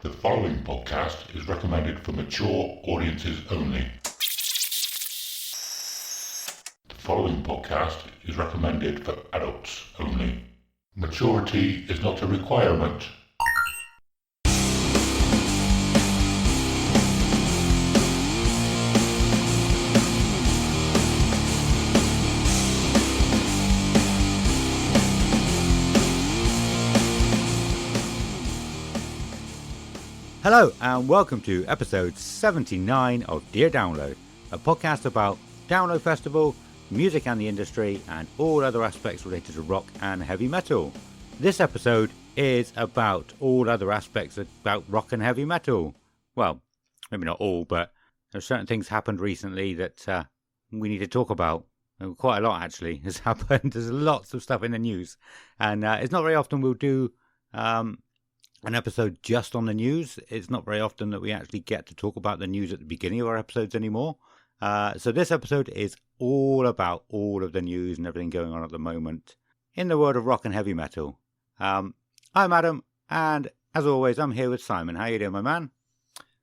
The following podcast is recommended for mature audiences only. The following podcast is recommended for adults only. Maturity is not a requirement. Hello and welcome to episode 79 of Dear Download, a podcast about Download Festival, music and the industry, and all other aspects related to rock and heavy metal. This episode is about all other aspects about rock and heavy metal. Well, maybe not all, but there's certain things happened recently that we need to talk about. Quite a lot actually has happened. There's lots of stuff in the news, and it's not very often we'll do an episode just on the news. It's not very often that we actually get to talk about the news at the beginning of our episodes anymore. So this episode is all about all of the news and everything going on at the moment in the world of rock and heavy metal. I'm Adam, and as always, I'm here with Simon. How you doing, my man?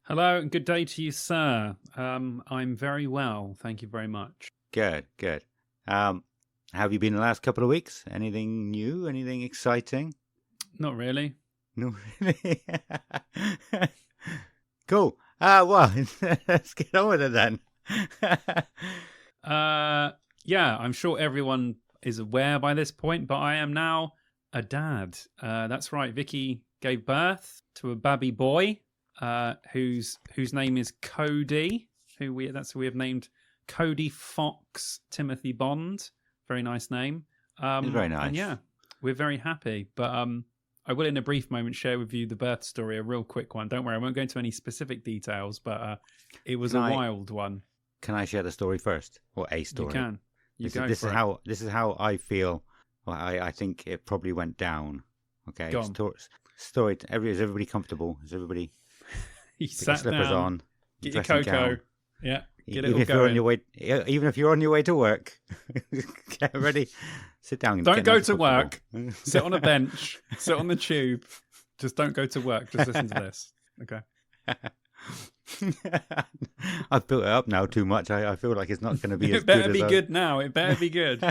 Hello, and good day to you, sir. I'm very well, thank you very much. Good. How have you been the last couple of weeks? Anything new? Anything exciting? Not really. No, really? Cool. Well, let's get on with it then. Yeah, I'm sure everyone is aware by this point, but I am now a dad. That's right. Vicky gave birth to a baby boy, whose name is Cody. Who we have named Cody Fox Timothy Bond. Very nice name. It's very nice. And yeah, we're very happy. But I will, in a brief moment, share with you the birth story, a real quick one. Don't worry, I won't go into any specific details, but it was a wild one. Can I share the story first, or a story? You can. This is how I feel. Well, I think it probably went down. Okay. Go on. Story. Is everybody comfortable? Is everybody? You Put your sat slippers down, on. get your dressing cocoa. gown. Yeah. Get Even it if all you're going. on your way, even if you're on your way to work, get ready. Sit down. Don't get go nice to and work. comfortable. Sit on a bench. Sit on the tube. Just don't go to work. Just listen to this. Okay. I've built it up now too much. I feel like it's not going to be as It better good be as good now. It better be good.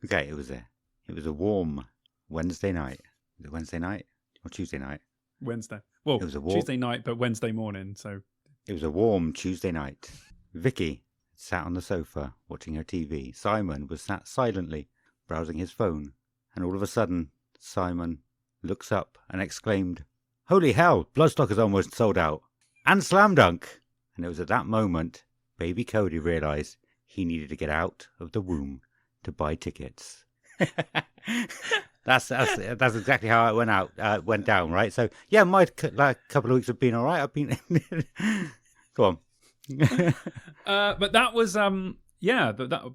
Okay, it was a warm Wednesday night. Was it Wednesday night or Tuesday night? Wednesday. Well, It was a warm- Tuesday night, but Wednesday morning. So It was a warm Tuesday night. Vicky sat on the sofa watching her TV. Simon was sat silently browsing his phone. And all of a sudden, Simon looks up and exclaimed, "Holy hell, Bloodstock is almost sold out. And Slam Dunk." And it was at that moment, baby Cody realised he needed to get out of the womb to buy tickets. That's exactly how it went down, right? So yeah, my couple of weeks have been all right. I've been go on. but that was that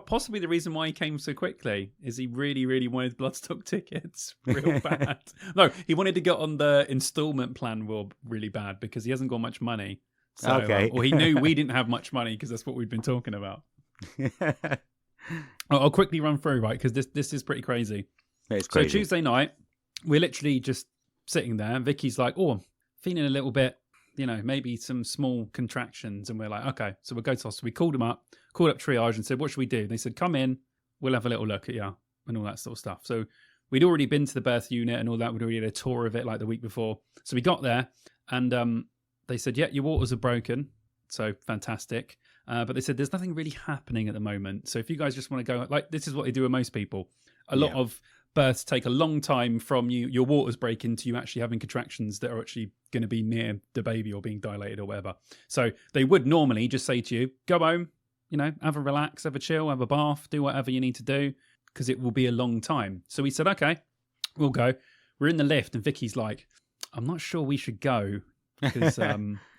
possibly the reason why he came so quickly is he really, really wanted Bloodstock tickets real bad. No, he wanted to get on the installment plan really bad because he hasn't got much money. So, Okay. or he knew we didn't have much money because that's what we've been talking about. I'll quickly run through, right? Because this is pretty crazy. It's crazy. So Tuesday night, we're literally just sitting there. And Vicky's like, "Oh, I'm feeling a little bit, maybe some small contractions." And we're like, "Okay." So we'll go to hospital. We called up triage and said, "What should we do?" They said, "Come in. We'll have a little look at you," and all that sort of stuff. So we'd already been to the birth unit and all that. We'd already had a tour of it like the week before. So we got there and they said, "Yeah, your waters are broken." So fantastic. But they said, "There's nothing really happening at the moment. So if you guys just want to go, like, this is what they do with most people. A lot of births take a long time from your waters breaking to you actually having contractions that are actually going to be near the baby or being dilated or whatever. So they would normally just say to you, go home, have a relax, have a chill, have a bath, do whatever you need to do because it will be a long time." So we said, "Okay, we'll go." We're in the lift and Vicky's like, "I'm not sure we should go because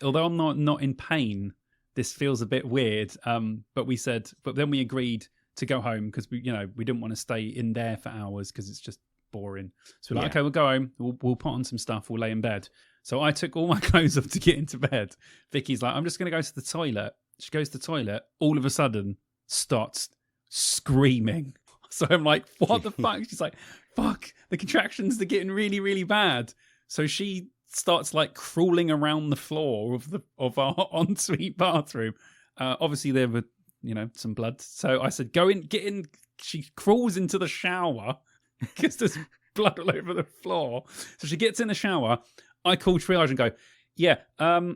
although I'm not in pain, this feels a bit weird." But then we agreed to go home because we didn't want to stay in there for hours because it's just boring. So we're like, "Okay, we'll go home. We'll put on some stuff. We'll lay in bed." So I took all my clothes off to get into bed. Vicky's like, "I'm just going to go to the toilet." She goes to the toilet. All of a sudden, starts screaming. So I'm like, "What the fuck?" She's like, "Fuck, the contractions are getting really, really bad." So she starts like crawling around the floor of our ensuite bathroom. Obviously there were, some blood. So I said, go in, get in. She crawls into the shower because there's blood all over the floor. So she gets in the shower. I call triage and go, yeah,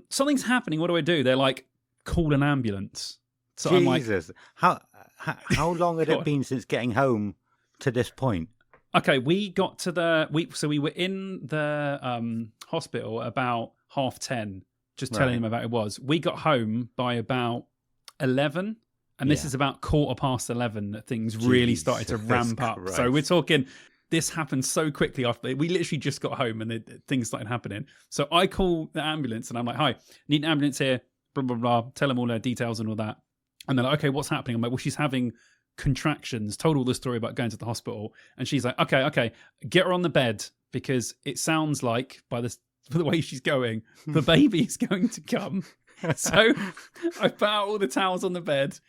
something's happening. What do I do? They're like, call an ambulance. So Jesus. I'm like, how long had it been since getting home to this point? Okay, we got to we were in the hospital about 10:30, just telling them about it was. We got home by about 11, and this is about 11:15 that things really started to ramp up. Christ. So we're talking, this happened so quickly after we literally just got home and things started happening. So I call the ambulance and I'm like, hi, need an ambulance here, blah, blah, blah, tell them all their details and all that. And they're like, okay, what's happening? I'm like, well, she's having contractions, told all the story about going to the hospital. And she's like, okay, get her on the bed because it sounds like by the way she's going, the baby is going to come. So I put out all the towels on the bed,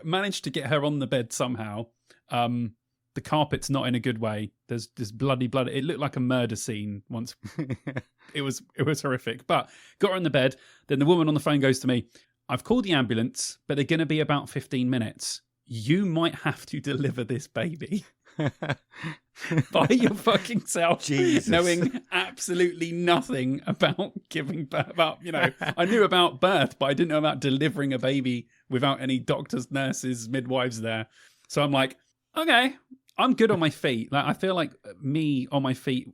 managed to get her on the bed somehow. The carpet's not in a good way. There's bloody blood. It looked like a murder scene once. It was horrific. But got her on the bed. Then the woman on the phone goes to me, I've called the ambulance, but they're going to be about 15 minutes. You might have to deliver this baby by your fucking self, Jesus. knowing absolutely nothing about giving birth. I knew about birth, but I didn't know about delivering a baby without any doctors, nurses, midwives there. So I'm like, okay, I'm good on my feet. Like, I feel like me on my feet,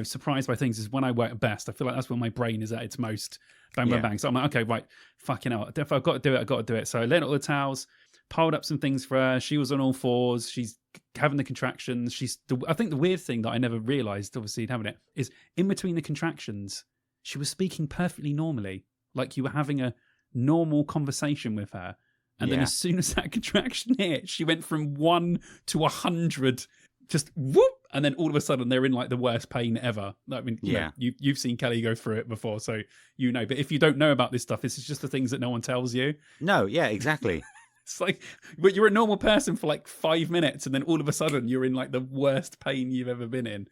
surprised by things is when I work best. I feel like that's when my brain is at its most. Bang, bang, bang. So I'm like, okay, right, fucking hell. If I've got to do it, I've got to do it. So I laid out all the towels, piled up some things for her. She was on all fours. She's having the contractions. I think the weird thing that I never realised, obviously, having it, is in between the contractions, she was speaking perfectly normally. Like you were having a normal conversation with her. And then as soon as that contraction hit, she went from 1 to 100, just whoop. And then all of a sudden they're in like the worst pain ever. I mean, you've seen Kelly go through it before, so you know. But if you don't know about this stuff, this is just the things that no one tells you. No, yeah, exactly. It's like, but you're a normal person for like 5 minutes, and then all of a sudden you're in like the worst pain you've ever been in.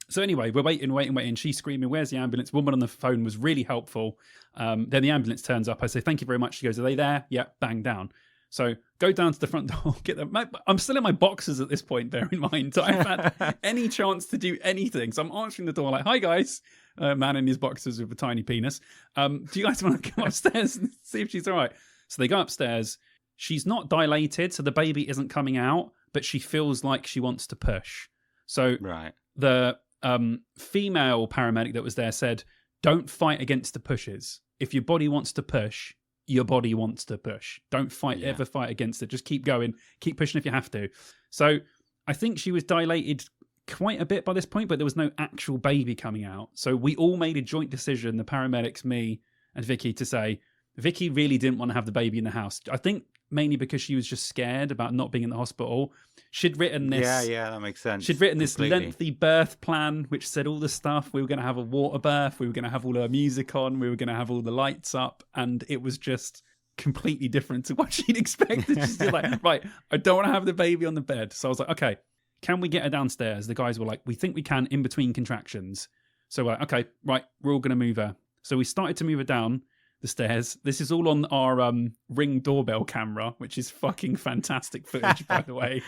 So anyway, we're waiting. She's screaming, where's the ambulance? Woman on the phone was really helpful. Then the ambulance turns up. I say, thank you very much. She goes, are they there? Yeah, bang down. So go down to the front door, get them. I'm still in my boxers at this point, bear in mind. So I haven't had any chance to do anything. So I'm answering the door like, hi guys. Man in his boxers with a tiny penis. Do you guys want to come upstairs and see if she's all right? So they go upstairs. She's not dilated, so the baby isn't coming out, but she feels like she wants to push. So the female paramedic that was there said, don't fight against the pushes. If your body wants to push, your body wants to push. Don't ever fight against it. Just keep going. Keep pushing if you have to. So I think she was dilated quite a bit by this point, but there was no actual baby coming out. So we all made a joint decision, the paramedics, me and Vicky, to say, Vicky really didn't want to have the baby in the house. I think mainly because she was just scared about not being in the hospital. She'd written this. Yeah, that makes sense. She'd written this lengthy birth plan, which said all the stuff. We were going to have a water birth. We were going to have all our music on. We were going to have all the lights up. And it was just completely different to what she'd expected. She's like, right, I don't want to have the baby on the bed. So I was like, okay, can we get her downstairs? The guys were like, we think we can in between contractions. So we're like, okay, right, we're all going to move her. So we started to move her down the stairs. This is all on our Ring doorbell camera, which is fucking fantastic footage, by the way.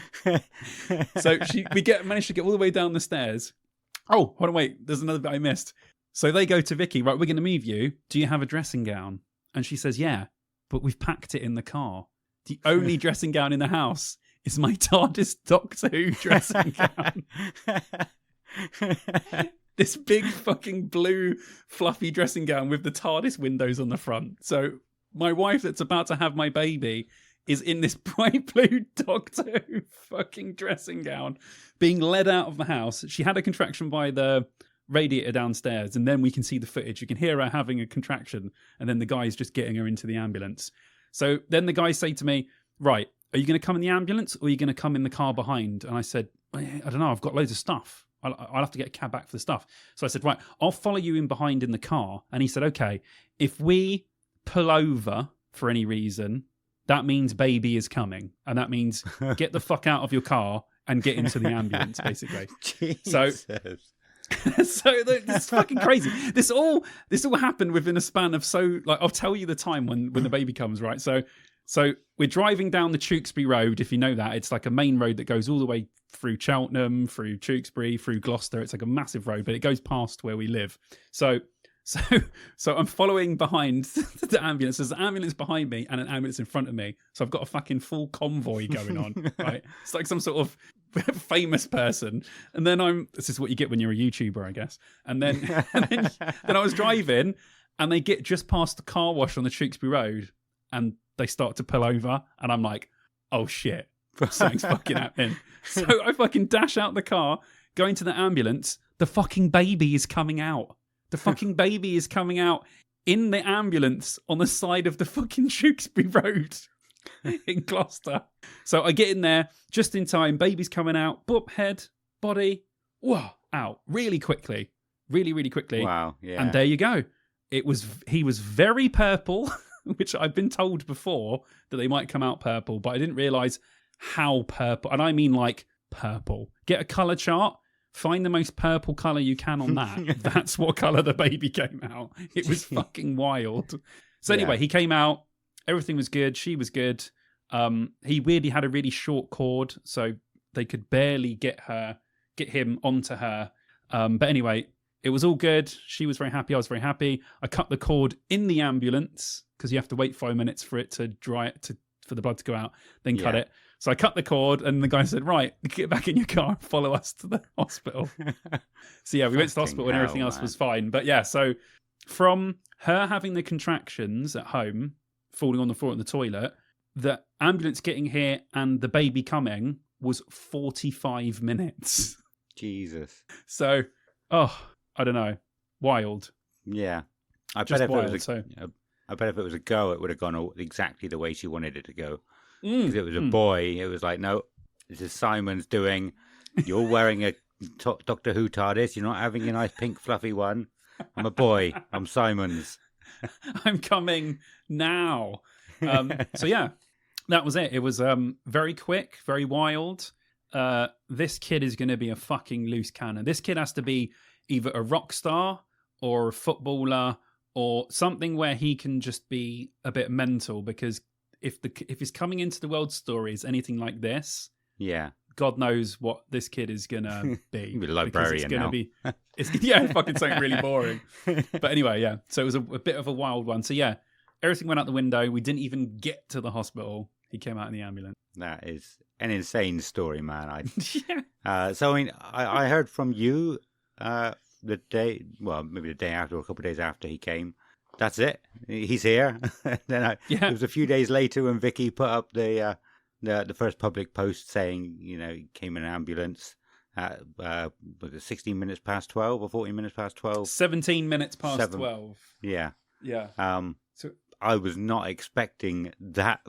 So we managed to get all the way down the stairs. Oh, hold on, wait. There's another bit I missed. So they go to Vicky, right, we're going to move you. Do you have a dressing gown? And she says, yeah, but we've packed it in the car. The only dressing gown in the house is my TARDIS Doctor Who dressing gown. This big fucking blue fluffy dressing gown with the TARDIS windows on the front. So my wife that's about to have my baby is in this bright blue Doctor Who fucking dressing gown being led out of the house. She had a contraction by the radiator downstairs, and then we can see the footage. You can hear her having a contraction, and then the guy's just getting her into the ambulance. So then the guys say to me, right, are you going to come in the ambulance or are you going to come in the car behind? And I said, I don't know, I've got loads of stuff. I'll have to get a cab back for the stuff. So I said, right, I'll follow you in behind in the car. And he said, okay, if we pull over for any reason, that means baby is coming. And that means get the fuck out of your car and get into the ambulance, basically. Jesus. So It's fucking crazy. This all happened within a span of I'll tell you the time when the baby comes, right? So we're driving down the Tewkesbury Road, if you know that. It's like a main road that goes all the way through Cheltenham, through Tewkesbury, through Gloucester. It's like a massive road, but it goes past where we live. So I'm following behind the ambulance. There's an ambulance behind me and an ambulance in front of me. So I've got a fucking full convoy going on, right? It's like some sort of famous person. And then this is what you get when you're a YouTuber, I guess. And then I was driving and they get just past the car wash on the Tewkesbury Road and they start to pull over. And I'm like, oh shit, something's fucking happening. So I fucking dash out the car, go into the ambulance. The fucking baby is coming out. The fucking baby is coming out in the ambulance on the side of the fucking Tewkesbury Road in Gloucester. So I get in there just in time. Baby's coming out. Boop, head, body, whoa, out really quickly. Really, really quickly. Wow, yeah. And there you go. He was very purple, which I've been told before that they might come out purple, but I didn't realise how purple. And I mean like purple. Get a colour chart. Find the most purple colour you can on that. That's what colour the baby came out. It was fucking wild. So anyway, he came out. Everything was good. She was good. He weirdly had a really short cord, so they could barely get him onto her. But anyway, it was all good. She was very happy. I was very happy. I cut the cord in the ambulance because you have to wait 5 minutes for it to dry for the blood to go out, then cut it. So I cut the cord and the guy said, right, get back in your car and follow us to the hospital. So yeah, we went to the hospital and everything else was fine. But yeah, so from her having the contractions at home, falling on the floor in the toilet, the ambulance getting here and the baby coming was 45 minutes. Jesus. So, I don't know. Wild. Yeah. I Just bet wild, if it was a girl, it would have gone exactly the way she wanted it to go. Because it was a boy, it was like, no, this is Simon's doing. You're wearing a Doctor Who TARDIS. You're not having a nice pink fluffy one. I'm a boy. I'm Simon's. I'm coming now. So yeah, that was it. It was very quick, very wild. This kid is going to be a fucking loose cannon. This kid has to be either a rock star or a footballer or something where he can just be a bit mental, because if he's coming into the world stories anything like this, yeah, God knows what this kid is gonna be. Be a librarian it's gonna now. It's fucking something really boring. But anyway, yeah. So it was a bit of a wild one. So yeah, everything went out the window. We didn't even get to the hospital. He came out in the ambulance. That is an insane story, man. Yeah. So I mean, I heard from you maybe the day after or a couple of days after he came. That's it. He's here. Then it was a few days later when Vicky put up the first public post saying, he came in an ambulance at was it 16 minutes past 12 or 14 minutes past 12? 17 minutes past 12. Yeah. Yeah. So I was not expecting that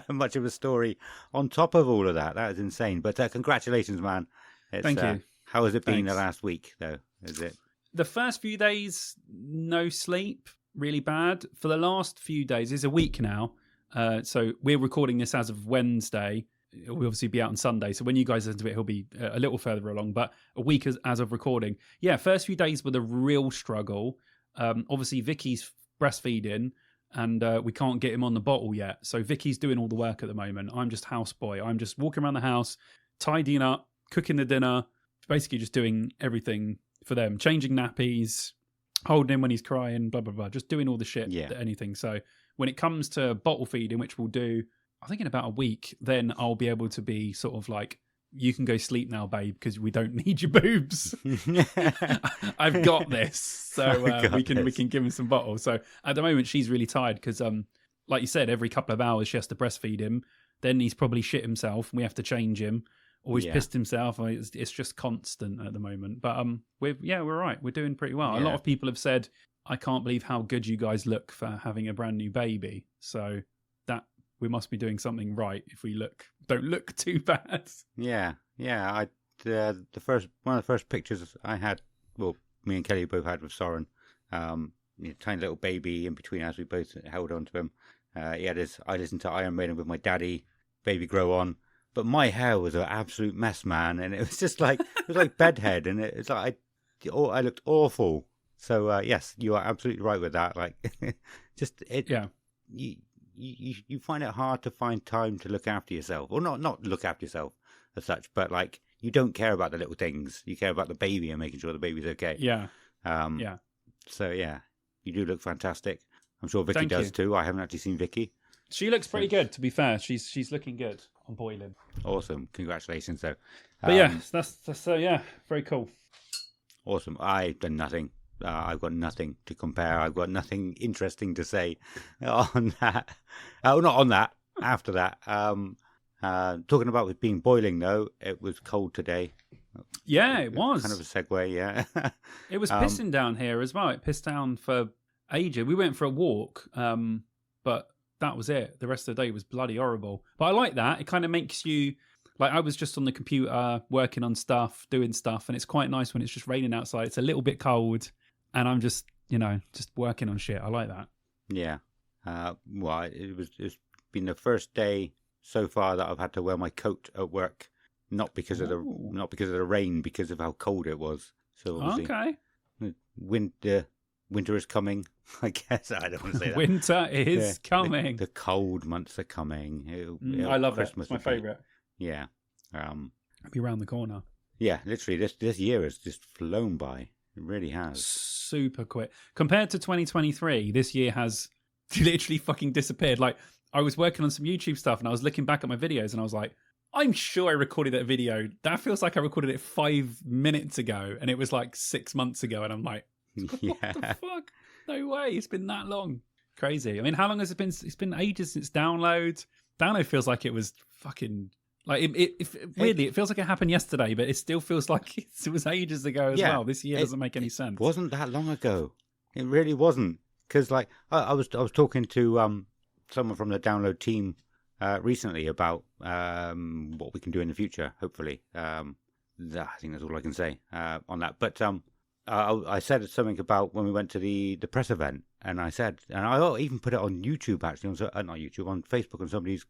much of a story on top of all of that. That is insane. But congratulations, man. Thank you. How has it been the last week, though? Is it? The first few days, no sleep. Really bad. For the last few days, it's a week now. So we're recording this as of Wednesday. It'll obviously be out on Sunday. So when you guys listen to it, he'll be a little further along. But a week as of recording. Yeah, first few days were the real struggle. Obviously, Vicky's breastfeeding and we can't get him on the bottle yet. So Vicky's doing all the work at the moment. I'm just houseboy. I'm just walking around the house, tidying up, cooking the dinner, basically just doing everything for them. Changing nappies, holding him when he's crying, blah, blah, blah. Just doing all the shit, anything. So when it comes to bottle feeding, which we'll do, I think in about a week, then I'll be able to be sort of like, you can go sleep now, babe, because we don't need your boobs. I've got this. So we can give him some bottles. So at the moment, she's really tired because, like you said, every couple of hours she has to breastfeed him. Then he's probably shit himself and we have to change him. Or he's pissed himself. It's just constant at the moment. But we're all right. We're doing pretty well. Yeah. A lot of people have said, I can't believe how good you guys look for having a brand new baby. So that we must be doing something right if we don't look too bad. Yeah. One of the first pictures I had, well, me and Kelly both had with Soren, tiny little baby in between us. We both held on to him. I listened to Iron Maiden with my daddy, Baby Grow On. But my hair was an absolute mess, man, and it was just like bedhead, and it's like I looked awful. So yes, you are absolutely right with that. Like, Yeah. You find it hard to find time to look after yourself, or not look after yourself as such, but like you don't care about the little things. You care about the baby and making sure the baby's okay. Yeah. Yeah. So yeah, you do look fantastic. I'm sure Vicky Thank does you. too. I haven't actually seen Vicky. She looks pretty good, to be fair. She's looking good on boiling. Awesome. Congratulations, though. But yeah, that's very cool. Awesome. I've done nothing. I've got nothing to compare. I've got nothing interesting to say on that. Oh, not on that. After that. Talking about it being boiling, though, it was cold today. Yeah, it was. Kind of a segue, yeah. It was pissing down here as well. It pissed down for ages. We went for a walk, but that was it. The rest of the day was bloody horrible. But I like that. It kind of makes you... Like, I was just on the computer working on stuff, doing stuff, and it's quite nice when it's just raining outside. It's a little bit cold, and I'm just, just working on shit. I like that. Yeah. Well, it's been the first day so far that I've had to wear my coat at work, not because of the rain, because of how cold it was. So obviously, okay. Winter is coming. I guess I don't want to say that. Winter is coming. The cold months are coming. I love Christmas. It's my favourite. Yeah. It'll be around the corner. Yeah, literally, this year has just flown by. It really has. Super quick. Compared to 2023, this year has literally fucking disappeared. Like, I was working on some YouTube stuff and I was looking back at my videos and I was like, I'm sure I recorded that video. That feels like I recorded it 5 minutes ago and it was like 6 months ago. And I'm like, what the fuck? No way. It's been that long. Crazy. I mean, how long has it been? It's been ages since download. Download feels like it was fucking... Like, weirdly, it feels like it happened yesterday, but it still feels like it was ages ago as well. This year doesn't make any sense. It wasn't that long ago. It really wasn't. Because, like, I was talking to someone from the Download team recently about what we can do in the future, hopefully. I think that's all I can say on that. But I said something about when we went to the press event, and I said, and I even put it on YouTube, actually, not YouTube, on Facebook, on somebody's...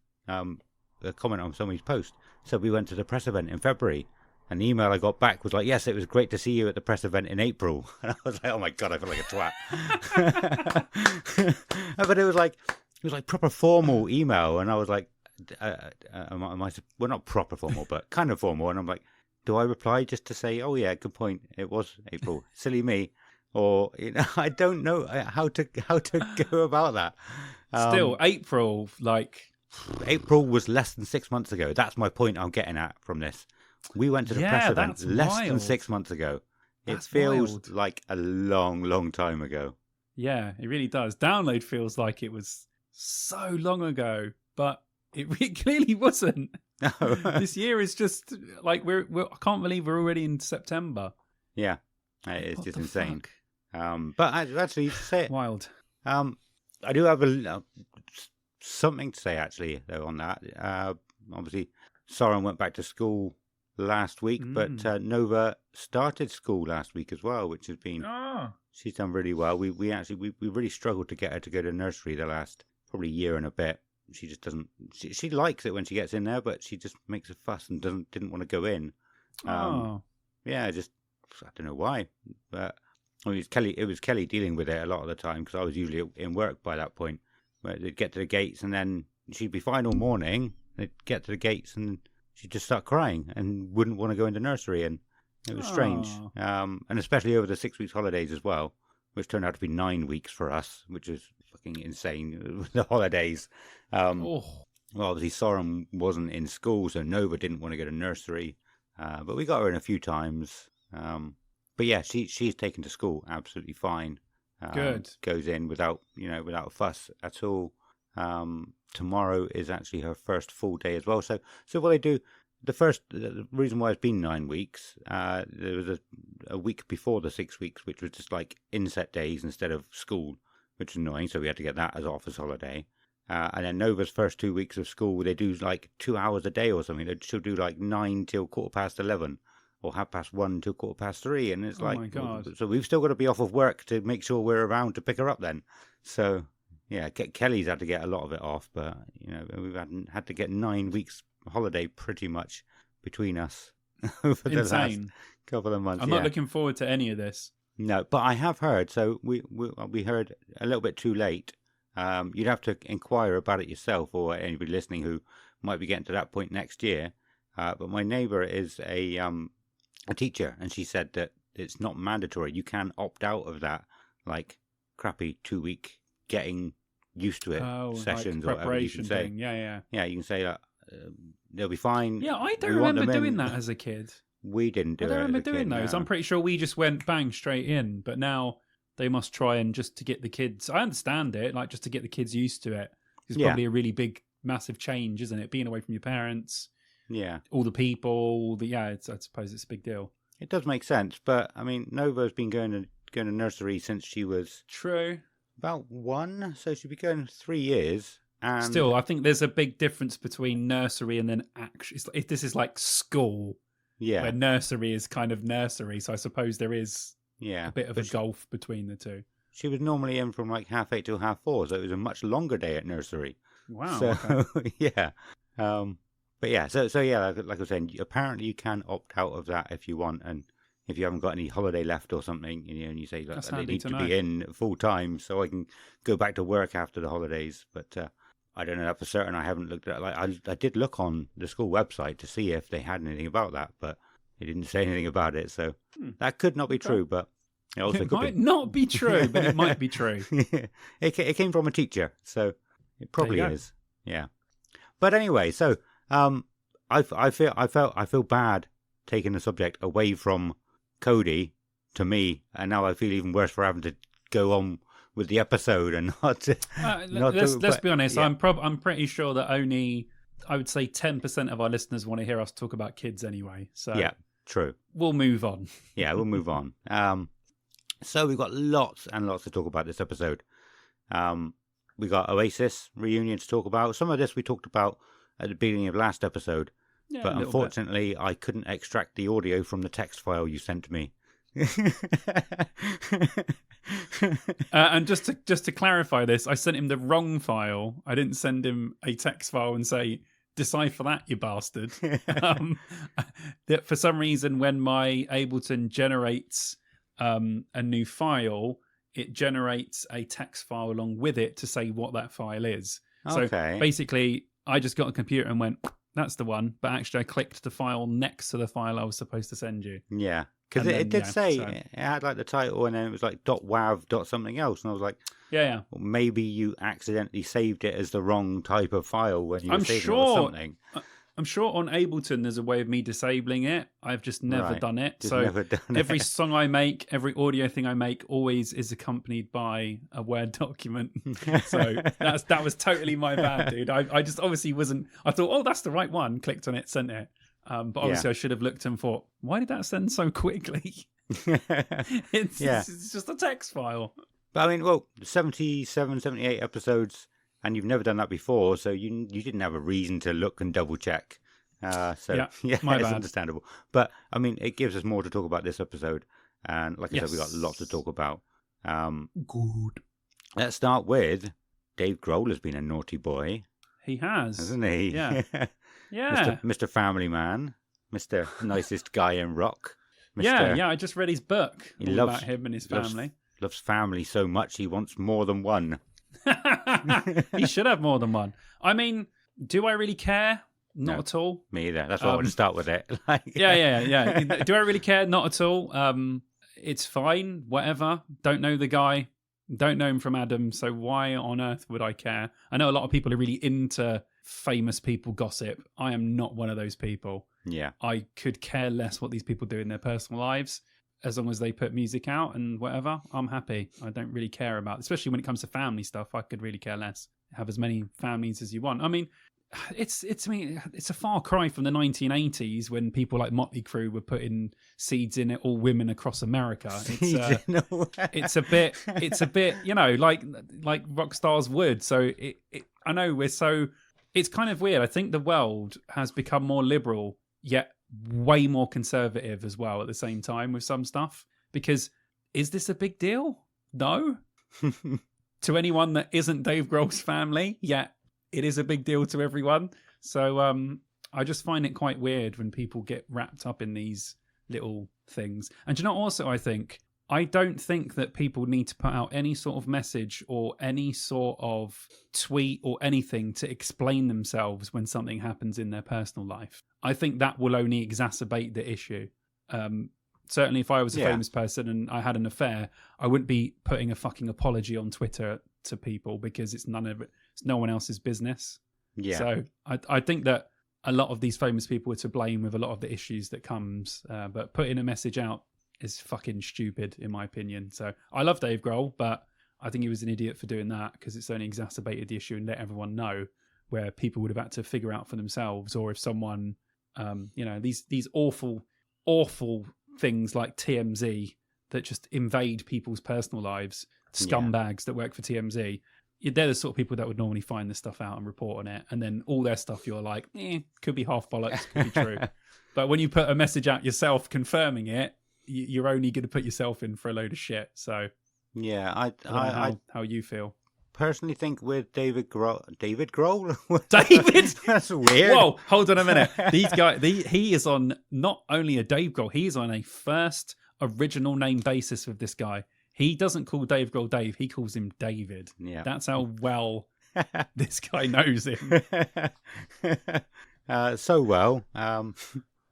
a comment on somebody's post. So we went to the press event in February, and the email I got back was like, yes, it was great to see you at the press event in April. And I was like, oh my God, I feel like a twat. But it was like proper formal email. And I was like, well, not proper formal, but kind of formal. And I'm like, do I reply just to say, oh yeah, good point, it was April, silly me? Or, I don't know how to go about that. Still, April, like... April was less than 6 months ago. That's my point I'm getting at from this. We went to the press event less than 6 months ago. It feels like a long, long time ago. Yeah, it really does. Download feels like it was so long ago, but it clearly wasn't. No. This year is just like I can't believe we're already in September. Yeah, it's just insane. But actually, to say it, wild. I do have something to say, actually, though, on that. Obviously, Soren went back to school last week, but Nova started school last week as well, which has been... She's done really well. We really struggled to get her to go to nursery the last probably year and a bit. She just doesn't... She likes it when she gets in there, but she just makes a fuss and didn't want to go in. Yeah, just... I don't know why. But I mean, it was Kelly dealing with it a lot of the time, because I was usually in work by that point. Where they'd get to the gates and then she'd be fine all morning. They'd get to the gates and she'd just start crying and wouldn't want to go into nursery. And it was strange. And especially over the 6 weeks holidays as well, which turned out to be 9 weeks for us, which is fucking insane. The holidays. Well, obviously Soren wasn't in school, so Nova didn't want to go to nursery. But we got her in a few times. But yeah, she's taken to school absolutely fine. Good. Goes in without a fuss at all. Tomorrow is actually her first full day as well. So what they do, the reason why it's been 9 weeks, there was a week before the 6 weeks, which was just like inset days instead of school, which is annoying. So we had to get that as office holiday. And then Nova's first 2 weeks of school, they do like 2 hours a day or something. She'll do like 9 till 11:15. Or 1:30 till 3:15, and it's like, my God. So we've still got to be off of work to make sure we're around to pick her up then. So yeah, Kelly's had to get a lot of it off, but we've had to get 9 weeks holiday pretty much between us over the last couple of months. I'm not looking forward to any of this. No, but I have heard. So we heard a little bit too late. You'd have to inquire about it yourself, or anybody listening who might be getting to that point next year. But my neighbour is a teacher, and she said that it's not mandatory. You can opt out of that, like crappy 2-week getting used to it sessions like or whatever you can say. Thing. Yeah. Yeah, you can say that they'll be fine. Yeah, I don't remember doing that as a kid. We didn't do it. I don't remember doing those. No. I'm pretty sure we just went bang straight in. But now they must try and just to get the kids. I understand it, like just to get the kids used to it. It's probably a really big, massive change, isn't it? Being away from your parents. Yeah. All the people. I suppose it's a big deal. It does make sense, but I mean, Nova's been going to nursery since she was about 1, so she'll be going 3 years. And still, I think there's a big difference between nursery and then actually. If this is like school. Yeah, where nursery is kind of nursery, so I suppose there is a bit of a gulf between the two. She was normally in from like 8:30 till 4:30, so it was a much longer day at nursery. Wow. So okay. Yeah, but yeah, so yeah, like I was saying, apparently you can opt out of that if you want, and if you haven't got any holiday left or something, and you say that they need to be in full time, so I can go back to work after the holidays, but. I don't know that for certain. I haven't looked at it. Like I did look on the school website to see if they had anything about that, but it didn't say anything about it. So that could not be true, but it also might not be true, but it might be true. It came from a teacher, so it probably is. Yeah. But anyway, so I feel bad taking the subject away from Cody to me, and now I feel even worse for having to go on with the episode and not. Let's be honest. Yeah. I'm pretty sure that only I would say 10% of our listeners want to hear us talk about kids anyway. So yeah, true. We'll move on. Yeah, we'll move on. So we've got lots and lots to talk about this episode. We got Oasis reunion to talk about. Some of this we talked about at the beginning of last episode, but unfortunately I couldn't extract the audio from the text file you sent me. And just to clarify this, I sent him the wrong file. I didn't send him a text file and say, decipher that, you bastard. That for some reason, when my Ableton generates a new file, it generates a text file along with it to say what that file is. Okay. So basically, I just got a computer and went, that's the one. But actually, I clicked the file next to the file I was supposed to send you. Yeah. Because it did say, it had like the title and then it was like .wav something else. And I was like, yeah. Well, maybe you accidentally saved it as the wrong type of file when you were saving it or something. I'm sure on Ableton there's a way of me disabling it. I've just never done it. So every song I make, every audio thing I make always is accompanied by a Word document. So that was totally my bad, dude. I just obviously wasn't. I thought, oh, that's the right one. Clicked on it, sent it. But obviously I should have looked and thought, why did that send so quickly? It's just a text file. But I mean, 77, 78 episodes, and you've never done that before, so you didn't have a reason to look and double check. It's understandable. But I mean, it gives us more to talk about this episode, and like I said, we got lots to talk about. Good. Let's start with Dave Grohl has been a naughty boy. He has, hasn't he? Yeah. Yeah. Mr. Family Man, Mr. Nicest Guy in Rock. Yeah. I just read his book about him and his family. Loves family so much he wants more than one. He should have more than one. I mean, do I really care? Not at all. Me either. That's why I want to start with it. Yeah. Do I really care? Not at all. It's fine. Whatever. Don't know the guy. Don't know him from Adam. So why on earth would I care? I know a lot of people are really into famous people gossip. I am not one of those people. Yeah. I could care less what these people do in their personal lives. As long as they put music out and whatever, I'm happy. I don't really care about, especially when it comes to family stuff. I could really care less. Have as many families as you want. I mean, it's a far cry from the 1980s when people like Motley Crue were putting seeds in it, all women across America. It's a bit, like rock stars would. So I know it's kind of weird. I think the world has become more liberal, yet way more conservative as well at the same time with some stuff. Because is this a big deal? No. To anyone that isn't Dave Grohl's family, yet it is a big deal to everyone. So I just find it quite weird when people get wrapped up in these little things. And do you know, also, I don't think that people need to put out any sort of message or any sort of tweet or anything to explain themselves when something happens in their personal life. I think that will only exacerbate the issue. Certainly, if I was a famous person and I had an affair, I wouldn't be putting a fucking apology on Twitter to people because it's no one else's business. Yeah. So I think that a lot of these famous people are to blame with a lot of the issues that comes. But putting a message out is fucking stupid, in my opinion. So I love Dave Grohl, but I think he was an idiot for doing that because it's only exacerbated the issue and let everyone know, where people would have had to figure out for themselves. Or if someone, these awful things like TMZ that just invade people's personal lives, scumbags that work for TMZ, they're the sort of people that would normally find this stuff out and report on it. And then all their stuff, you're like, could be half bollocks, could be true. But when you put a message out yourself confirming it, you're only going to put yourself in for a load of shit. So yeah, I don't know how you feel. Personally think with David Grohl? David? That's weird. Whoa, hold on a minute. He is on not only a Dave Grohl, he's on a first original name basis with this guy. He doesn't call Dave Grohl Dave, he calls him David. Yeah. That's how well this guy knows him. So well.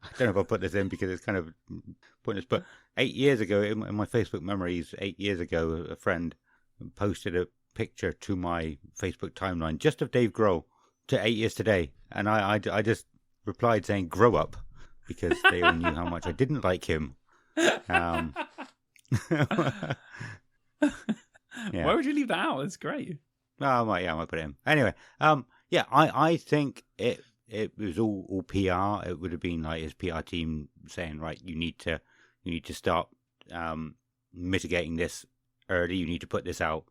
I don't know if I'll put this in because it's kind of pointless, but 8 years ago, in my Facebook memories, 8 years ago, a friend posted a picture to my Facebook timeline just of Dave Grohl to 8 years today, and I just replied saying grow up, because they all knew how much I didn't like him. Why would you leave that out? It's great. Oh, I might put it in anyway. I think it was all PR. It would have been like his PR team saying, right, you need to start mitigating this early. You need to put this out.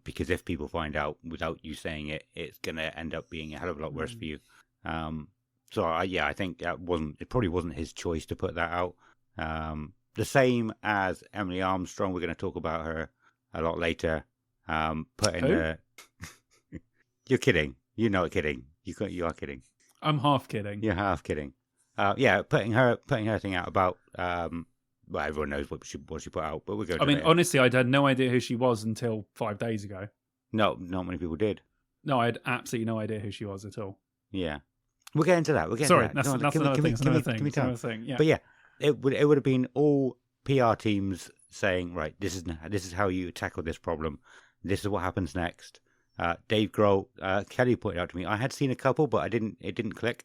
Because if people find out without you saying it, it's going to end up being a hell of a lot worse for you. I think it probably wasn't his choice to put that out. The same as Emily Armstrong. We're going to talk about her a lot later. You're kidding. You're not kidding. You are kidding. I'm half kidding. You're half kidding. Putting her thing out about. Well, everyone knows what she put out, but we're going to. Honestly, I had no idea who she was until 5 days ago. No, not many people did. No, I had absolutely no idea who she was at all. Yeah. We'll get into that. That's another thing. Yeah. But yeah, it would have been all PR teams saying, right, this is how you tackle this problem. This is what happens next. Dave Grohl, Kelly pointed out to me, I had seen a couple, but it didn't click.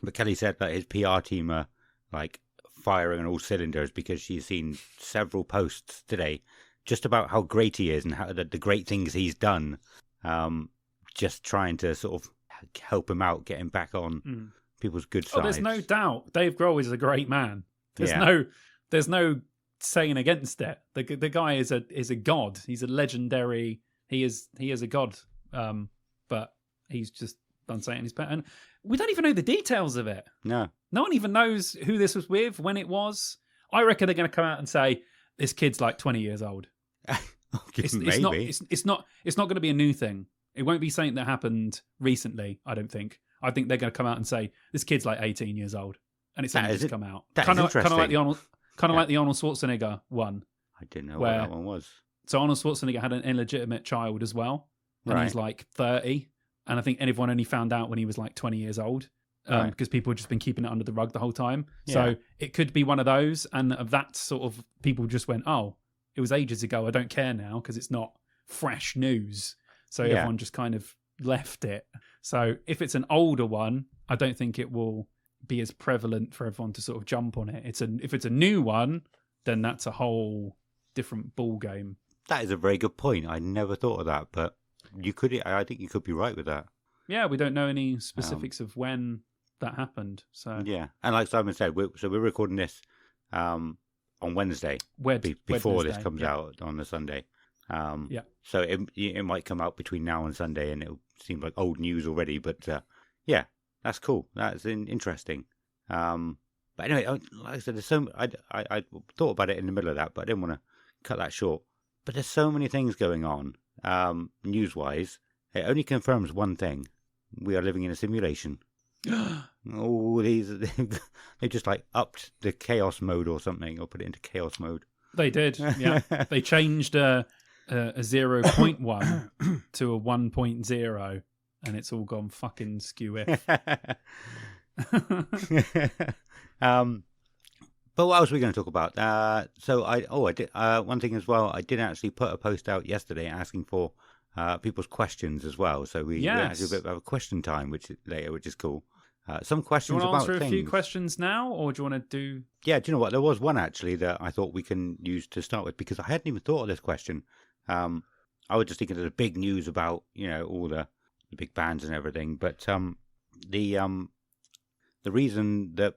But Kelly said that his PR team are like firing on all cylinders because she's seen several posts today just about how great he is and how the great things he's done, just trying to sort of help him out, get him back on people's good side. There's no doubt Dave Grohl is a great man. There's no saying against it. The guy is a god. He's a legendary. He is a god. But he's just done something in his pet, and we don't even know the details of it. No one even knows who this was with, when it was. I reckon they're going to come out and say this kid's like 20 years old. It's not going to be a new thing. It won't be something that happened recently. I don't think. I think they're going to come out and say this kid's like 18 years old, and it's only just come out. Kind of like the Arnold Schwarzenegger one. I didn't know what that one was. So Arnold Schwarzenegger had an illegitimate child as well, and he's like 30. And I think everyone only found out when he was like 20 years old, because people had just been keeping it under the rug the whole time. Yeah. So it could be one of those, and of that sort of people just went, oh, it was ages ago. I don't care now because it's not fresh news. So everyone just kind of left it. So if it's an older one, I don't think it will be as prevalent for everyone to sort of jump on it. If it's a new one, then that's a whole different ball game. That is a very good point. I never thought of that, but I think you could be right with that. Yeah, we don't know any specifics of when that happened. So yeah, and like Simon said, we're recording this on Wednesday, before this comes out on the Sunday. So it might come out between now and Sunday, and it'll seem like old news already. But that's cool. That's interesting. But anyway, like I said, there's I thought about it in the middle of that, but I didn't want to cut that short. But there's so many things going on. News-wise, it only confirms one thing: we are living in a simulation. They've They just like upped the chaos mode or something, or put it into chaos mode. They did, yeah. They changed a 0.1 to a 1.0, and it's all gone fucking skew-if. But what else are we going to talk about? I did one thing as well. I did actually put a post out yesterday asking for people's questions as well. So we actually have a bit of a question time, which is cool. Some questions about things. Do you want to answer a few things. Questions now, or do you want to do? Yeah, do you know what? There was one actually that I thought we can use to start with, because I hadn't even thought of this question. I was just thinking of the big news about all the big bands and everything, but the reason that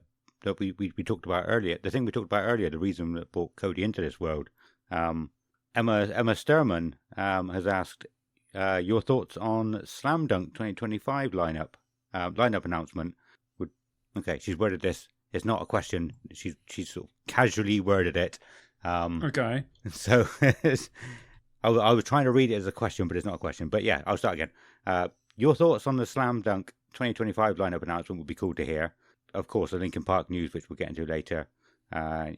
we talked about earlier, the reason that brought Cody into this world, Emma Sturman has asked your thoughts on Slam Dunk 2025 lineup announcement. She's worded this. It's not a question. She's sort of casually worded it. Okay. So I was trying to read it as a question, but it's not a question. But yeah, I'll start again. Your thoughts on the Slam Dunk 2025 lineup announcement would be cool to hear. Of course, the Linkin Park news, which we'll get into later.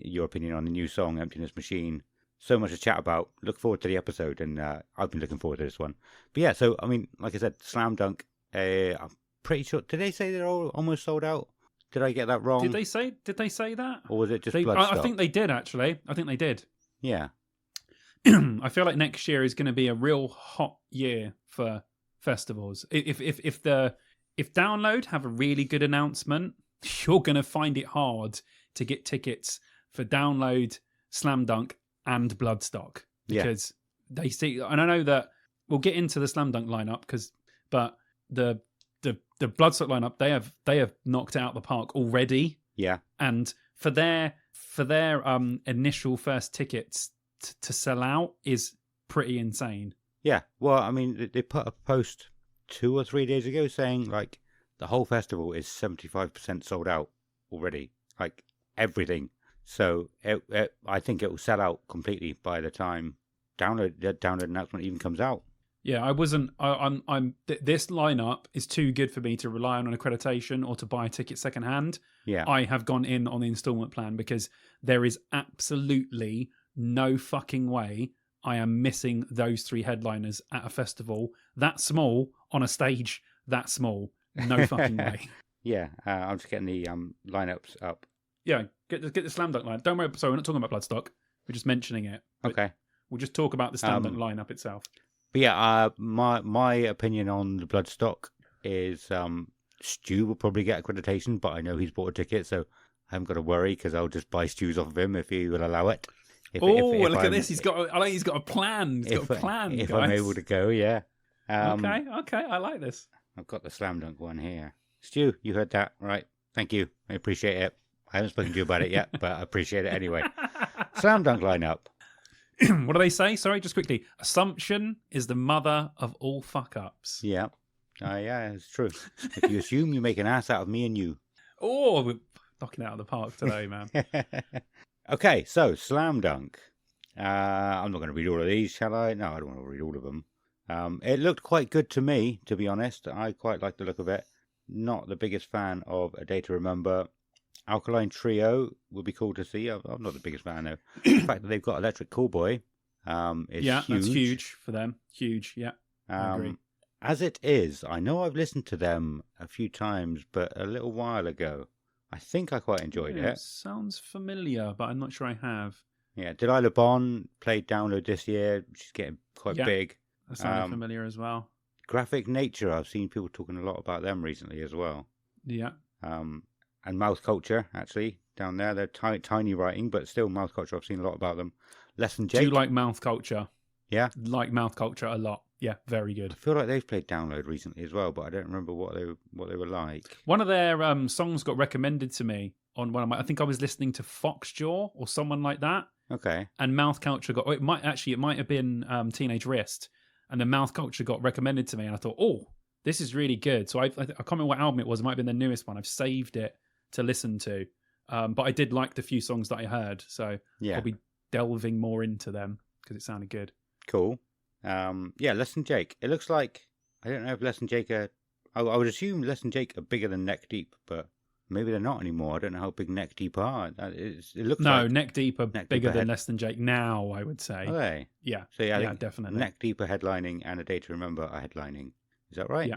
Your opinion on the new song, Emptiness Machine. So much to chat about. Look forward to the episode, and I've been looking forward to this one. But yeah, so, I mean, like I said, Slam Dunk, I'm pretty sure, did they say they're all almost sold out? Did I get that wrong? Did they say that? Or was it just Bloodstock? I think they did, actually. I think they did. Yeah. I feel like next year is going to be a real hot year for festivals. If Download have a really good announcement, you're going to find it hard to get tickets for Download, Slam Dunk, and Bloodstock, because they see. And I know that we'll get into the Slam Dunk lineup, but the Bloodstock lineup, they have knocked it out the park already. Yeah, and for their initial first tickets to sell out is pretty insane. Yeah, well, I mean, they put a post 2 or 3 days ago saying like the whole festival is 75% sold out already, like everything. So I think it will sell out completely by the time the download announcement even comes out. Yeah, I wasn't. This lineup is too good for me to rely on an accreditation or to buy a ticket secondhand. Yeah, I have gone in on the installment plan because there is absolutely no fucking way I am missing those 3 headliners at a festival that small on a stage that small. No fucking way. Yeah, I'm just getting the lineups up. Yeah, get the Slam Dunk line. Don't worry. Sorry, we're not talking about Bloodstock. We're just mentioning it. Okay. We'll just talk about the Slam Dunk lineup itself. But yeah, my opinion on the Bloodstock is Stu will probably get accreditation, but I know he's bought a ticket, so I haven't got to worry because I'll just buy Stu's off of him if he will allow it. Look at this! He's got a plan. He's got a plan. If guys. I'm able to go, yeah. Okay, I like this. I've got the Slam Dunk one here. Stu, you heard that, right? Thank you. I appreciate it. I haven't spoken to you about it yet, but I appreciate it anyway. Slam Dunk lineup. What do they say? Sorry, just quickly. Assumption is the mother of all fuck-ups. Yeah. Yeah, it's true. If you assume, you make an ass out of me and you. Oh, we're knocking it out of the park today, man. Okay, so Slam Dunk. I'm not going to read all of these, shall I? No, I don't want to read all of them. It looked quite good to me, to be honest. I quite like the look of it. Not the biggest fan of A Day to Remember. Alkaline Trio would be cool to see. I'm not the biggest fan, though. The fact that they've got Electric Callboy is huge. That's huge for them. Huge, yeah. I agree. As it is, I know I've listened to them a few times, but a little while ago. I think I quite enjoyed it. Sounds familiar, but I'm not sure I have. Yeah, Delilah Bond played Download this year. She's getting quite big. That sounded familiar as well. Graphic Nature, I've seen people talking a lot about them recently as well. Yeah. And Mouth Culture, actually, down there. They're tiny writing, but still Mouth Culture, I've seen a lot about them. Lesson Jake. Do you like Mouth Culture? Yeah. Like Mouth Culture a lot. Yeah, very good. I feel like they've played Download recently as well, but I don't remember what they were like. One of their songs got recommended to me on one of my. I think I was listening to Foxjaw or someone like that. Okay. And Mouth Culture got. It might have been Teenage Wrist, and the Mouth Culture got recommended to me, and I thought, oh, this is really good. So I can't remember what album it was. It might have been the newest one. I've saved it to listen to, but I did like the few songs that I heard. So I'll be delving more into them because it sounded good. Cool. Lesson Jake. It looks like, I don't know if Lesson Jake I would assume Lesson Jake are bigger than Neck Deep, but Maybe they're not anymore. I don't know how big Neck Deep are. It looks No, like Neck Deep are Neck Deep bigger are than Less Than Jake now, I would say. Are they? Yeah. So yeah, I think definitely. Neck Deep are headlining and A Day to Remember are headlining. Is that right?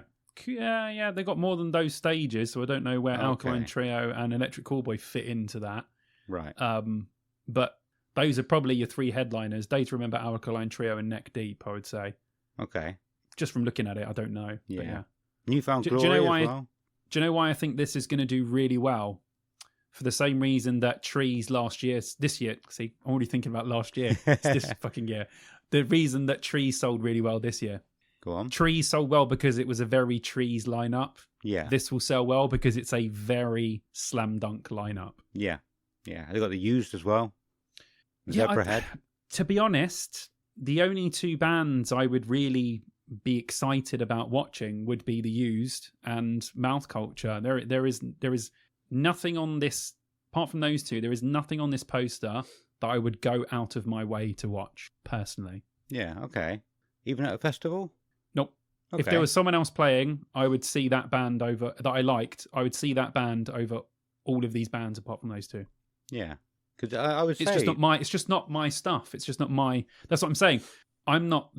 Yeah. They got more than those stages, so I don't know where Okay. Alkaline Trio and Electric Callboy fit into that. Right. But those are probably your three headliners: Day to Remember, Alkaline Trio, and Neck Deep. I would say. Okay. Just from looking at it, I don't know. Yeah. But yeah. Newfound Do you Glory know as why? well. Do you know why I think this is going to do really well? For the same reason that Trees this year, see, I'm already thinking about last year. It's this fucking year. The reason that Trees sold really well this year. Go on. Trees sold well because it was a very Trees lineup. Yeah. This will sell well because it's a very slam dunk lineup. Yeah. Yeah. They got the Used as well. Zebrahead. To be honest, the only two bands I would really be excited about watching would be the Used and Mouth Culture. There is nothing on this apart from those two. There is nothing on this poster that I would go out of my way to watch personally. Yeah. Okay. Even at a festival. Nope. Okay. If there was someone else playing, I would see that band over that I liked. I would see that band over all of these bands apart from those two. Yeah. Because I would say It's just not my stuff. It's just not my. That's what I'm saying. I'm not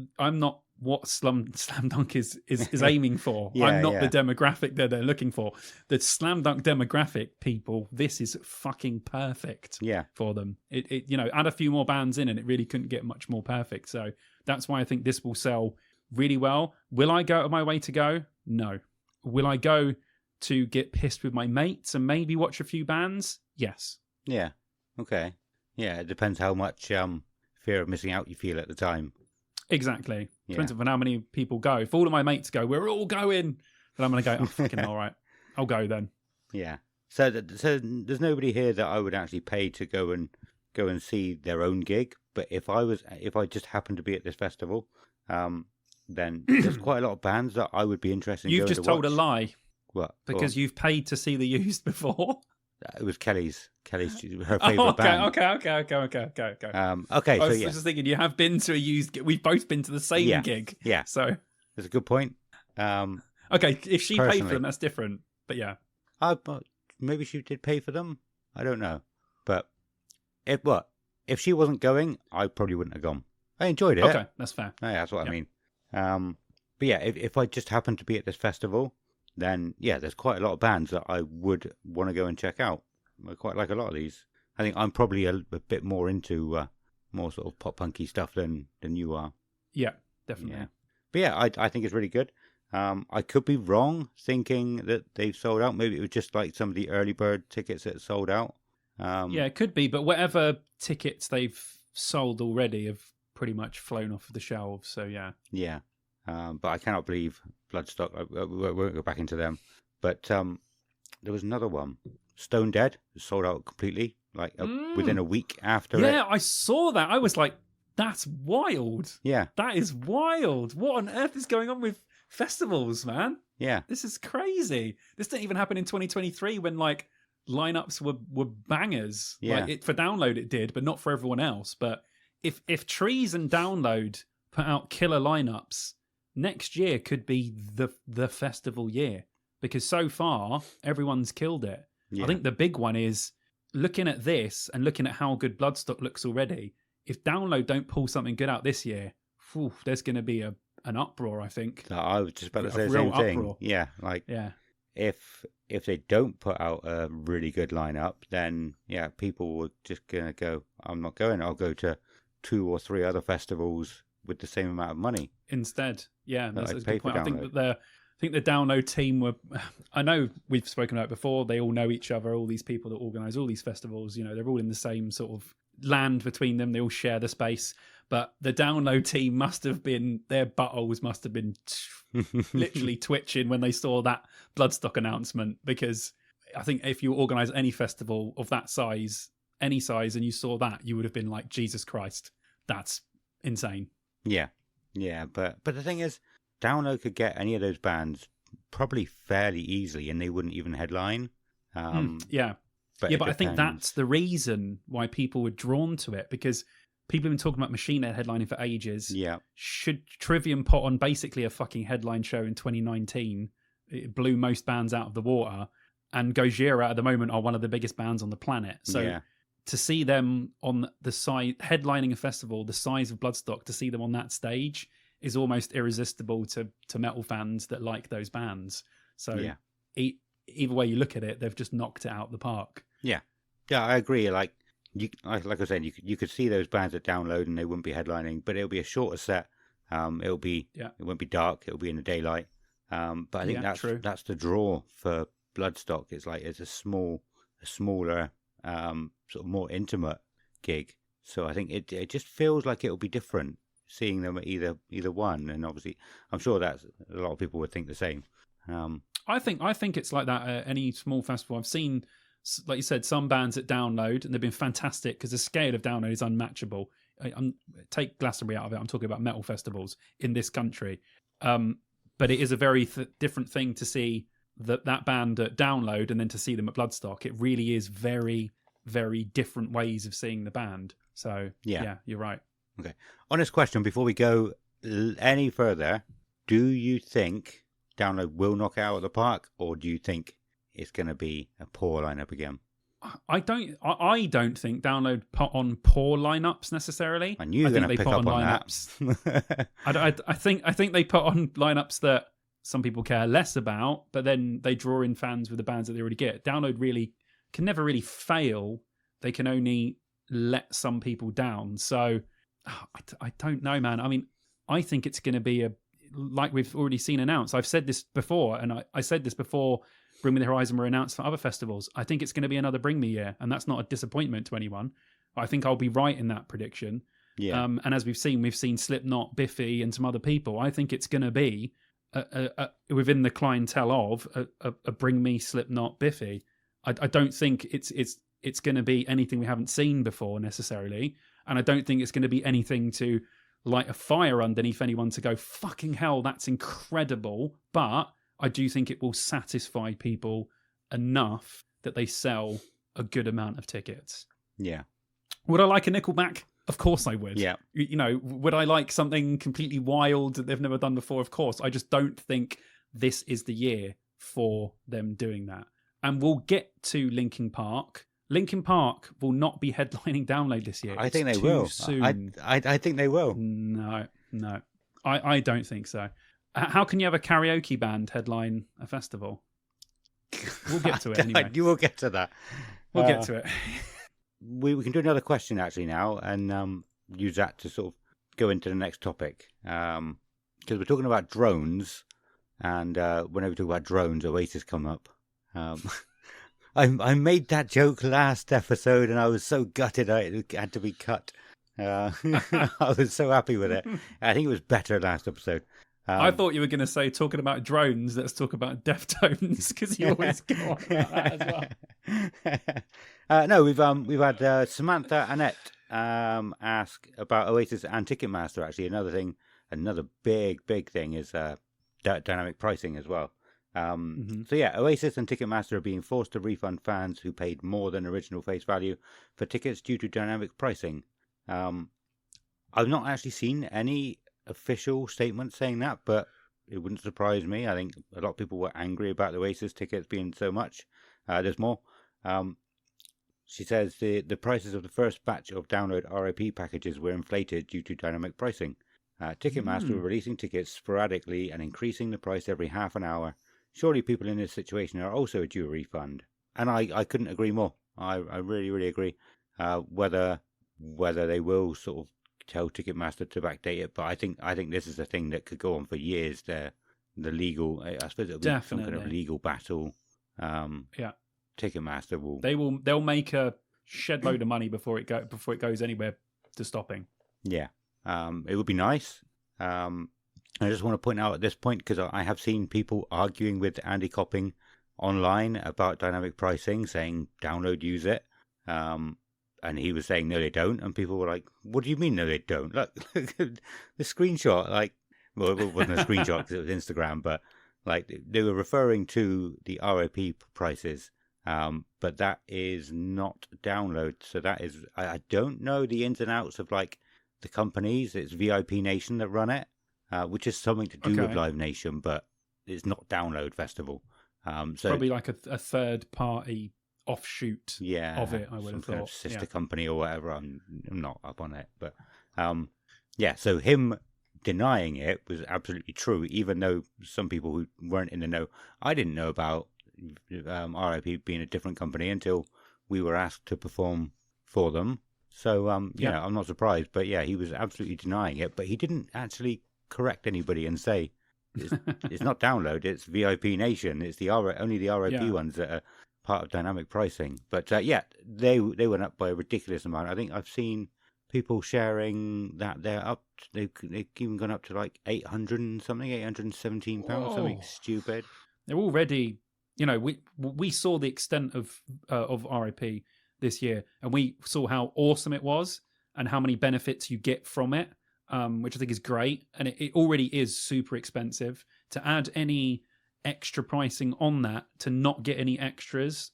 what Slam Dunk is aiming for. Yeah, I'm not yeah. the demographic that they're looking for. The Slam Dunk demographic people, this is fucking perfect. Yeah. For them. It add a few more bands in and it really couldn't get much more perfect. So that's why I think this will sell really well. Will I go out of my way to go? No. Will I go to get pissed with my mates and maybe watch a few bands? Yes. Yeah. Okay. Yeah. It depends how much fear of missing out you feel at the time. Exactly. Yeah. Depends on how many people go. If all of my mates go, we're all going, then I'm going to go, oh, fucking all right. I'll go then. Yeah. So there's nobody here that I would actually pay to go and see their own gig. But if I just happened to be at this festival, then there's quite a lot of bands that I would be interested in. You've going just to told watch. a lie. What? Because you've paid to see the Used before. It was Kelly's her favourite Okay. band. Okay. Okay, I so was yeah. just thinking, you have been to a Used gig. We've both been to the same gig. Yeah. So, That's a good point. okay, if she paid for Personally. them, that's different. But yeah. Maybe she did pay for them. I don't know. But if she wasn't going, I probably wouldn't have gone. I enjoyed it. Okay, that's fair. Yeah, that's what I mean. But yeah, if I just happened to be at this festival, then yeah, there's quite a lot of bands that I would want to go and check out. I quite like a lot of these. I think I'm probably a bit more into more sort of pop punky stuff than you are. Yeah, definitely. Yeah. But yeah, I think it's really good. I could be wrong thinking that they've sold out. Maybe it was just like some of the early bird tickets that sold out. Yeah, it could be, but whatever tickets they've sold already have pretty much flown off the shelves. So yeah. Yeah. But I cannot believe Bloodstock. I won't go back into them. But there was another one. Stone Dead sold out completely, like within a week after it. Yeah, I saw that. I was like, that's wild. Yeah. That is wild. What on earth is going on with festivals, man? Yeah. This is crazy. This didn't even happen in 2023 when like lineups were bangers. Yeah. Like for Download it did, but not for everyone else. But if Trees and Download put out killer lineups, next year could be the festival year, because so far everyone's killed it. Yeah. I think the big one is looking at this and looking at how good Bloodstock looks already. If Download don't pull something good out this year, there's going to be an uproar, I think. I was just about to say A the same real thing. uproar. Yeah, like Yeah. if they don't put out a really good lineup, then yeah, people were just gonna go, I'm not going. I'll go to 2 or 3 other festivals with the same amount of money Instead. Yeah, that's a good point. for I think the Download team were. I know we've spoken about it before. They all know each other. All these people that organise all these festivals, they're all in the same sort of land between them. They all share the space. But the Download team their buttholes must have been literally twitching when they saw that Bloodstock announcement, because I think if you organise any festival of that size, any size, and you saw that, you would have been like, Jesus Christ, that's insane. Yeah, but the thing is, Download could get any of those bands probably fairly easily, and they wouldn't even headline. Yeah, but I think that's the reason why people were drawn to it, because people have been talking about Machine Head headlining for ages. Yeah, should Trivium put on basically a fucking headline show in 2019? It blew most bands out of the water, and Gojira at the moment are one of the biggest bands on the planet. So to see them on the side headlining a festival the size of Bloodstock, to see them on that stage is almost irresistible to metal fans that like those bands. So either way you look at it, they've just knocked it out of the park. Yeah, I agree. Like I said, you could see those bands at Download and they wouldn't be headlining, but it'll be a shorter set. It won't be dark. It'll be in the daylight. But I think that's the draw for Bloodstock. It's like it's a smaller, sort of more intimate gig. So I think it just feels like it'll be different seeing them at either one. And obviously, I'm sure that a lot of people would think the same. I think it's like that at any small festival. I've seen, like you said, some bands at Download, and they've been fantastic because the scale of Download is unmatchable. Take Glastonbury out of it. I'm talking about metal festivals in this country. But it is a very different thing to see that band at Download and then to see them at Bloodstock. It really is very, very different ways of seeing the band. So, yeah you're right. Okay. Honest question, before we go any further, do you think Download will knock it out of the park, or do you think it's going to be a poor lineup again? I don't think Download put on poor lineups necessarily. I knew you were going to pick up on that. I think they put on lineups that some people care less about, but then they draw in fans with the bands that they already get. Download really can never really fail. They can only let some people down. So I don't know, man. I mean, I think it's going to be like we've already seen announced. I've said this before, and I said this before Bring Me the Horizon were announced for other festivals. I think it's going to be another Bring Me year, and that's not a disappointment to anyone. I think I'll be right in that prediction. Yeah. And as we've seen Slipknot, Biffy, and some other people. I think it's going to be within the clientele of a Bring Me, Slipknot, Biffy. I don't think it's going to be anything we haven't seen before necessarily, and I don't think it's going to be anything to light a fire underneath anyone to go, fucking hell, that's incredible. But I do think it will satisfy people enough that they sell a good amount of tickets. Yeah. Would I like a Nickelback? Of course I would. Yeah. You know, would I like something completely wild that they've never done before? Of course. I just don't think this is the year for them doing that. And we'll get to Linkin Park. Linkin Park will not be headlining Download this year. I think they will. Soon. I think they will. No. I don't think so. How can you have a karaoke band headline a festival? We'll get to it anyway. You will get to that. We'll get to it. We can do another question actually now and use that to sort of go into the next topic. Because we're talking about drones, and whenever we talk about drones, Oasis come up. I made that joke last episode and I was so gutted it had to be cut. I was so happy with it. I think it was better last episode. I thought you were going to say, talking about drones, let's talk about Deftones, because you always go on about that as well. No, we've had Samantha Annette ask about Oasis and Ticketmaster. Actually, another big thing is dynamic pricing as well. So yeah, Oasis and Ticketmaster are being forced to refund fans who paid more than original face value for tickets due to dynamic pricing. I've not actually seen any official statement saying that, but it wouldn't surprise me. I think a lot of people were angry about the Oasis tickets being so much. There's more. She says the prices of the first batch of Download RIP packages were inflated due to dynamic pricing. Ticketmaster were releasing tickets sporadically and increasing the price every half an hour. Surely people in this situation are also due a refund. And I couldn't agree more. I really agree. Whether they will sort of tell Ticketmaster to backdate it, but I think this is a thing that could go on for years. The legal, I suppose it'll be some kind of legal battle. Ticketmaster they'll make a shed load of money before it goes anywhere to stopping. Yeah, it would be nice. I just want to point out at this point, because I have seen people arguing with Andy Copping online about dynamic pricing, saying Download use it. And he was saying, no, they don't. And people were like, what do you mean, no, they don't? Look the screenshot. Well, it wasn't a screenshot because it was Instagram, but they were referring to the RIP prices. But that is not Download. So that is, I don't know the ins and outs of the companies. It's VIP Nation that run it, which is something to do with Live Nation, but it's not Download Festival. So probably like a third party offshoot yeah, of it, I would some have kind of thought. sister company or whatever. I'm not up on it, but yeah. So him denying it was absolutely true, even though some people who weren't in the know, I didn't know about RIP being a different company until we were asked to perform for them. So yeah, I'm not surprised, but yeah, he was absolutely denying it, but he didn't actually correct anybody and say it's not Download, it's VIP Nation, it's only the RIP ones that are part of dynamic pricing. But yeah, they went up by a ridiculous amount. I think I've seen people sharing that they've even gone up to like 800 and something, £817, something stupid. They're already, we saw the extent of RIP this year, and we saw how awesome it was and how many benefits you get from it, which I think is great. And it already is super expensive. To add any extra pricing on that, to not get any extras,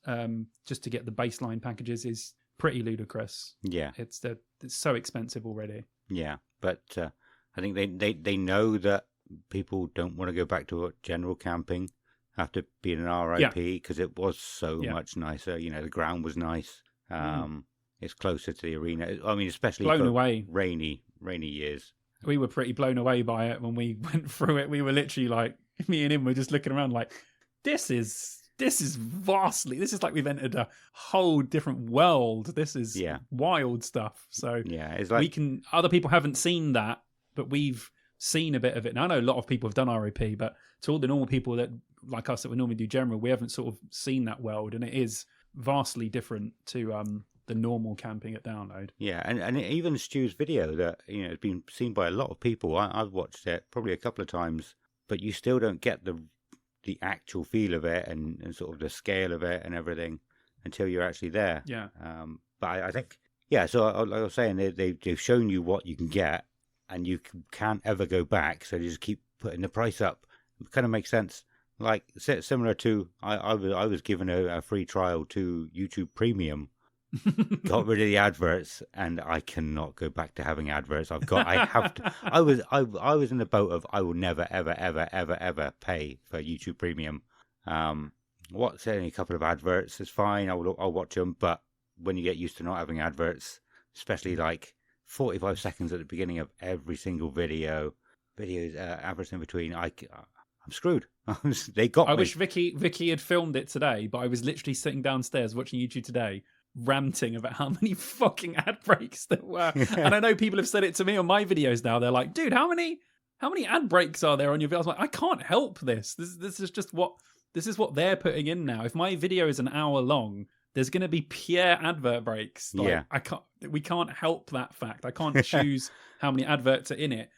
just to get the baseline packages, is pretty ludicrous. Yeah, it's so expensive already. Yeah, but I think they know that people don't want to go back to general camping after being an RIP because it was so much nicer. The ground was nice. It's closer to the arena. I mean, especially blown for away. rainy years. We were pretty blown away by it when we went through it. We were literally like, me and him were just looking around like, this is vastly. This is like we've entered a whole different world. This is wild stuff. So yeah, it's like other people haven't seen that, but we've seen a bit of it. And I know a lot of people have done RIP, but to all the normal people that like us that would normally do general, we haven't sort of seen that world, and it is vastly different to the normal camping at Download. Yeah, and even Stu's video that has been seen by a lot of people. I've watched it probably a couple of times, but you still don't get the actual feel of it and sort of the scale of it and everything until you're actually there. Yeah. But I think so like I was saying, they've shown you what you can get, and you can't ever go back. So they just keep putting the price up. It kind of makes sense. Like similar to I was given a free trial to YouTube Premium. Got rid of the adverts, and I cannot go back to having adverts. I have to. I was in the boat of I will never ever pay for YouTube Premium. What's only a couple of adverts is fine. I'll watch them, but when you get used to not having adverts, especially like 45 seconds at the beginning of every single videos adverts in between, I'm screwed. They got me. I wish Vicky had filmed it today, but I was literally sitting downstairs watching YouTube today, ranting about how many fucking ad breaks there were. And I know people have said it to me on my videos now. They're like, dude, how many ad breaks are there on your video? I was like, I can't help this. This is just what they're putting in now. If my video is an hour long, there's going to be pure advert breaks. Like, we can't help that fact. I can't choose how many adverts are in it.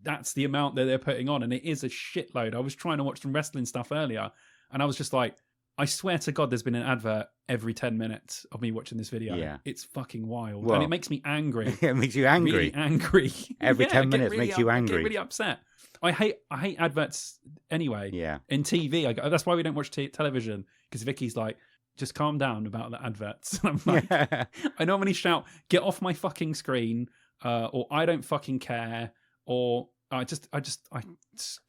That's the amount that they're putting on, and it is a shitload. I was trying to watch some wrestling stuff earlier, and I was just like, I swear to God, there's been an advert every 10 minutes of me watching this video. Yeah. It's fucking wild. Well, and it makes me angry. It makes you angry. Really angry. Every 10 minutes makes you angry. I get really upset. I hate adverts anyway. Yeah. In TV. That's why we don't watch television, because Vicky's like, just calm down about the adverts. I'm like, I normally shout, get off my fucking screen, or I don't fucking care, or I just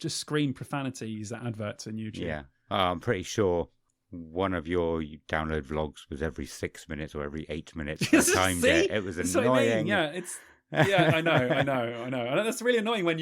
scream profanities at adverts on YouTube. Yeah. I'm pretty sure one of your Download vlogs was every 6 minutes or every 8 minutes. I timed it. It was annoying. Yeah, I know. And that's really annoying when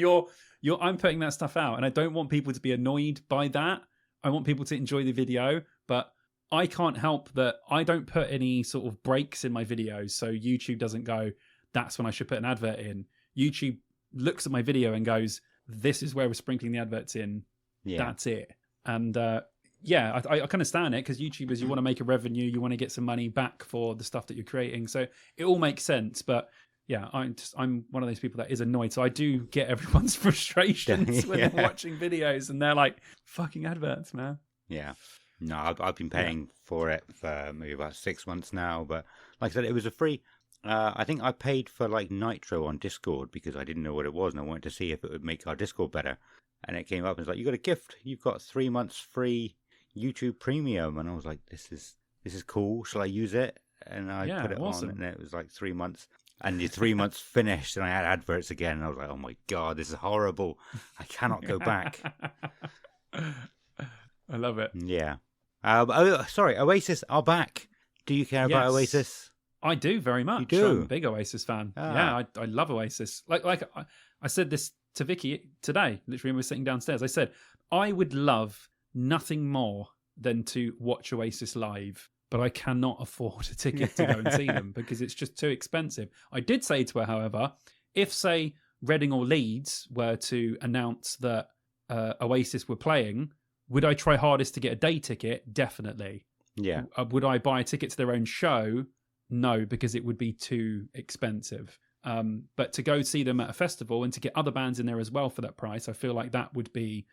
I'm putting that stuff out, and I don't want people to be annoyed by that. I want people to enjoy the video, but I can't help that I don't put any sort of breaks in my videos, so YouTube doesn't go, that's when I should put an advert in. YouTube looks at my video and goes, this is where we're sprinkling the adverts in. Yeah. That's it. And I kind of stand it, because YouTubers, you want to make a revenue, you want to get some money back for the stuff that you're creating. So it all makes sense. But yeah, I'm one of those people that is annoyed. So I do get everyone's frustrations when they're watching videos and they're like, fucking adverts, man. Yeah. No, I've been paying for it for maybe about 6 months now. But like I said, it was a free. I think I paid for like Nitro on Discord because I didn't know what it was, and I wanted to see if it would make our Discord better. And it came up and it's like, you got a gift. You've got 3 months free YouTube Premium. And I was like, this is cool. Shall I use it? And I put it on, and it was like 3 months. And the 3 months finished, and I had adverts again. And I was like, oh my God, this is horrible. I cannot go back. I love it. Yeah. Sorry, Oasis are back. Do you care about Yes. Oasis? I do very much. You do? I'm a big Oasis fan. Ah. Yeah, I love Oasis. Like I said this to Vicky today, literally when we were sitting downstairs. I said, I would love nothing more than to watch Oasis live, but I cannot afford a ticket to go and see them because it's just too expensive. I did say to her, however, if, say, Reading or Leeds were to announce that Oasis were playing, would I try hardest to get a day ticket? Definitely. Yeah. Would I buy a ticket to their own show? No, because it would be too expensive. But to go see them at a festival and to get other bands in there as well for that price, I feel like that would be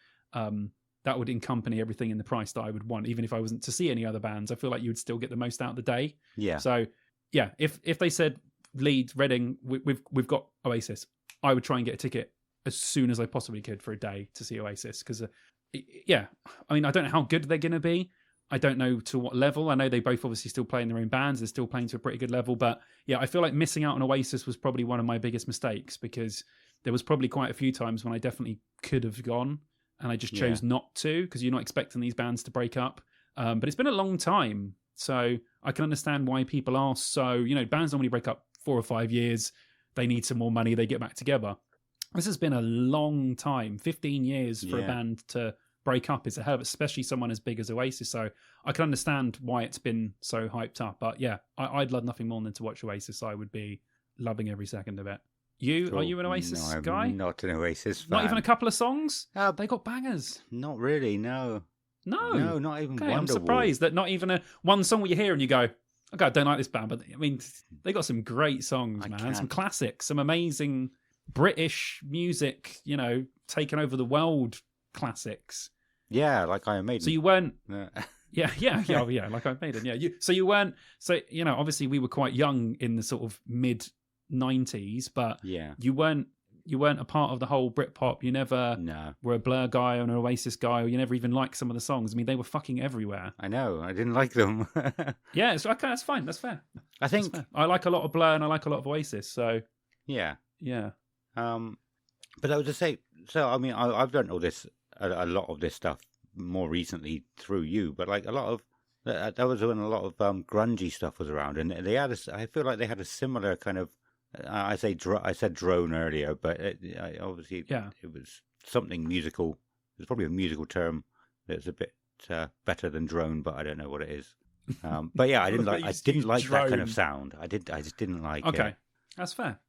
that would accompany everything in the price that I would want. Even if I wasn't to see any other bands, I feel like you would still get the most out of the day. Yeah. So yeah, if they said Leeds, Reading, we've got Oasis, I would try and get a ticket as soon as I possibly could for a day to see Oasis because yeah, I mean I don't know how good they're going to be. I don't know to what level. I know they both obviously still play in their own bands. They're still playing to a pretty good level. But yeah, I feel like missing out on Oasis was probably one of my biggest mistakes because there was probably quite a few times when I definitely could have gone and I just chose not to because you're not expecting these bands to break up. But it's been a long time. So I can understand why people are so, bands normally break up 4 or 5 years. They need some more money. They get back together. This has been a long time, 15 years for a band to break up is a hell of, especially someone as big as Oasis. So I can understand why it's been so hyped up. But yeah, I'd love nothing more than to watch Oasis. I would be loving every second of it. Are you an Oasis guy? I'm not an Oasis fan. Not even a couple of songs? They got bangers. Not really, no. No, not even I'm surprised that not even one song where you hear and you go, okay, I don't like this band, but I mean, they got some great songs, man. Some classics, some amazing British music, taking over the world classics. Yeah, like Iron Maiden. So you weren't... Yeah, like Iron Maiden, yeah. So you weren't... So, obviously we were quite young in the sort of mid-90s, but you weren't a part of the whole Britpop. You never were a Blur guy or an Oasis guy, or you never even liked some of the songs. I mean, they were fucking everywhere. I know. I didn't like them. Yeah, it's okay. That's fine. That's fair. I think... I like a lot of Blur and I like a lot of Oasis, so... Yeah. Yeah. But I would just say... So, I mean, I've done all this... a lot of this stuff more recently through you, but like a lot of that was when a lot of grungy stuff was around, and they had I feel like they had a similar kind of I said drone earlier, but obviously it was something musical. It's probably a musical term that's a bit better than drone, but I don't know what it is. But yeah, I didn't like that kind of sound. I just didn't like it. Okay, that's fair.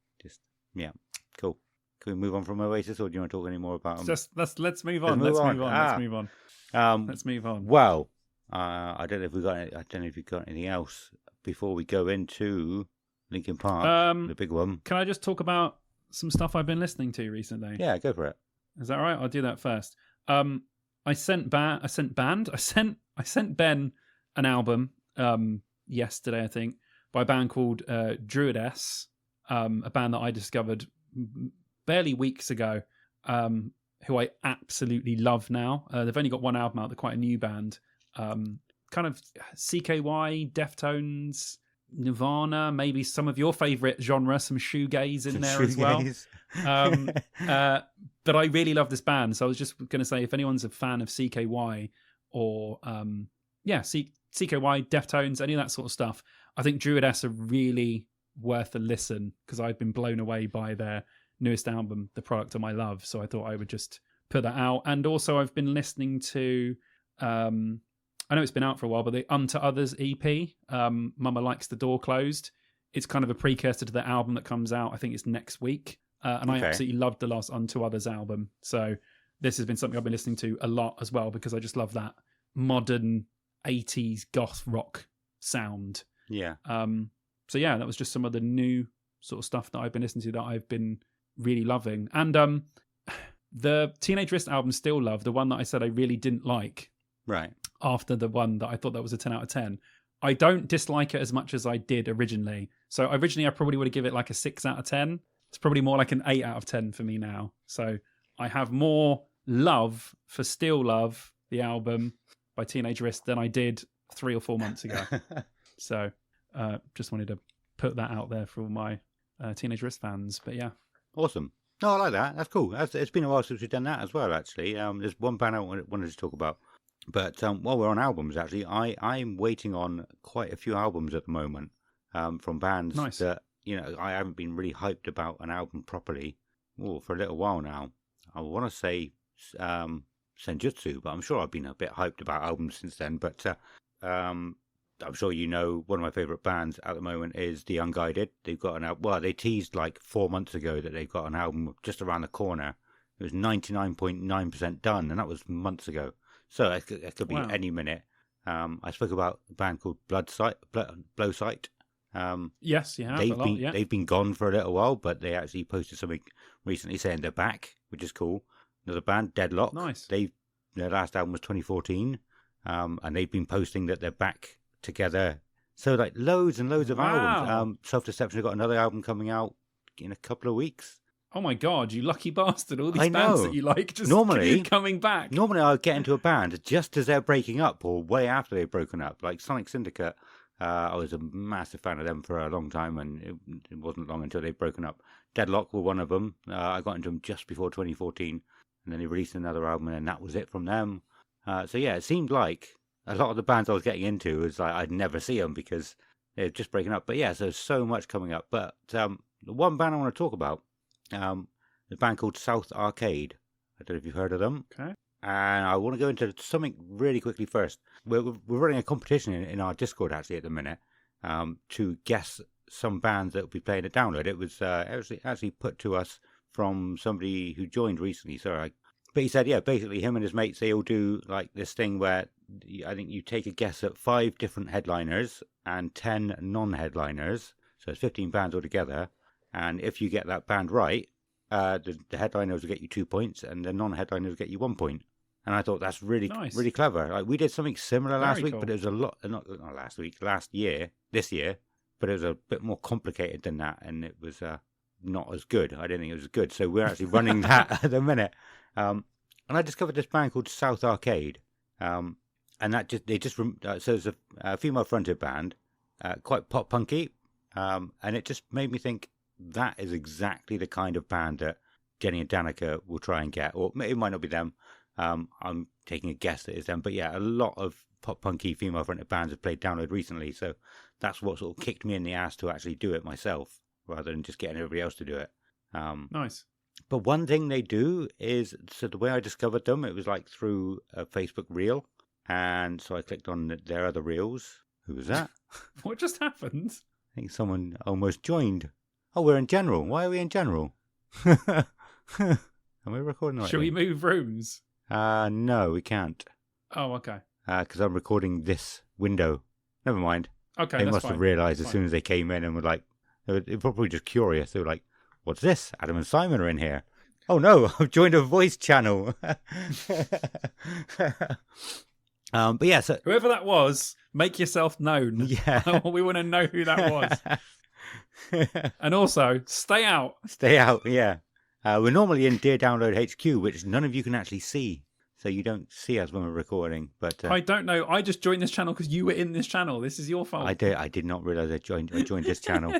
Cool. Can we move on from Oasis, or do you want to talk any more about them? Let's move on. Let's move on. Well, I don't know if you've got anything else before we go into Linkin Park, the big one. Can I just talk about some stuff I've been listening to recently? Yeah, go for it. Is that all right? I'll do that first. I sent Ben an album yesterday, I think, by a band called Druidess, a band that I discovered barely weeks ago, who I absolutely love now. They've only got one album out. They're quite a new band. Kind of CKY, Deftones, Nirvana, maybe some of your favourite genre, some shoegaze in there as well. But I really love this band. So I was just going to say, if anyone's a fan of CKY or, CKY, Deftones, any of that sort of stuff, I think Druidess are really worth a listen because I've been blown away by their newest album, The Product of My Love. So I thought I would just put that out. And also I've been listening to, I know it's been out for a while, but the Unto Others EP, Mama Likes the Door Closed. It's kind of a precursor to the album that comes out. I think it's next week. And I absolutely loved the last Unto Others album. So this has been something I've been listening to a lot as well, because I just love that modern 80s goth rock sound. Yeah. So yeah, that was just some of the new sort of stuff that I've been listening to that I've been really loving. And the Teenage Wrist album, Still Love, the one that I said I really didn't like, right, after the one that I thought that was a 10 out of 10, I don't dislike it as much as I did originally. So originally I probably would have given it like a 6 out of 10. It's probably more like an 8 out of 10 for me now. So I have more love for Still Love, the album by Teenage Wrist, than I did 3 or 4 months ago. So just wanted to put that out there for all my Teenage Wrist fans. But yeah. Awesome. No, I like that. That's cool. It's been a while since we've done that as well, actually. There's one band I wanted to talk about But while we're on albums, actually, I'm waiting on quite a few albums at the moment from bands Nice. that, I haven't been really hyped about an album properly for a little while now. I want to say Senjutsu, but I'm sure I've been a bit hyped about albums since then. But I'm sure one of my favourite bands at the moment is The Unguided. They've got an album. Well, they teased like 4 months ago that they've got an album just around the corner. It was 99.9% done, and that was months ago. So it could be any minute. I spoke about a band called Blowsight. Yes, you have. They've been gone for a little while, but they actually posted something recently saying they're back, which is cool. Another band, Deadlock. Nice. Their last album was 2014, and they've been posting that they're back together. So like loads and loads of albums. Self-Deception have got another album coming out in a couple of weeks. Oh my God, you lucky bastard. All these bands that you like just coming back. Normally I would get into a band just as they're breaking up or way after they've broken up. Like Sonic Syndicate, I was a massive fan of them for a long time, and it wasn't long until they'd broken up. Deadlock were one of them. I got into them just before 2014, and then they released another album, and that was it from them. So yeah, it seemed like a lot of the bands I was getting into was like I'd never see them because they're just breaking up. But yeah, so there's so much coming up. But the one band I want to talk about, the band called South Arcade. I don't know if you've heard of them. Okay. And I want to go into something really quickly first. We're running a competition in our Discord actually at the minute to guess some bands that will be playing at Download. It was actually put to us from somebody who joined recently. But he said, yeah, basically him and his mates, they all do like this thing where I think you take a guess at 5 different headliners and 10 non-headliners. So it's 15 bands altogether. And if you get that band right, the headliners will get you 2 points and the non-headliners will get you 1 point. And I thought that's really nice. Really clever. Like we did something similar last week, cool. but it was a lot, not last year, this year, but it was a bit more complicated than that. And it was not as good. I didn't think it was good. So we're actually running that at the minute. And I discovered this band called South Arcade. And so it's a female fronted band, quite pop punky. And it just made me think that is exactly the kind of band that Jenny and Danica will try and get, or it might not be them. I'm taking a guess that it's them, but yeah, a lot of pop punky female fronted bands have played Download recently, so that's what sort of kicked me in the ass to actually do it myself rather than just getting everybody else to do it. Nice. But one thing they do is, so the way I discovered them, it was like through a Facebook reel, and so I clicked on their other reels. Who was that? What just happened? I think someone almost joined. Oh, we're in general. Why are we in general? Are we recording right? Shall we move rooms? No, we can't. Oh, okay. Because I'm recording this window. Never mind. Okay, they that's must fine. have realised as soon as they came in and were like, they were probably just curious. They were like, what's this? Adam and Simon are in here. Oh no, I've joined a voice channel. But yeah, so whoever that was, make yourself known. Yeah. We want to know who that was. And also, stay out. Stay out, yeah. We're normally in Dear Download HQ, which none of you can actually see. So you don't see us when we're recording. But I don't know. I just joined this channel because you were in this channel. This is your fault. I did not realise I joined this channel.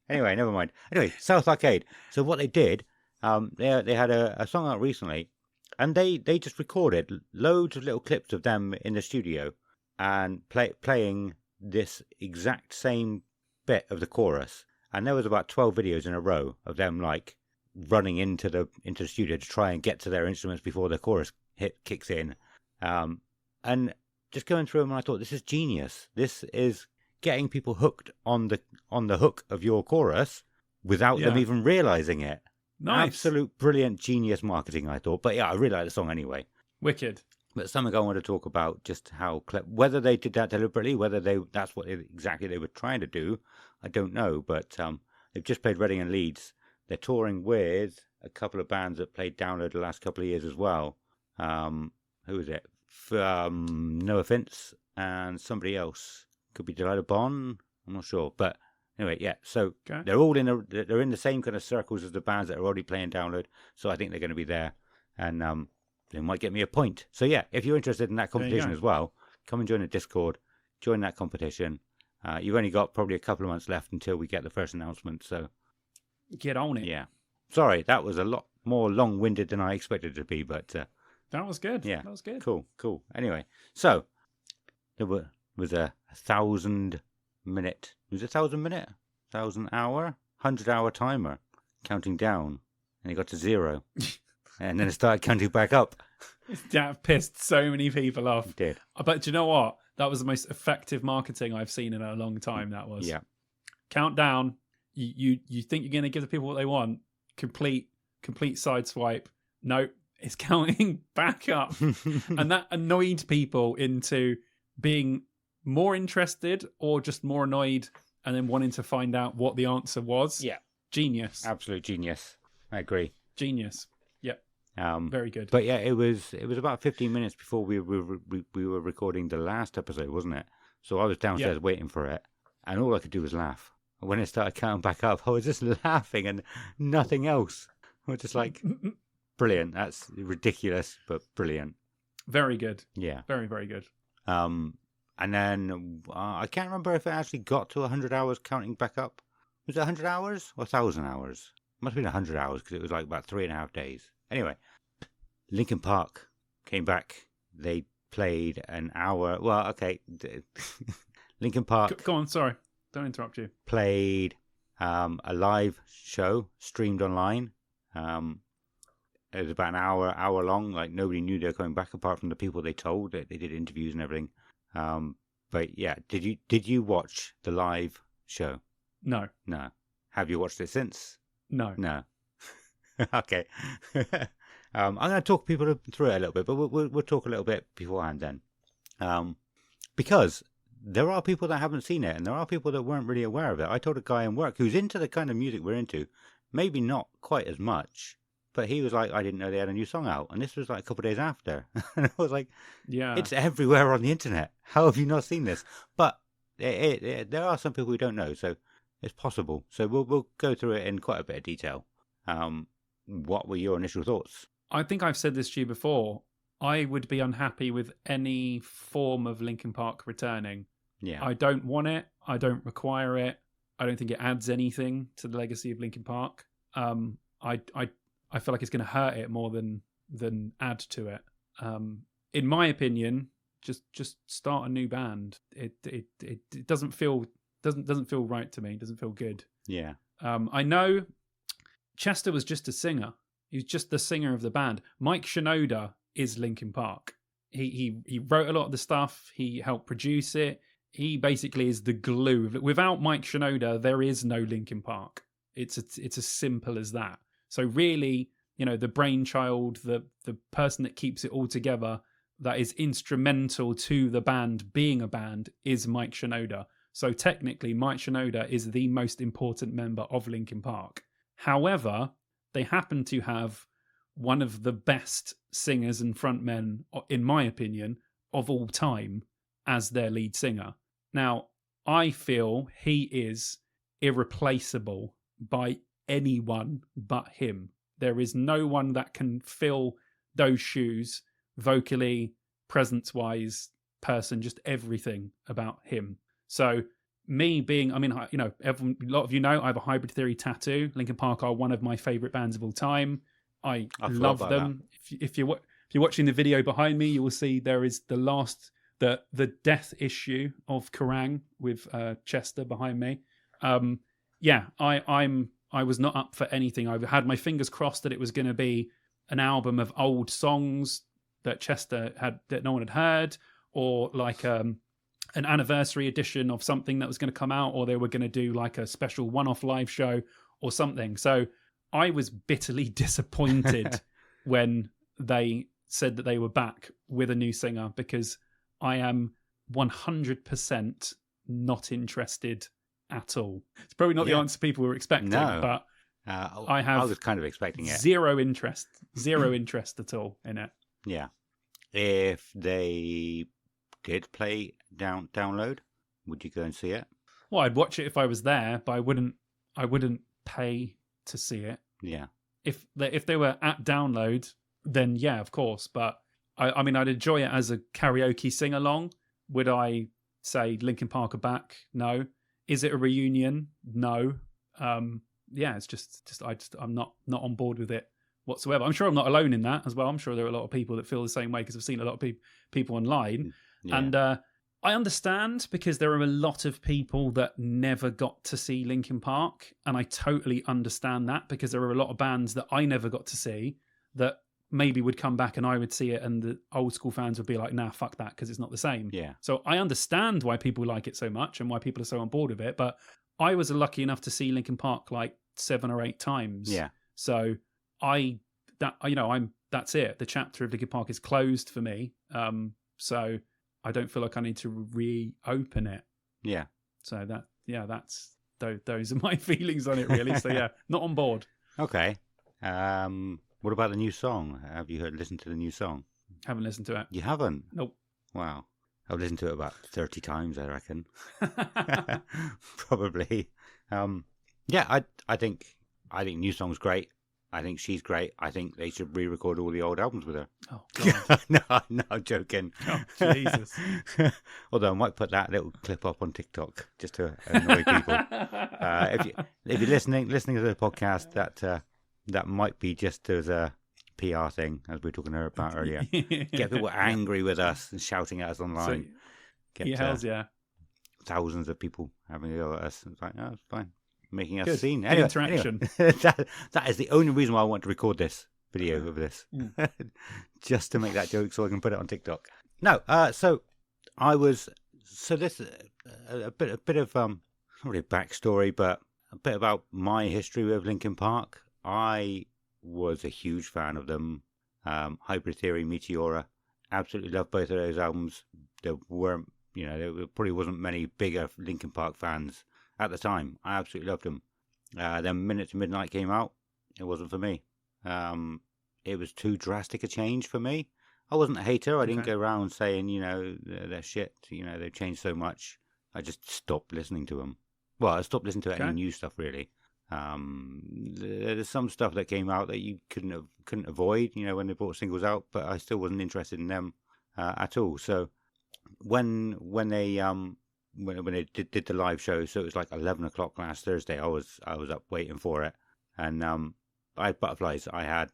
Anyway, never mind. Anyway, South Arcade. So what they did, they had a song out recently, and they just recorded loads of little clips of them in the studio and playing this exact same bit of the chorus. And there was about 12 videos in a row of them like running into the studio to try and get to their instruments before the chorus kicks in. And just going through them, I thought, this is genius. This is getting people hooked on the hook of your chorus without them even realizing it. Nice. Absolute brilliant genius marketing, I thought. But yeah, I really like the song anyway. Wicked. But something I want to talk about, just how whether they did that deliberately, whether that's what exactly they were trying to do, I don't know. But they've just played Reading and Leeds. They're touring with a couple of bands that played Download the last couple of years as well. Who is it? No Offence and somebody else. Could be Delilah Bond. I'm not sure, but anyway, yeah. So they're all they're in the same kind of circles as the bands that are already playing Download. So I think they're going to be there, and they might get me a point. So yeah, if you're interested in that competition as well, come and join the Discord. Join that competition. You've only got probably a couple of months left until we get the first announcement. So get on it. Yeah. Sorry, that was a lot more long-winded than I expected it to be, but That was good. Yeah. That was good. Cool. Anyway, so there was a 1,000-minute, 1,000-hour, 100-hour timer counting down, and it got to 0, and then it started counting back up. That pissed so many people off. It did. But do you know what? That was the most effective marketing I've seen in a long time. That was. Yeah. Countdown. You think you're going to give the people what they want? Complete sideswipe. No, it's counting back up, and that annoyed people into being more interested or just more annoyed, and then wanting to find out what the answer was. Yeah. Genius. Absolute genius. I agree. Genius. Yep. Very good. But yeah, it was about 15 minutes before we were recording the last episode, wasn't it? So I was downstairs waiting for it, and all I could do was laugh. When it started counting back up, I was just laughing and nothing else. I was just like, brilliant. That's ridiculous, but brilliant. Very good. Yeah. Very, very good. And then I can't remember if it actually got to 100 hours counting back up. Was it 100 hours or 1,000 hours? It must have been 100 hours because it was like about 3.5 days. Anyway, Linkin Park came back. They played an hour. Well, okay. Linkin Park. Go on, sorry. Don't interrupt you. Played a live show streamed online. It was about an hour long. Like, nobody knew they were coming back apart from the people they told. They did interviews and everything. But yeah, did you watch the live show? No. Have you watched it since? No. Okay. I'm going to talk people through it a little bit, but we'll talk a little bit beforehand then. Because there are people that haven't seen it, and there are people that weren't really aware of it. I told a guy in work who's into the kind of music we're into, maybe not quite as much, but he was like, I didn't know they had a new song out. And this was like a couple of days after. And I was like, yeah, it's everywhere on the internet. How have you not seen this? But there are some people who don't know, so it's possible. So we'll go through it in quite a bit of detail. What were your initial thoughts? I think I've said this to you before. I would be unhappy with any form of Linkin Park returning. Yeah. I don't want it. I don't require it. I don't think it adds anything to the legacy of Linkin Park. I feel like it's going to hurt it more than add to it. In my opinion, just start a new band. It doesn't feel right to me. It doesn't feel good. Yeah. I know Chester was just a singer. He was just the singer of the band. Mike Shinoda is Linkin Park. He wrote a lot of the stuff. He helped produce it. He basically is the glue. Without Mike Shinoda, there is no Linkin Park. It's as simple as that. So really, the brainchild, the person that keeps it all together, that is instrumental to the band being a band, is Mike Shinoda. So technically, Mike Shinoda is the most important member of Linkin Park. However, they happen to have one of the best singers and frontmen, in my opinion, of all time as their lead singer. Now, I feel he is irreplaceable by anyone but him. There is no one that can fill those shoes vocally, presence-wise, just everything about him. So me being, a lot of you know, I have a Hybrid Theory tattoo. Linkin Park are one of my favorite bands of all time. I love them. If you're watching the video behind me, you will see there is the death issue of Kerrang with Chester behind me. I was not up for anything. I had my fingers crossed that it was going to be an album of old songs that Chester had that no one had heard, or like an anniversary edition of something that was going to come out, or they were going to do like a special one-off live show or something. So I was bitterly disappointed when they said that they were back with a new singer, because I am 100% not interested at all. It's probably not the answer people were expecting, but I was kind of expecting it. Zero interest at all in it. Yeah. If they did play download, would you go and see it? Well, I'd watch it if I was there, but I wouldn't pay to see it. Yeah. If they were at download, then yeah, of course. But I mean, I'd enjoy it as a karaoke sing along. Would I say Linkin Park are back? No. Is it a reunion? No. It's just I'm not on board with it whatsoever. I'm sure I'm not alone in that as well. I'm sure there are a lot of people that feel the same way because I've seen a lot of people online. Yeah. And I understand because there are a lot of people that never got to see Linkin Park. And I totally understand that because there are a lot of bands that I never got to see that maybe would come back and I would see it and the old school fans would be like, nah, fuck that because it's not the same. Yeah. So I understand why people like it so much and why people are so on board with it. But I was lucky enough to see Linkin Park like 7 or 8 times. Yeah. So that's it. The chapter of Linkin Park is closed for me. So I don't feel like I need to reopen it. Yeah. So those are my feelings on it really. So yeah, not on board. Okay. What about the new song? Have you listened to the new song? Haven't listened to it. You haven't? Nope. Wow. I've listened to it about 30 times, I reckon. Probably. Yeah, I think new song's great. I think she's great. I think they should re-record all the old albums with her. Oh, God. No, I'm joking. Oh, Jesus. Although I might put that little clip up on TikTok just to annoy people. If you're listening to the podcast, that might be just as a PR thing, as we were talking about earlier. Get people angry with us and shouting at us online. Hells yeah. Thousands of people having a go at us. It's like, no, it's fine. Making us Good. seen. Good interaction. That is the only reason why I want to record this video of this. Just to make that joke so I can put it on TikTok. No, so this a bit of not really a backstory, but a bit about my history with Linkin Park. I was a huge fan of them. Hybrid Theory, Meteora, absolutely loved both of those albums. There weren't, there probably wasn't many bigger Linkin Park fans at the time. I absolutely loved them. Then Minute to Midnight came out. It wasn't for me. It was too drastic a change for me. I wasn't a hater. I didn't go around saying, they're shit. They've changed so much. I just stopped listening to them. Well, I stopped listening to any new stuff, really. There's some stuff that came out that you couldn't avoid, when they brought singles out, but I still wasn't interested in them at all. So when they did the live show, so it was like 11 o'clock last Thursday, I was up waiting for it, and I had butterflies. I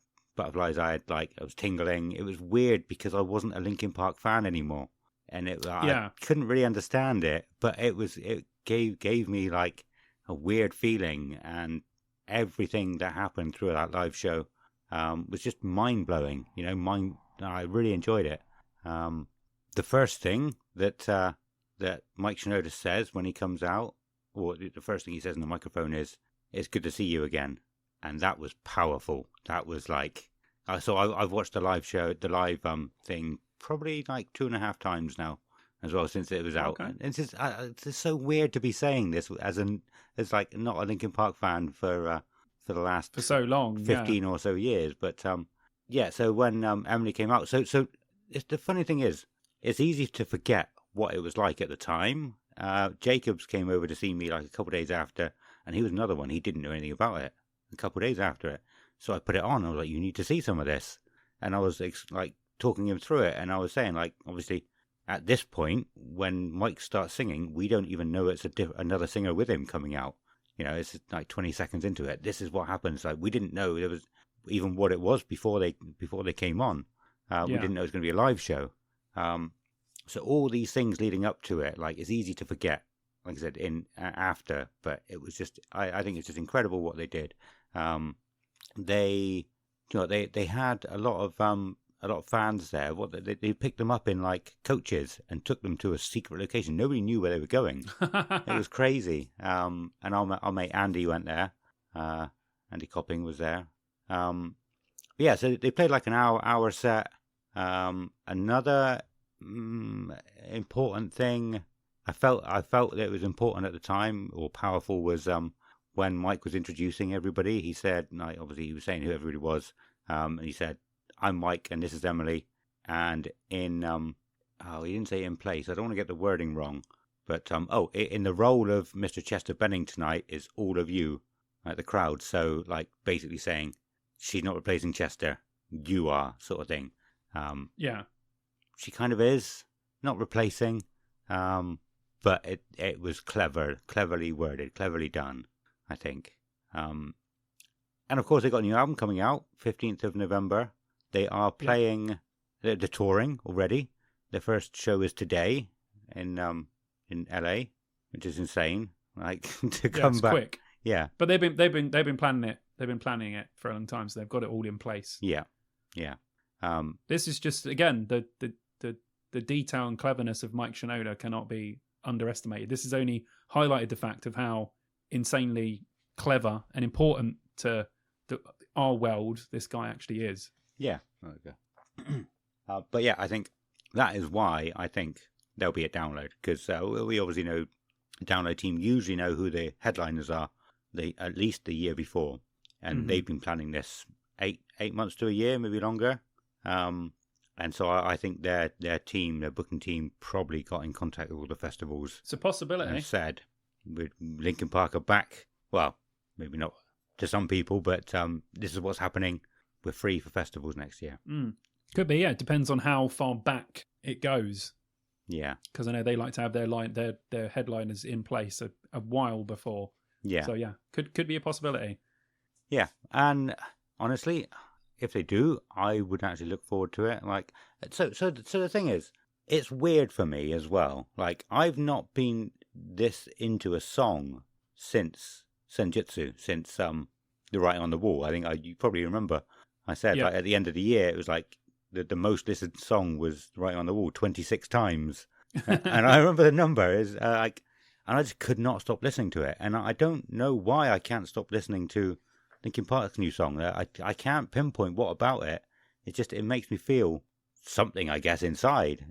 was tingling. It was weird because I wasn't a Linkin Park fan anymore, and I couldn't really understand it, but it gave me like a weird feeling, and everything that happened through that live show was just mind blowing. I really enjoyed it. The first thing that Mike Shinoda says when he comes out, or the first thing he says in the microphone is, "It's good to see you again," and that was powerful. That was like, so I've watched the live thing probably like 2.5 times now as well since it was out. Okay. It's just so weird to be saying this as like not a Linkin Park fan for the last so long, 15 or so years. But so when Emily came out, so the funny thing is, it's easy to forget what it was like at the time. Jacobs came over to see me like a couple of days after, and he was another one. He didn't know anything about it. A couple of days after it, so I put it on. I was like, "You need to see some of this," and I was like talking him through it, and I was saying, like, obviously at this point when Mike starts singing, we don't even know it's another singer with him coming out. It's like 20 seconds into it. This is what happens. Like, we didn't know there was even what it was before they came on. We didn't know it was going to be a live show. So all these things leading up to it, like, it's easy to forget, like I said, after, but it was just, I think it's just incredible what they did. They had a lot of fans there. They picked them up in like coaches and took them to a secret location. Nobody knew where they were going. It was crazy. And our mate Andy went there. Andy Copping was there. So they played like an hour set. Another important thing I felt that it was important at the time, or powerful, was when Mike was introducing everybody. He said, obviously he was saying who everybody was, and he said, "I'm Mike and this is Emily," and in he didn't say in place, I don't want to get the wording wrong, but in the role of Mr. Chester Benning tonight is all of you, like the crowd. So like basically saying, she's not replacing Chester, you are, sort of thing. She kind of is, not replacing, but it was cleverly worded, cleverly done, I think. And of course, they got a new album coming out 15th of November. They are playing. They're touring already. Their first show is today in LA, which is insane. Like to come back quick. Yeah, but they've been planning it. They've been planning it for a long time, so they've got it all in place. Yeah. This is just, again, the detail and cleverness of Mike Shinoda cannot be underestimated. This has only highlighted the fact of how insanely clever and important to our world this guy actually is. Yeah. Okay. But yeah, I think that is why I think they'll be at Download, because we obviously know the Download team usually know who the headliners are at least the year before, and they've been planning this 8 months to a year, maybe longer. And so I think their booking team probably got in contact with all the festivals. It's a possibility. And said, with Linkin Park are back. Well, maybe not to some people, but this is what's happening. We're free for festivals next year. Could be, yeah. It depends on how far back it goes. Yeah. Because I know they like to have their headliners in place a while before. Yeah. So yeah, could be a possibility. Yeah, and honestly, if they do, I would actually look forward to it. Like, so the thing is, it's weird for me as well. Like, I've not been this into a song since Senjutsu, since the Writing on the Wall. I think you probably remember I said like at the end of the year, it was like the most listened song was Writing on the Wall 26 times, and I remember the number is like, and I just could not stop listening to it, and I don't know why I can't stop listening to Linkin Park's new song. I can't pinpoint what about it. It makes me feel something, I guess, inside.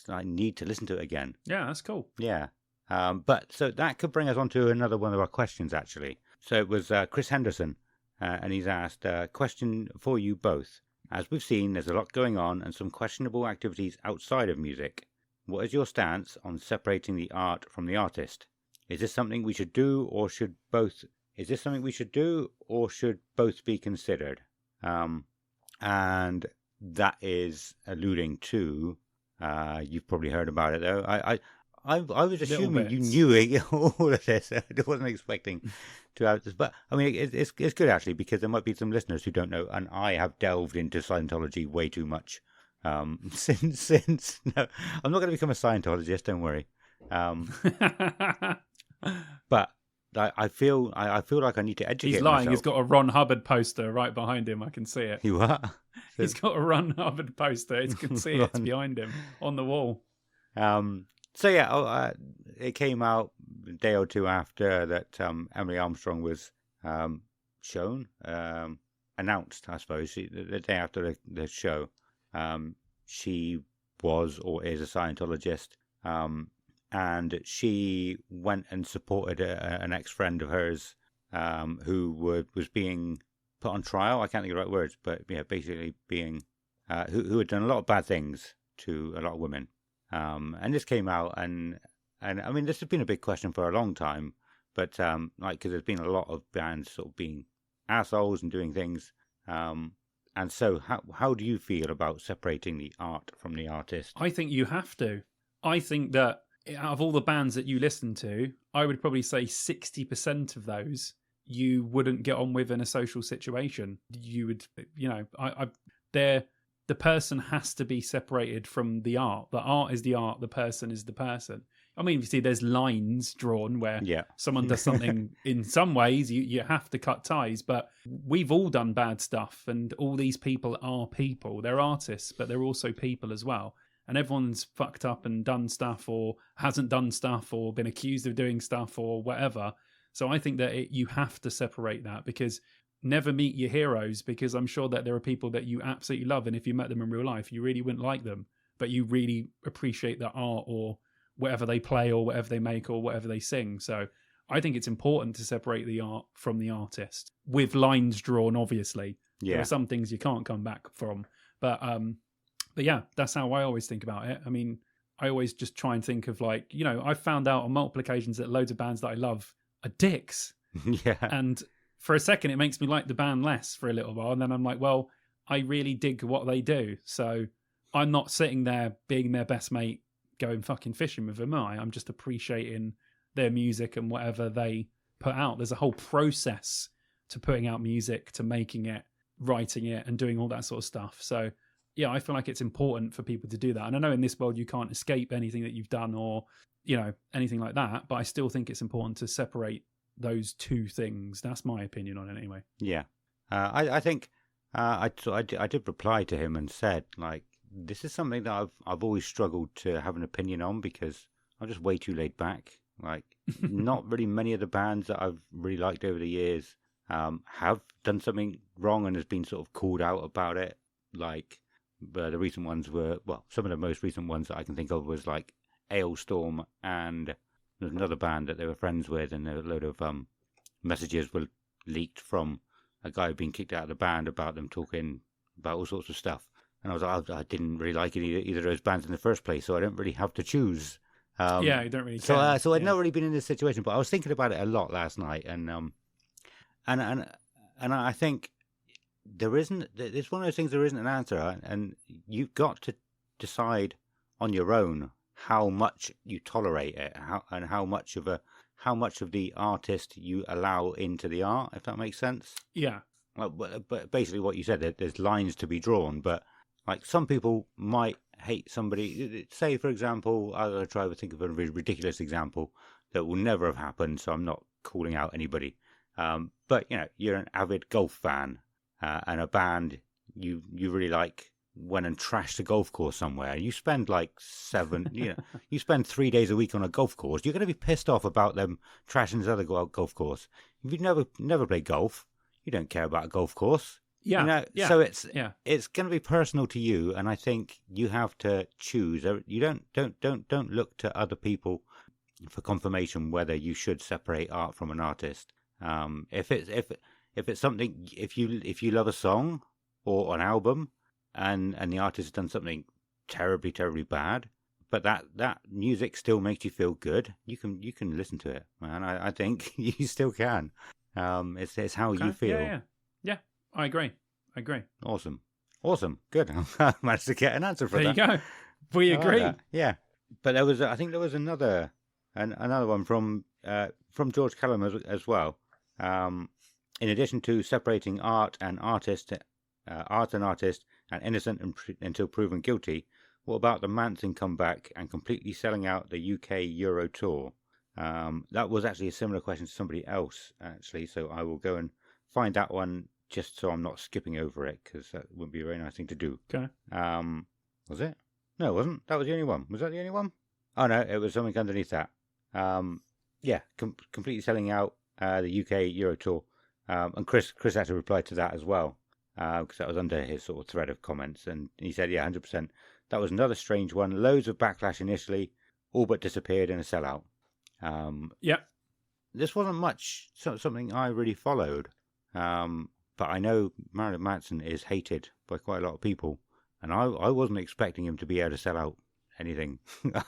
I need to listen to it again. Yeah, that's cool. Yeah. But so that could bring us on to another one of our questions, actually. So it was Chris Henderson, and he's asked a question for you both. As we've seen, there's a lot going on and some questionable activities outside of music. What is your stance on separating the art from the artist? Is this something we should do, or should both? Is this something we should do, or should both be considered? And that is alluding to. You've probably heard about it, though. I was assuming you knew all of this. I wasn't expecting to have this, but I mean, it's good actually, because there might be some listeners who don't know, and I have delved into Scientology way too much. Since no, I'm not going to become a Scientologist. Don't worry. But I feel like I need to educate. He's lying. myself. He's got a Ron Hubbard poster right behind him. I can see it. You are. He's got a Ron Hubbard poster. You can see it behind him on the wall. So yeah, it came out a day or two after that. Emily Armstrong was announced. I suppose the day after the show. She was or is a Scientologist, and she went and supported an ex-friend of hers who was being put on trial. I can't think of the right words, but yeah, basically being who had done a lot of bad things to a lot of women. And this came out, and I mean, this has been a big question for a long time, but because there's been a lot of bands sort of being assholes and doing things. And so how do you feel about separating the art from the artist? I think you have to. I think that out of all the bands that you listen to, I would probably say 60% of those you wouldn't get on with in a social situation. You would, the person has to be separated from the art. The art is the art, the person is the person. I mean, you see, there's lines drawn where someone does something in some ways, you have to cut ties, but we've all done bad stuff, and all these people are people. They're artists, but they're also people as well. And everyone's fucked up and done stuff, or hasn't done stuff, or been accused of doing stuff, or whatever. So I think that you have to separate that, because never meet your heroes, because I'm sure that there are people that you absolutely love, and if you met them in real life, you really wouldn't like them, but you really appreciate their art or whatever they play or whatever they make or whatever they sing. So I think it's important to separate the art from the artist, with lines drawn, obviously. Yeah. There are some things you can't come back from. But yeah, that's how I always think about it. I mean, I always just try and think of I've found out on multiple occasions that loads of bands that I love are dicks. Yeah. And for a second, it makes me like the band less for a little while. And then I'm like, well, I really dig what they do. So I'm not sitting there being their best mate, going fucking fishing with them, I'm just appreciating their music and whatever they put out. There's a whole process to putting out music, to making it, writing it, and doing all that sort of stuff. So yeah, I feel like it's important for people to do that. And I know in this world you can't escape anything that you've done or, anything like that, but I still think it's important to separate those two things. That's my opinion on it anyway. Yeah. I think I did reply to him and said, like, this is something that I've always struggled to have an opinion on because I'm just way too laid back. Like, not really many of the bands that I've really liked over the years have done something wrong and has been sort of called out about it. Like, the recent ones were, well, some of the most recent ones that I can think of was like Ailstorm, and there's another band that they were friends with, and a load of messages were leaked from a guy who'd been kicked out of the band about them talking about all sorts of stuff. And I was like, I didn't really like either of those bands in the first place, so I don't really have to choose. Yeah, you don't really care. So I'd never really been in this situation, but I was thinking about it a lot last night, and I think it's one of those things. There isn't an answer, and you've got to decide on your own how much you tolerate it, and how much of the artist you allow into the art, if that makes sense. Yeah. Well, but basically what you said, there's lines to be drawn, but like some people might hate somebody. Say, for example, I'll try to think of a really ridiculous example that will never have happened, so I'm not calling out anybody. But you're an avid golf fan, and a band you really like went and trashed a golf course somewhere. You spend like you spend 3 days a week on a golf course. You're going to be pissed off about them trashing this other golf course. If you've never played golf, you don't care about a golf course. Yeah. So it's going to be personal to you, and I think you have to choose. You don't look to other people for confirmation whether you should separate art from an artist. If it's something, if you love a song or an album, and the artist has done something terribly, terribly bad, but that music still makes you feel good, you can listen to it, man. I think you still can. It's how you feel. Yeah. I agree. Awesome. Good. I managed to get an answer for that. There you go. We agree. Yeah. But I think there was another one from George Callum as well. In addition to separating art and artist, and innocent until proven guilty, what about the Manson comeback and completely selling out the UK Euro tour? That was actually a similar question to somebody else, actually, so I will go and find that one just so I'm not skipping over it, because that wouldn't be a very nice thing to do. Okay. Was it? No, it wasn't. That was the only one. Was that the only one? Oh, no, it was something underneath that. Yeah, completely selling out the UK Euro tour. And Chris had to reply to that as well, because that was under his sort of thread of comments, and he said, yeah, 100%. That was another strange one. Loads of backlash initially, all but disappeared in a sellout. Yeah. This wasn't much something I really followed, but I know Marilyn Manson is hated by quite a lot of people, and I wasn't expecting him to be able to sell out anything.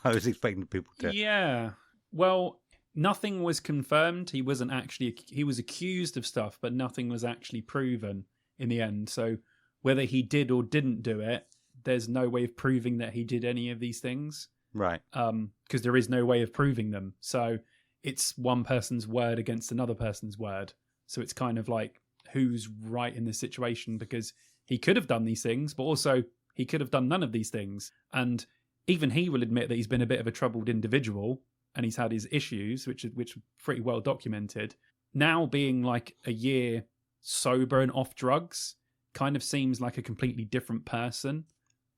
I was expecting people to... Yeah. Well, nothing was confirmed. He was accused of stuff, but nothing was actually proven in the end. So whether he did or didn't do it, there's no way of proving that he did any of these things. Right. Because there is no way of proving them. So it's one person's word against another person's word. So it's kind of like, who's right in this situation? Because he could have done these things, but also he could have done none of these things. And even he will admit that he's been a bit of a troubled individual, and he's had his issues, which are pretty well documented. Now being like a year sober and off drugs kind of seems like a completely different person.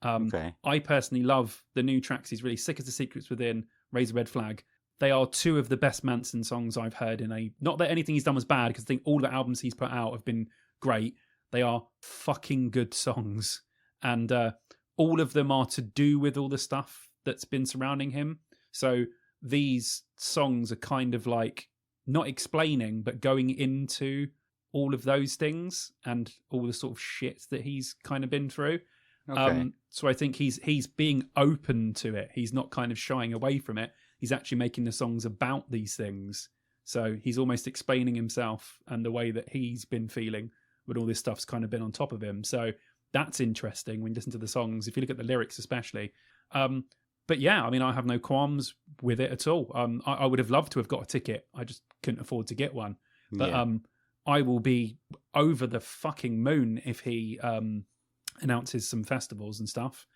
Okay. I personally love the new tracks he's released. Sick as the Secrets Within, Raise a Red Flag. They are two of the best Manson songs I've heard not that anything he's done was bad, because I think all the albums he's put out have been great. They are fucking good songs. And all of them are to do with all the stuff that's been surrounding him. So these songs are kind of like not explaining, but going into all of those things and all the sort of shit that he's kind of been through. Okay. So I think he's being open to it. He's not kind of shying away from it. He's actually making the songs about these things. So he's almost explaining himself and the way that he's been feeling when all this stuff's kind of been on top of him. So that's interesting when you listen to the songs, if you look at the lyrics especially. But yeah, I mean, I have no qualms with it at all. I would have loved to have got a ticket. I just couldn't afford to get one. But I will be over the fucking moon if he announces some festivals and stuff,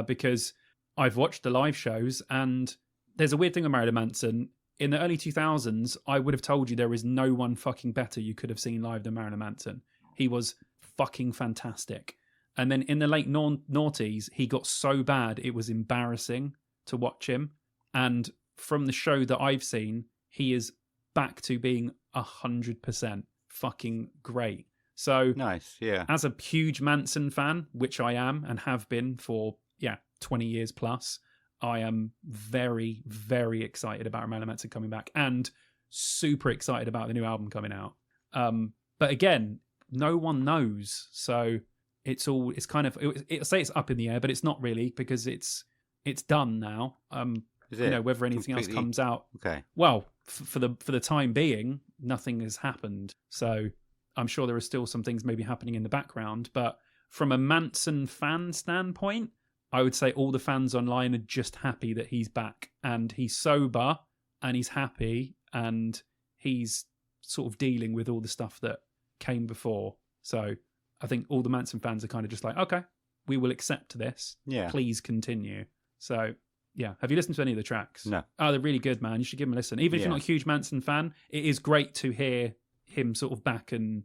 because I've watched the live shows, and there's a weird thing with Marilyn Manson. In the early 2000s, I would have told you there is no one fucking better you could have seen live than Marilyn Manson. He was fucking fantastic. And then in the late noughties, he got so bad it was embarrassing to watch him. And from the show that I've seen, he is back to being 100% fucking great. So Nice, yeah. as a huge Manson fan, which I am and have been for 20 years plus, I am very, very excited about Marilyn Manson coming back, and super excited about the new album coming out. But again, no one knows, so it'll say it's up in the air, but it's not really, because it's done now. Is it Whether anything else comes out. Okay. Well, for the time being, nothing has happened. So I'm sure there are still some things maybe happening in the background. But from a Manson fan standpoint, I would say all the fans online are just happy that he's back, and he's sober, and he's happy, and he's sort of dealing with all the stuff that came before. So I think all the Manson fans are kind of just like, okay, we will accept this. Yeah. Please continue. So yeah. Have you listened to any of the tracks? No. Oh, they're really good, man. You should give them a listen. Even if you're not a huge Manson fan, it is great to hear him sort of back and,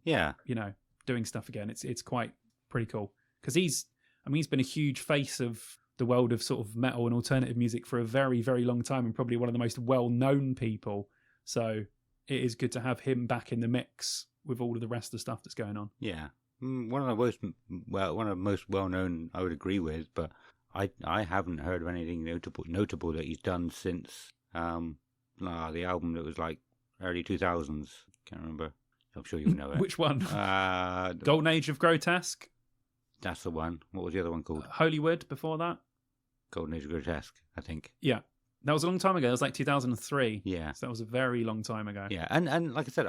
doing stuff again. It's quite pretty cool. Because he's been a huge face of the world of sort of metal and alternative music for a very, very long time, and probably one of the most well-known people. So it is good to have him back in the mix with all of the rest of the stuff that's going on. Yeah. One of the most well-known, I would agree with, but I haven't heard of anything notable that he's done since the album that was like early 2000s. Can't remember. I'm sure you know it. Which one? Golden Age of Grotesque? That's the one. What was the other one called? Hollywood before that? Golden Age of Grotesque, I think. Yeah. That was a long time ago. It was like 2003. Yeah. So that was a very long time ago. Yeah, and like I said,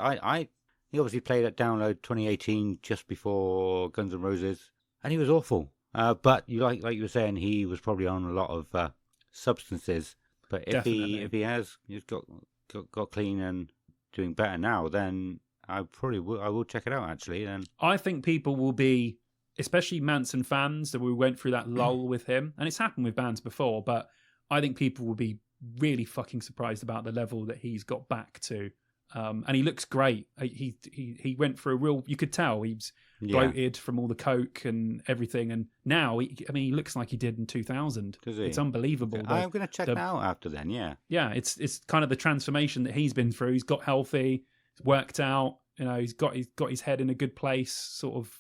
he obviously played at Download 2018 just before Guns N' Roses, and he was awful. But like you were saying, he was probably on a lot of substances. But if he has got clean and doing better now, then I will check it out actually. Then I think people will be, especially Manson fans, that we went through that lull with him, and it's happened with bands before. But I think people will be really fucking surprised about the level that he's got back to. And he looks great. He went for a real. You could tell he's bloated from all the coke and everything. And now, he looks like he did in 2000. Does he? It's unbelievable. Okay. I'm going to check that out after then. Yeah. Yeah, it's kind of the transformation that he's been through. He's got healthy, he's worked out. He's got his head in a good place. Sort of,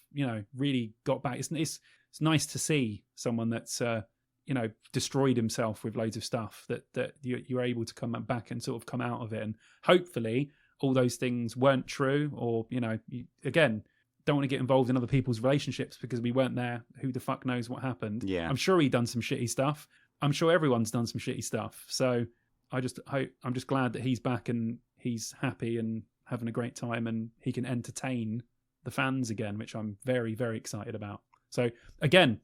really got back. It's nice to see someone that's destroyed himself with loads of stuff that you're able to come back and sort of come out of it. And hopefully all those things weren't true, or, you, again, don't want to get involved in other people's relationships because we weren't there. Who the fuck knows what happened? Yeah. I'm sure he done some shitty stuff. I'm sure everyone's done some shitty stuff. So I'm just glad that he's back and he's happy and having a great time, and he can entertain the fans again, which I'm very, very excited about. So again,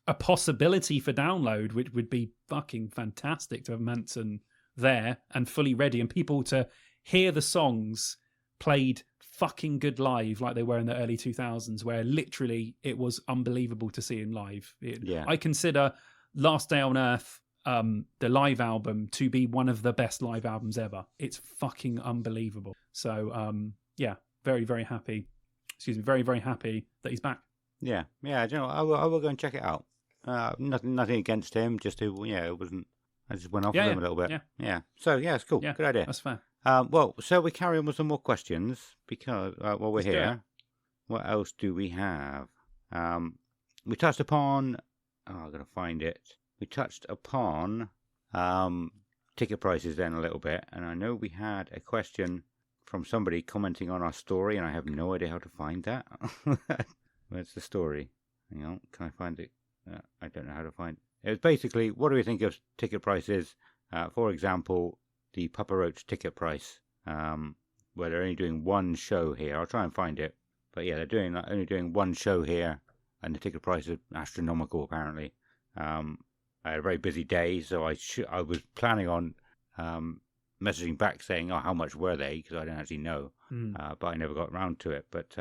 a possibility for Download, which would be fucking fantastic to have Manson there and fully ready, and people to hear the songs played fucking good live like they were in the early 2000s, where literally it was unbelievable to see him live. I consider Last Day on Earth, the live album, to be one of the best live albums ever. It's fucking unbelievable. So very, very happy. Very, very happy that he's back. Yeah. I will go and check it out. Nothing against him, just it wasn't. I just went off with him a little bit. Yeah. So it's cool. Yeah, good idea. That's fair. Well, shall we carry on with some more questions? Because while we're here, what else do we have? We touched upon. I'm gonna find it. We touched upon ticket prices then a little bit, and I know we had a question from somebody commenting on our story, and I have no idea how to find that. Where's the story? Hang on, can I find it? I don't know how to find it. It was basically, what do we think of ticket prices? For example, the Papa Roach ticket price, where they're only doing one show here. I'll try and find it. But yeah, they're only doing one show here, and the ticket price is astronomical, apparently. I had a very busy day, so I was planning on messaging back saying, "Oh, how much were they?" Because I didn't actually know, but I never got around to it. But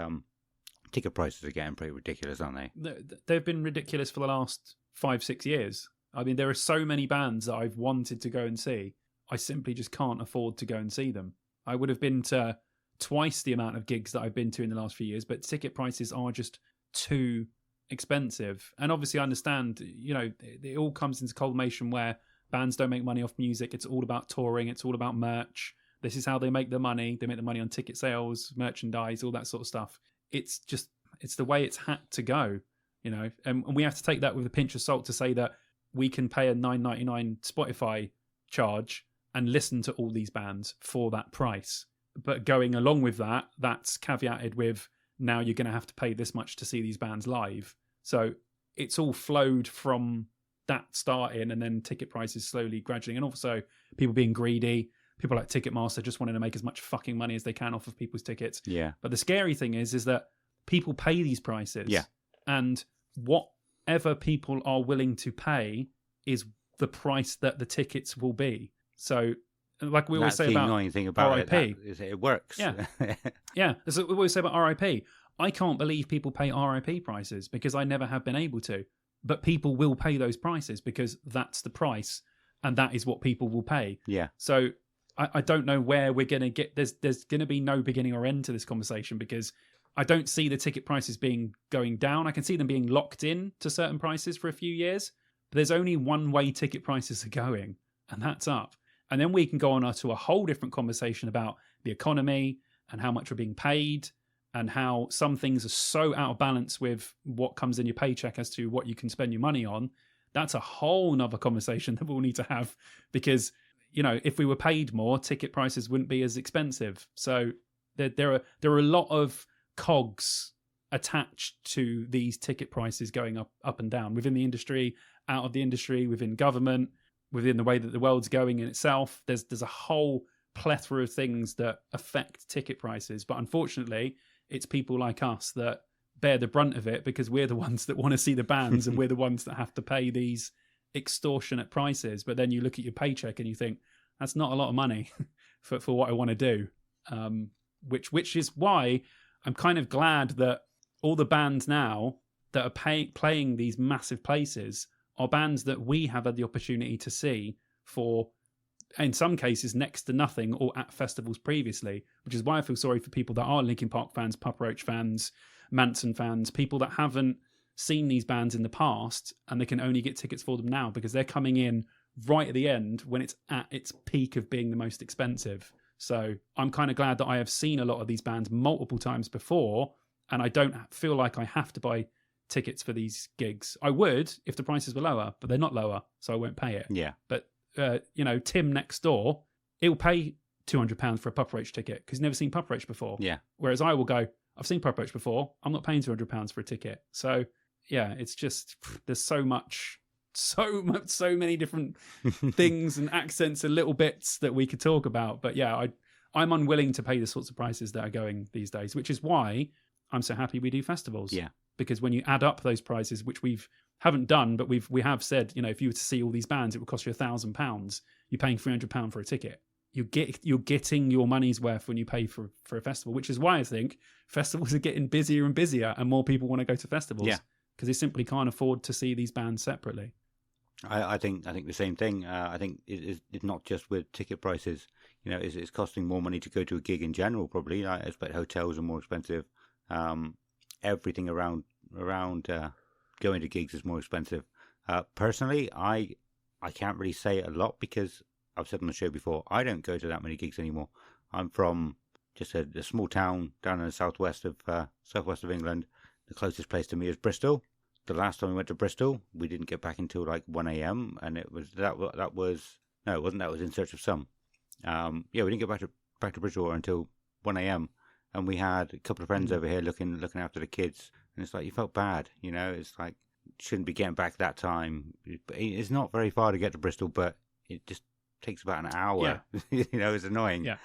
ticket prices are getting pretty ridiculous, aren't they? They've been ridiculous for the last 5-6 years. I mean, there are so many bands that I've wanted to go and see. I simply just can't afford to go and see them. I would have been to twice the amount of gigs that I've been to in the last few years, but ticket prices are just too expensive. And obviously I understand, it all comes into culmination where bands don't make money off music. It's all about touring. It's all about merch. This is how they make the money. They make the money on ticket sales, merchandise, all that sort of stuff. It's the way it's had to go, and we have to take that with a pinch of salt to say that we can pay a $9.99 Spotify charge and listen to all these bands for that price. But going along with that, that's caveated with now you're going to have to pay this much to see these bands live. So it's all flowed from that starting, and then ticket prices slowly, gradually, and also people being greedy. People like Ticketmaster just wanting to make as much fucking money as they can off of people's tickets. Yeah. But the scary thing is that people pay these prices. Yeah. And whatever people are willing to pay is the price that the tickets will be. So, like we always say about the annoying thing about RIP. It works. Yeah. Yeah. That's what we always say about RIP. I can't believe people pay RIP prices because I never have been able to. But people will pay those prices because that's the price, and that is what people will pay. Yeah. So I don't know where we're going to get. There's going to be no beginning or end to this conversation because I don't see the ticket prices going down. I can see them being locked in to certain prices for a few years, but there's only one way ticket prices are going, and that's up. And then we can go on to a whole different conversation about the economy and how much we're being paid and how some things are so out of balance with what comes in your paycheck as to what you can spend your money on. That's a whole nother conversation that we'll need to have because, if we were paid more, ticket prices wouldn't be as expensive. So there are a lot of cogs attached to these ticket prices going up and down within the industry, out of the industry, within government, within the way that the world's going in itself. There's a whole plethora of things that affect ticket prices. But unfortunately, it's people like us that bear the brunt of it because we're the ones that want to see the bands and we're the ones that have to pay these extortionate prices. But then you look at your paycheck and you think, that's not a lot of money for what I want to do. Which is why I'm kind of glad that all the bands now that are playing these massive places are bands that we have had the opportunity to see for, in some cases, next to nothing or at festivals previously, which is why I feel sorry for people that are Linkin Park fans, Papa Roach fans, Manson fans, people that haven't seen these bands in the past and they can only get tickets for them now because they're coming in right at the end when it's at its peak of being the most expensive. So I'm kind of glad that I have seen a lot of these bands multiple times before and I don't feel like I have to buy tickets for these gigs. I would if the prices were lower, but they're not lower, so I won't pay it. Yeah. But, Tim next door, he'll pay £200 for a Papa Roach ticket because he's never seen Papa Roach before. Yeah. Whereas I will go, I've seen Papa Roach before, I'm not paying £200 for a ticket. So, yeah, it's just, there's so many different things and accents and little bits that we could talk about. But yeah, I'm unwilling to pay the sorts of prices that are going these days, which is why I'm so happy we do festivals. Yeah. Because when you add up those prices, which haven't done, but we have said, if you were to see all these bands, it would cost you £1,000. You're paying £300 for a ticket. You're getting your money's worth when you pay for a festival, which is why I think festivals are getting busier and busier and more people want to go to festivals. Yeah. Because they simply can't afford to see these bands separately. I think the same thing. I think it's not just with ticket prices. It's costing more money to go to a gig in general. Probably, I expect hotels are more expensive. Everything around going to gigs is more expensive. Personally, I can't really say a lot because I've said on the show before I don't go to that many gigs anymore. I'm from just a small town down in the southwest of England. The closest place to me is Bristol. The last time we went to Bristol, we didn't get back until like 1 a.m. and it was that was In Search of Some. We didn't get back to Bristol until 1 a.m. and we had a couple of friends over here looking after the kids, and it's like you felt bad, it's like shouldn't be getting back that time. It's not very far to get to Bristol, but it just takes about an hour. Yeah. It's annoying. Yeah.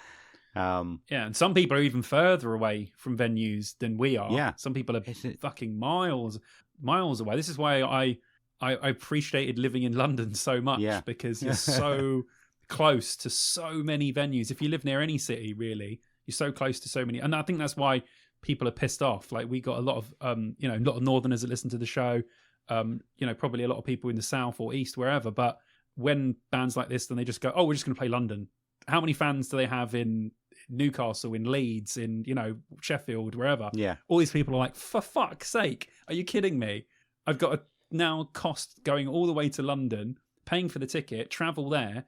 And some people are even further away from venues than we are. Yeah. Some people are fucking miles away. This is why I appreciated living in London so much because you're so close to so many venues. If you live near any city, really, you're so close to so many. And I think that's why people are pissed off. Like, we got a lot of, a lot of Northerners that listen to the show, probably a lot of people in the South or East, wherever. But when bands like this, then they just go, oh, we're just going to play London. How many fans do they have in Newcastle, in Leeds, in, Sheffield, wherever? Yeah. All these people are like, for fuck's sake, are you kidding me? I've got a now cost going all the way to London, paying for the ticket, travel there.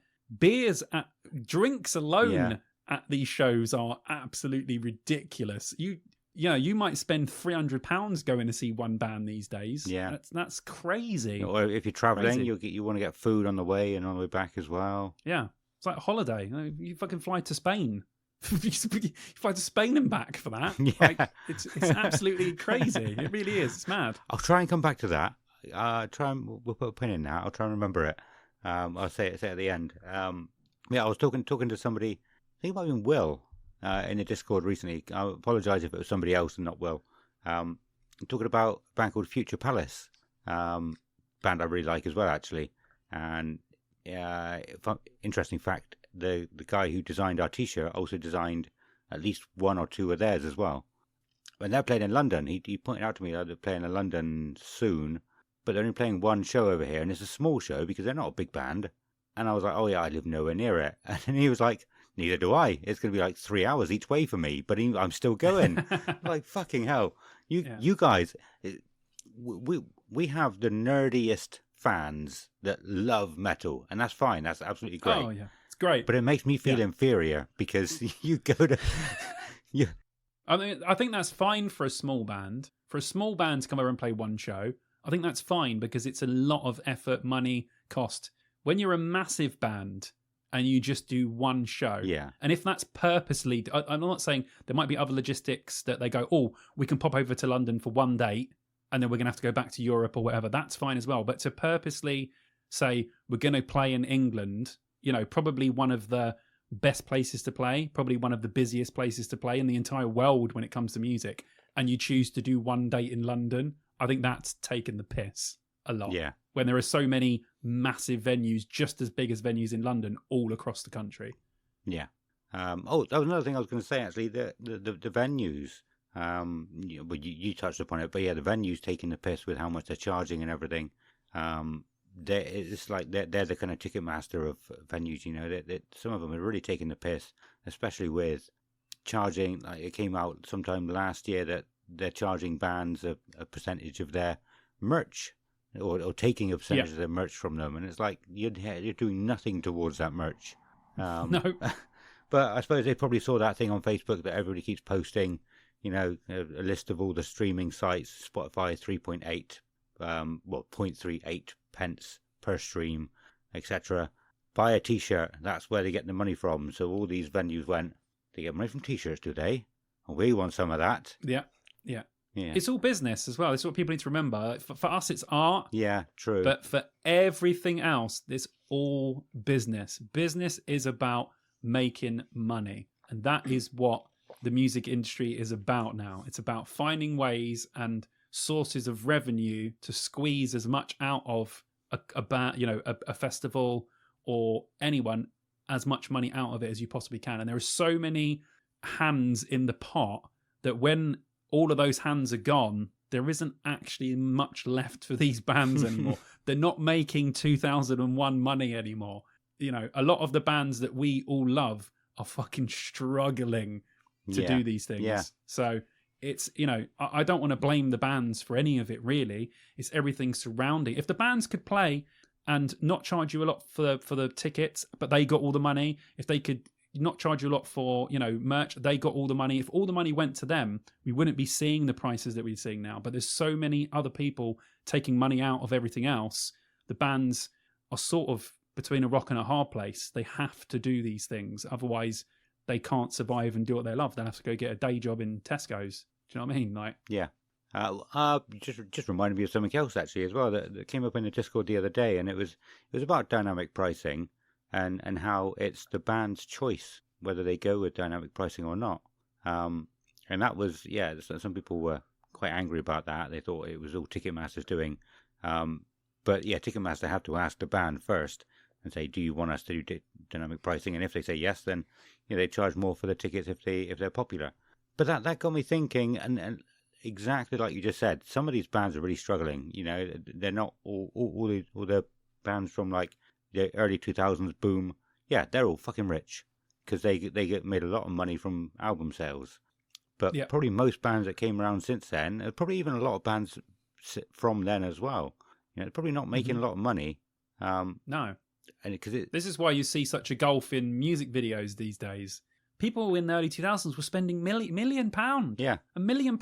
Drinks alone at these shows are absolutely ridiculous. You might spend £300 going to see one band these days. Yeah, that's crazy. Or if you're traveling, you want to get food on the way and on the way back as well. Yeah, it's like a holiday. You fucking fly to Spain. You fly to Spain and back for that. Yeah. Like, it's absolutely crazy. It really is. It's mad. I'll try and come back to that. We'll put a pin in that. I'll try and remember it. I'll say it at the end. I was talking to somebody. I think it might have been Will in the Discord recently. I apologise if it was somebody else and not Will. Talking about a band called Future Palace, band I really like as well, actually. And interesting fact, the guy who designed our T-shirt also designed at least one or two of theirs as well. When they're playing in London, he pointed out to me that they're playing in London soon, but they're only playing one show over here, and it's a small show because they're not a big band. And I was like, oh yeah, I live nowhere near it. And he was like, neither do I. It's going to be like 3 hours each way for me, but I'm still going. Like, fucking hell. You guys, we have the nerdiest fans that love metal, and that's fine. That's absolutely great. Oh yeah, it's great. But it makes me feel inferior because you go to... I mean, I think that's fine for a small band. For a small band to come over and play one show, I think that's fine because it's a lot of effort, money, cost. When you're a massive band and you just do one show, and if that's purposely, I'm not saying there might be other logistics that they go, oh, we can pop over to London for one date and then we're going to have to go back to Europe or whatever. That's fine as well. But to purposely say we're going to play in England, probably one of the best places to play, probably one of the busiest places to play in the entire world when it comes to music, and you choose to do one date in London, I think that's taken the piss a lot. Yeah. When there are so many massive venues, just as big as venues in London, all across the country. Yeah. That was another thing I was going to say, actually, the venues. You touched upon it, but yeah, the venues taking the piss with how much they're charging and everything. It's like they're the kind of ticket master of venues, that some of them are really taking the piss, especially with charging. Like, it came out sometime last year that they're charging bands a percentage of their merch, or taking a percentage of their merch from them, and it's like you're doing nothing towards that merch. No. But I suppose they probably saw that thing on Facebook that everybody keeps posting, a list of all the streaming sites. Spotify 3.8, 0.38 pence per stream, etc. Buy a T-shirt. That's where they get the money from. So all these venues they get money from T-shirts, do they? And we want some of that. Yeah. It's all business as well. This is what people need to remember. For us, it's art. Yeah, true. But for everything else, it's all business. Business is about making money. And that is what the music industry is about now. It's about finding ways and sources of revenue to squeeze as much out of a festival or anyone, as much money out of it as you possibly can. And there are so many hands in the pot that when all of those hands are gone, there isn't actually much left for these bands anymore. They're not making 2001 money anymore. A lot of the bands that we all love are fucking struggling to do these things. Yeah. So it's, I don't want to blame the bands for any of it, really. It's everything surrounding. If the bands could play and not charge you a lot for the tickets, but they got all the money, if they could not charge you a lot for, merch, they got all the money. If all the money went to them, we wouldn't be seeing the prices that we're seeing now. But there's so many other people taking money out of everything else. The bands are sort of between a rock and a hard place. They have to do these things. Otherwise, they can't survive and do what they love. They'll have to go get a day job in Tesco's. Do you know what I mean? Like, yeah. Just reminded me of something else, actually, as well, that came up in the Discord the other day, and it was about dynamic pricing. And how it's the band's choice whether they go with dynamic pricing or not. And that was, some people were quite angry about that. They thought it was all Ticketmaster's doing. But yeah, Ticketmaster have to ask the band first. and say, do you want us to do dynamic pricing? And if they say yes, then they charge more for the tickets if they're popular. But that got me thinking, and exactly like you just said, some of these bands are really struggling. They're not all the bands from like the early 2000s boom. Yeah, they're all fucking rich because they get made a lot of money from album sales. But probably most bands that came around since then, probably even a lot of bands from then as well, they're probably not making a lot of money. No. And this is why you see such a gulf in music videos these days. People in the early 2000s were spending £1 million. Yeah. £1 million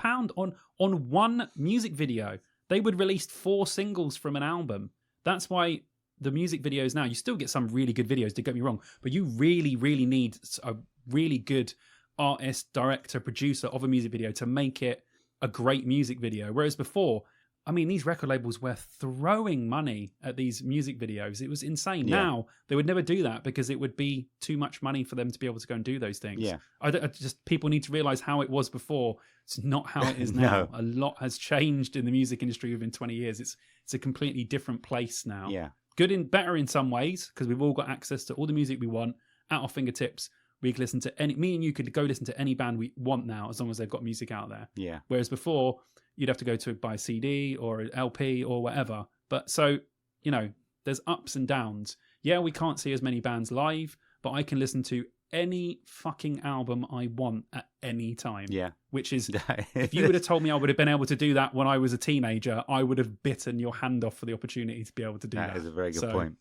on one music video. They would release 4 singles from an album. That's why the music videos now, you still get some really good videos, don't get me wrong, but you really, really need a really good artist, director, producer of a music video to make it a great music video. Whereas before, I mean, these record labels were throwing money at these music videos. It was insane. Yeah. Now, they would never do that because it would be too much money for them to be able to go and do those things. Yeah. I just people need to realize how it was before. It's not how it is now. No. A lot has changed in the music industry within 20 years. It's a completely different place now. Yeah. Better in some ways because we've all got access to all the music we want at our fingertips. We can listen to me and you could go listen to any band we want now as long as they've got music out there. Yeah. Whereas before, you'd have to go to buy a CD or an LP or whatever. But so, there's ups and downs. Yeah, we can't see as many bands live, but I can listen to any fucking album I want at any time. Yeah. Which is, if you would have told me I would have been able to do that when I was a teenager, I would have bitten your hand off for the opportunity to be able to do that. That is a very good point.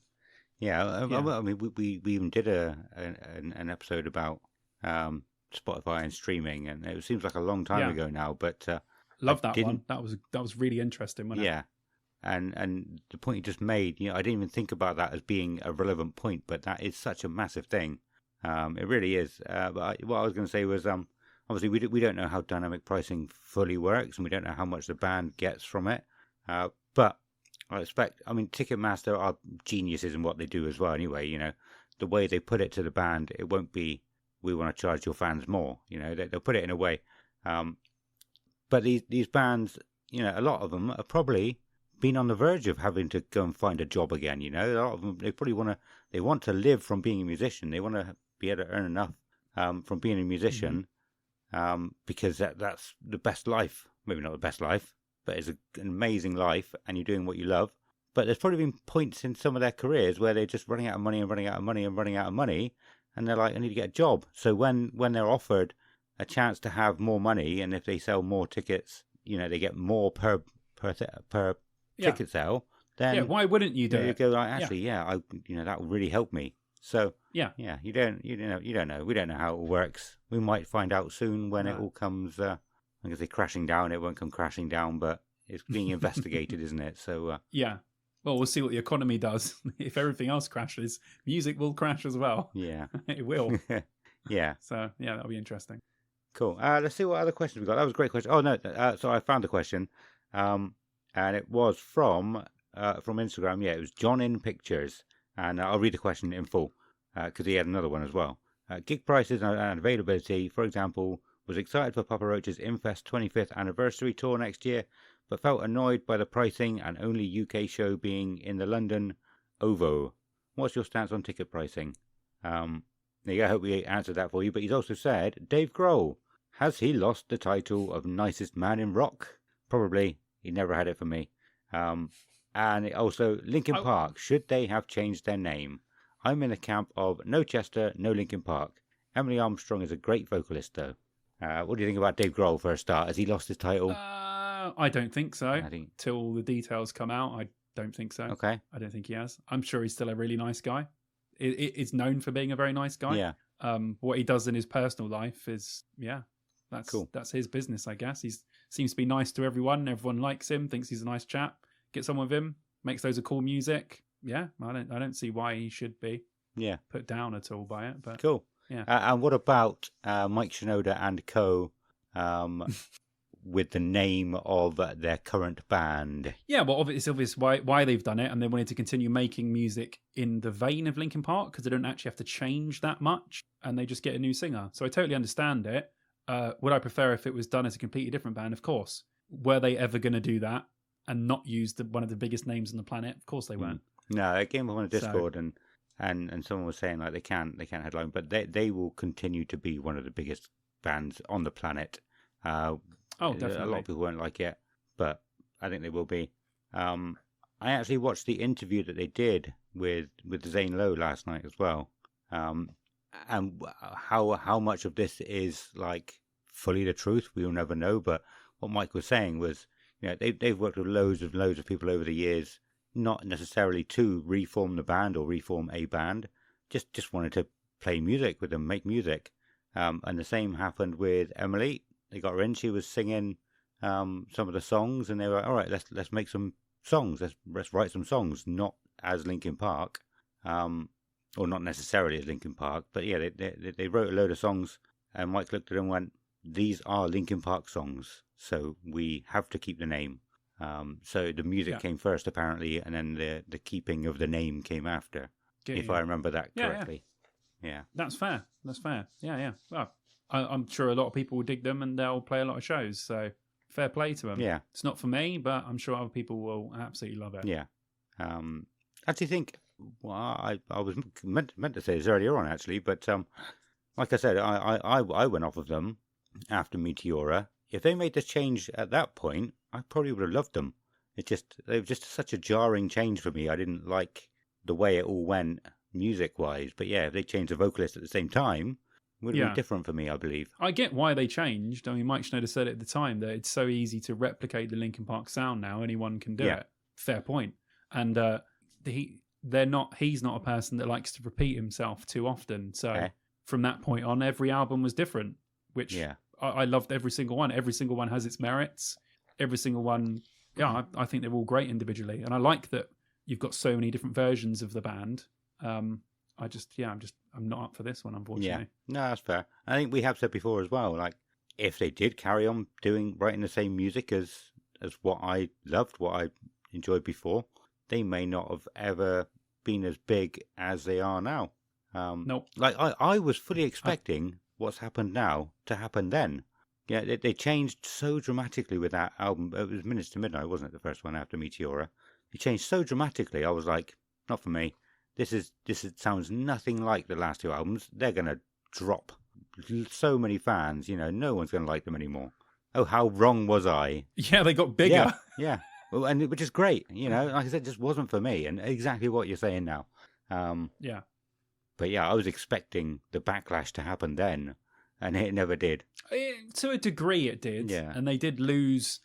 Yeah, I mean, we even did an episode about Spotify and streaming, and it seems like a long time ago now, but love that one. That was really interesting, wasn't it? Yeah, and the point you just made, I didn't even think about that as being a relevant point, but that is such a massive thing. It really is. But what I was going to say was, obviously we don't know how dynamic pricing fully works, and we don't know how much the band gets from it. But I expect, Ticketmaster are geniuses in what they do as well. Anyway, the way they put it to the band, it won't be, we want to charge your fans more. They'll put it in a way. But these bands, a lot of them are probably been on the verge of having to go and find a job again. A lot of them, they probably want to live from being a musician. They want to be able to earn enough from being a musician because that's the best life. Maybe not the best life, but it's an amazing life and you're doing what you love. But there's probably been points in some of their careers where they're just running out of money and running out of money and running out of money. And they're like, I need to get a job. So when they're offered a chance to have more money, and if they sell more tickets, they get more per ticket sale, then why wouldn't you do it? You go, like, actually, that will really help me. So you don't know. We don't know how it works. We might find out soon when it all comes. I'm going to say crashing down. It won't come crashing down, but it's being investigated, isn't it? So yeah. Well, we'll see what the economy does. If everything else crashes, music will crash as well. Yeah, it will. Yeah. So that'll be interesting. Cool. Let's see what other questions we got. That was a great question. Oh no, so I found the question, and it was from Instagram. Yeah, it was John in Pictures, and I'll read the question in full because he had another one as well. Gig prices and availability. For example, was excited for Papa Roach's Infest 25th anniversary tour next year, but felt annoyed by the pricing and only UK show being in the London OVO. What's your stance on ticket pricing? There you go. I hope we answered that for you. But he's also said, Dave Grohl, has he lost the title of nicest man in rock? Probably. He never had it for me. And also, Linkin Park, should they have changed their name? I'm in the camp of no Chester, no Linkin Park. Emily Armstrong is a great vocalist, though. What do you think about Dave Grohl for a start? Has he lost his title? I don't think so. Till the details come out, I don't think so. Okay. I don't think he has. I'm sure he's still a really nice guy. It's known for being a very nice guy. Yeah. What he does in his personal life is, that's cool. That's his business, I guess. He seems to be nice to everyone. Everyone likes him, thinks he's a nice chap. Gets on with him, makes loads of cool music. Yeah, I don't see why he should be put down at all by it. But cool. Yeah. And what about Mike Shinoda and co. With the name of their current band? Yeah, well, it's obvious why they've done it, and they wanted to continue making music in the vein of Linkin Park because they don't actually have to change that much, and they just get a new singer. So I totally understand it. Would I prefer if it was done as a completely different band? Of course. Were they ever going to do that and not use one of the biggest names on the planet? Of course they weren't. No, it came up on a Discord, and and someone was saying like they can't headline, but they will continue to be one of the biggest bands on the planet. Definitely. A lot of people won't like it, but I think they will be. I actually watched the interview that they did with Zane Lowe last night as well, and how much of this is like fully the truth, we'll never know. But what Mike was saying was, they've worked with loads of people over the years, not necessarily to reform the band or reform a band, just wanted to play music with them, make music. And the same happened with Emily. They got her in, she was singing some of the songs, and they were all right. Let's make some songs. Let's write some songs, not as Linkin Park, or not necessarily as Linkin Park, but yeah, they wrote a load of songs, and Mike looked at them and went, "These are Linkin Park songs, so we have to keep the name." So the music came first, apparently, and then the keeping of the name came after, if I remember that correctly. Yeah. That's fair. Yeah. Well, I'm sure a lot of people will dig them, and they'll play a lot of shows, so fair play to them. Yeah. It's not for me, but I'm sure other people will absolutely love it. Yeah. Actually think, well, I was meant to say this earlier on, actually, but like I said, I went off of them after Meteora. If they made this change at that point, I probably would have loved them. They were just such a jarring change for me. I didn't like the way it all went music-wise. But yeah, if they changed the vocalist at the same time, it would have been different for me, I believe. I get why they changed. I mean, Mike Schneider said at the time that it's so easy to replicate the Linkin Park sound now. Anyone can do it. Fair point. And he's not a person that likes to repeat himself too often. So from that point on, every album was different, which I loved every single one. Every single one has its merits. Every single one, I think they're all great individually. And I like that you've got so many different versions of the band. I'm not up for this one, unfortunately. Yeah, no, that's fair. I think we have said before as well, like, if they did carry on writing the same music as what I loved, what I enjoyed before, they may not have ever been as big as they are now. Nope. Like, I was fully expecting what's happened now to happen then. Yeah, they changed so dramatically with that album. It was Minutes to Midnight, wasn't it? The first one after Meteora. It changed so dramatically. I was like, not for me. This sounds nothing like the last two albums. They're gonna drop so many fans. No one's gonna like them anymore. Oh, how wrong was I? Yeah, they got bigger. Yeah. Well, and which is great. Like I said, it just wasn't for me. And exactly what you're saying now. Yeah. But yeah, I was expecting the backlash to happen then, and it never did. To a degree, it did. Yeah. And they did lose,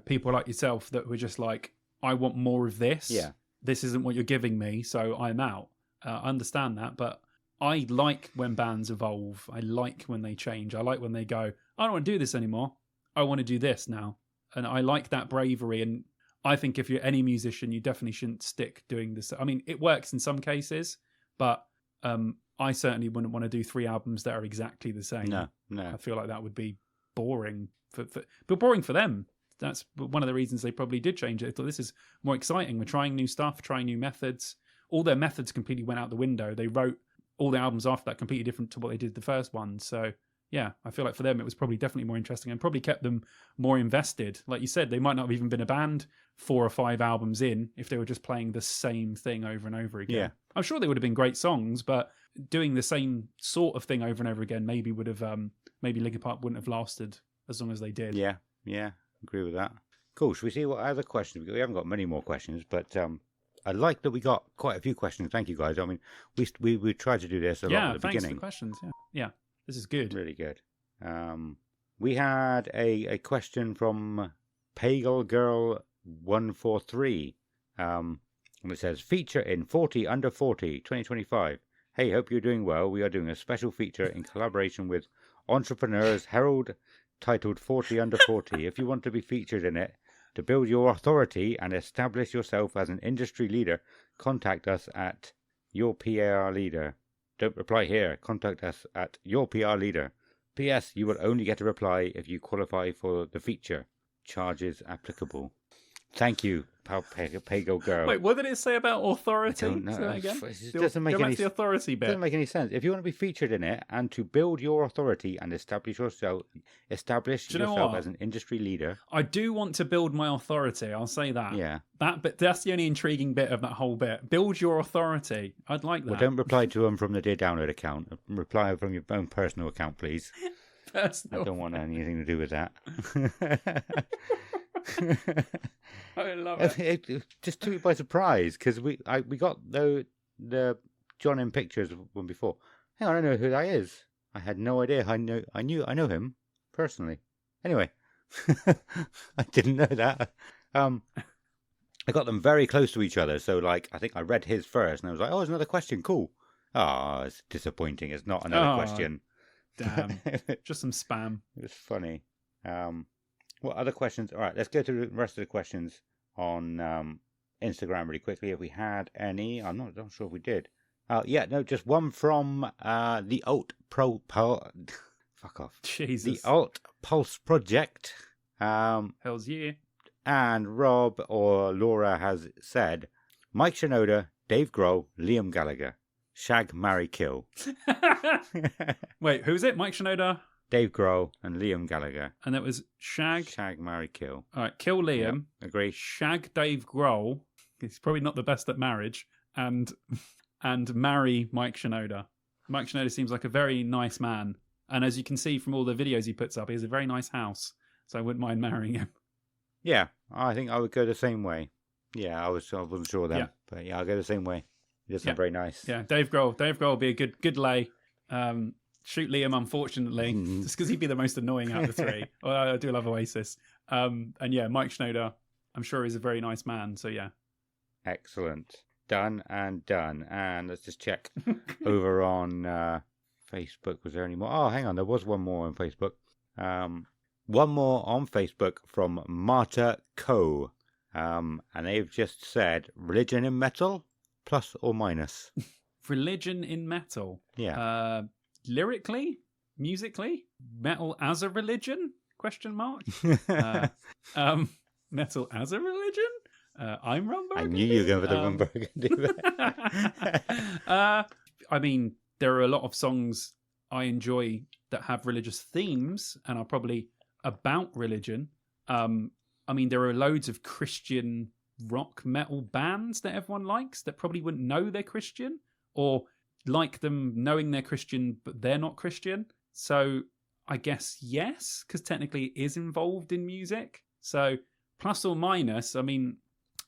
people like yourself that were just like, I want more of this. Yeah. This isn't what you're giving me, so I'm out. I understand that, but I like when bands evolve. I like when they change. I like when they go, I don't want to do this anymore. I want to do this now. And I like that bravery. And I think if you're any musician, you definitely shouldn't stick doing this. I mean, it works in some cases, but I certainly wouldn't want to do 3 albums that are exactly the same. No. I feel like that would be boring, but boring for them. That's one of the reasons they probably did change it. They thought, this is more exciting. We're trying new stuff, trying new methods. All their methods completely went out the window. They wrote all the albums after that completely different to what they did the first one. So, yeah, I feel like for them, it was probably definitely more interesting and probably kept them more invested. Like you said, they might not have even been a band 4 or 5 albums in if they were just playing the same thing over and over again. Yeah. I'm sure they would have been great songs, but doing the same sort of thing over and over again maybe would have, maybe Linkin Park wouldn't have lasted as long as they did. Yeah. Agree with that. Cool. Should we see what other questions we haven't got many more questions, but I like that we got quite a few questions. Thank you, guys. I mean, we tried to do this a lot at the beginning. Yeah, thanks for the questions. Yeah, this is good. Really good. We had a question from Pagel Girl 143, and it says, feature in 40 Under 40 2025. Hey, hope you're doing well. We are doing a special feature in collaboration with Entrepreneurs Herald titled 40 Under 40. If you want to be featured in it, to build your authority and establish yourself as an industry leader, contact us at Your PR Leader. Don't reply here. Contact us at Your PR Leader. P.S. You will only get a reply if you qualify for the feature. Charges applicable. Thank you, Pago girl. Wait, what did it say about authority? I don't know. Say that again. It doesn't make Go back any to the authority bit. doesn't make any sense. If you want to be featured in it and to build your authority and establish yourself as an industry leader. I do want to build my authority. I'll say that. Yeah. But that's the only intriguing bit of that whole bit. Build your authority. I'd like that. Well, don't reply to them from the Dear Download account. Reply from your own personal account, please. Personal. I don't want anything to do with that. I love it. It just took me by surprise because we got the John in pictures one before. Hang on, I know who that is. I had no idea. I know him personally. Anyway, I didn't know that. I got them very close to each other, so like I think I read his first, and I was like, "Oh, there's another question. Cool." Oh, it's disappointing. It's not another question. Damn, just some spam. It was funny. What other questions? All right, let's go to the rest of the questions on Instagram really quickly. If we had any, I'm not sure if we did. Just one from the Alt Pro. Fuck off. Jesus. The Alt Pulse Project. Hell's yeah. And Rob or Laura has said, Mike Shinoda, Dave Grohl, Liam Gallagher. Shag, marry, kill. Wait, who's it? Mike Shinoda? Dave Grohl and Liam Gallagher. And that was Shag, marry, kill. All right, kill Liam. Yep, agree. Shag Dave Grohl. He's probably not the best at marriage. And marry Mike Shinoda. Mike Shinoda seems like a very nice man. And as you can see from all the videos he puts up, he has a very nice house. So I wouldn't mind marrying him. Yeah, I think I would go the same way. Yeah, I wasn't sure then. Yeah. But yeah, I'll go the same way. He does sound very nice. Yeah, Dave Grohl. Dave Grohl would be a good lay. Shoot Liam, unfortunately, just because he'd be the most annoying out of the three. Well, I do love Oasis. And yeah, Mike Shinoda, I'm sure he's a very nice man. So yeah. Excellent. Done and done. And let's just check over on Facebook. Was there any more? Oh, hang on. There was one more on Facebook. One more on Facebook from Marta Coe. And they've just said, religion in metal, plus or minus? Religion in metal? Yeah. Lyrically? Musically? Metal as a religion? Question mark. Metal as a religion? I'm Ron Burgundy. I knew you were going for the Ron Burgundy. I mean, there are a lot of songs I enjoy that have religious themes and are probably about religion. I mean, there are loads of Christian rock metal bands that everyone likes that probably wouldn't know they're Christian or like them knowing they're Christian, but they're not Christian. So I guess yes, because technically it is involved in music. So plus or minus, I mean,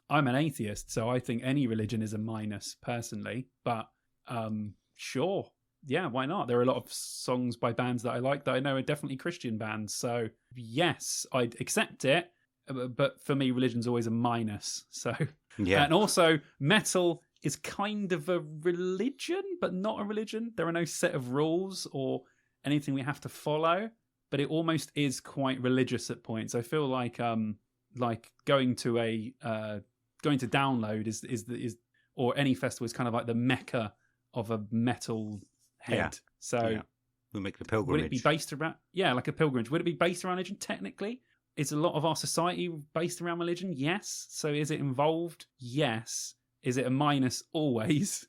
I'm an atheist, so I think any religion is a minus personally, but sure. Yeah, why not? There are a lot of songs by bands that I like that I know are definitely Christian bands. So yes, I'd accept it. But for me, religion's always a minus. So yeah. And also, metal is kind of a religion, but not a religion. There are no set of rules or anything we have to follow, but it almost is quite religious at points. I feel like going to Download is or any festival is kind of like the mecca of a metal head. Yeah. So yeah. We'll make the pilgrimage. Would it be based around like a pilgrimage? Would it be based around religion? Technically, is a lot of our society based around religion? Yes. So is it involved? Yes. Is it a minus always?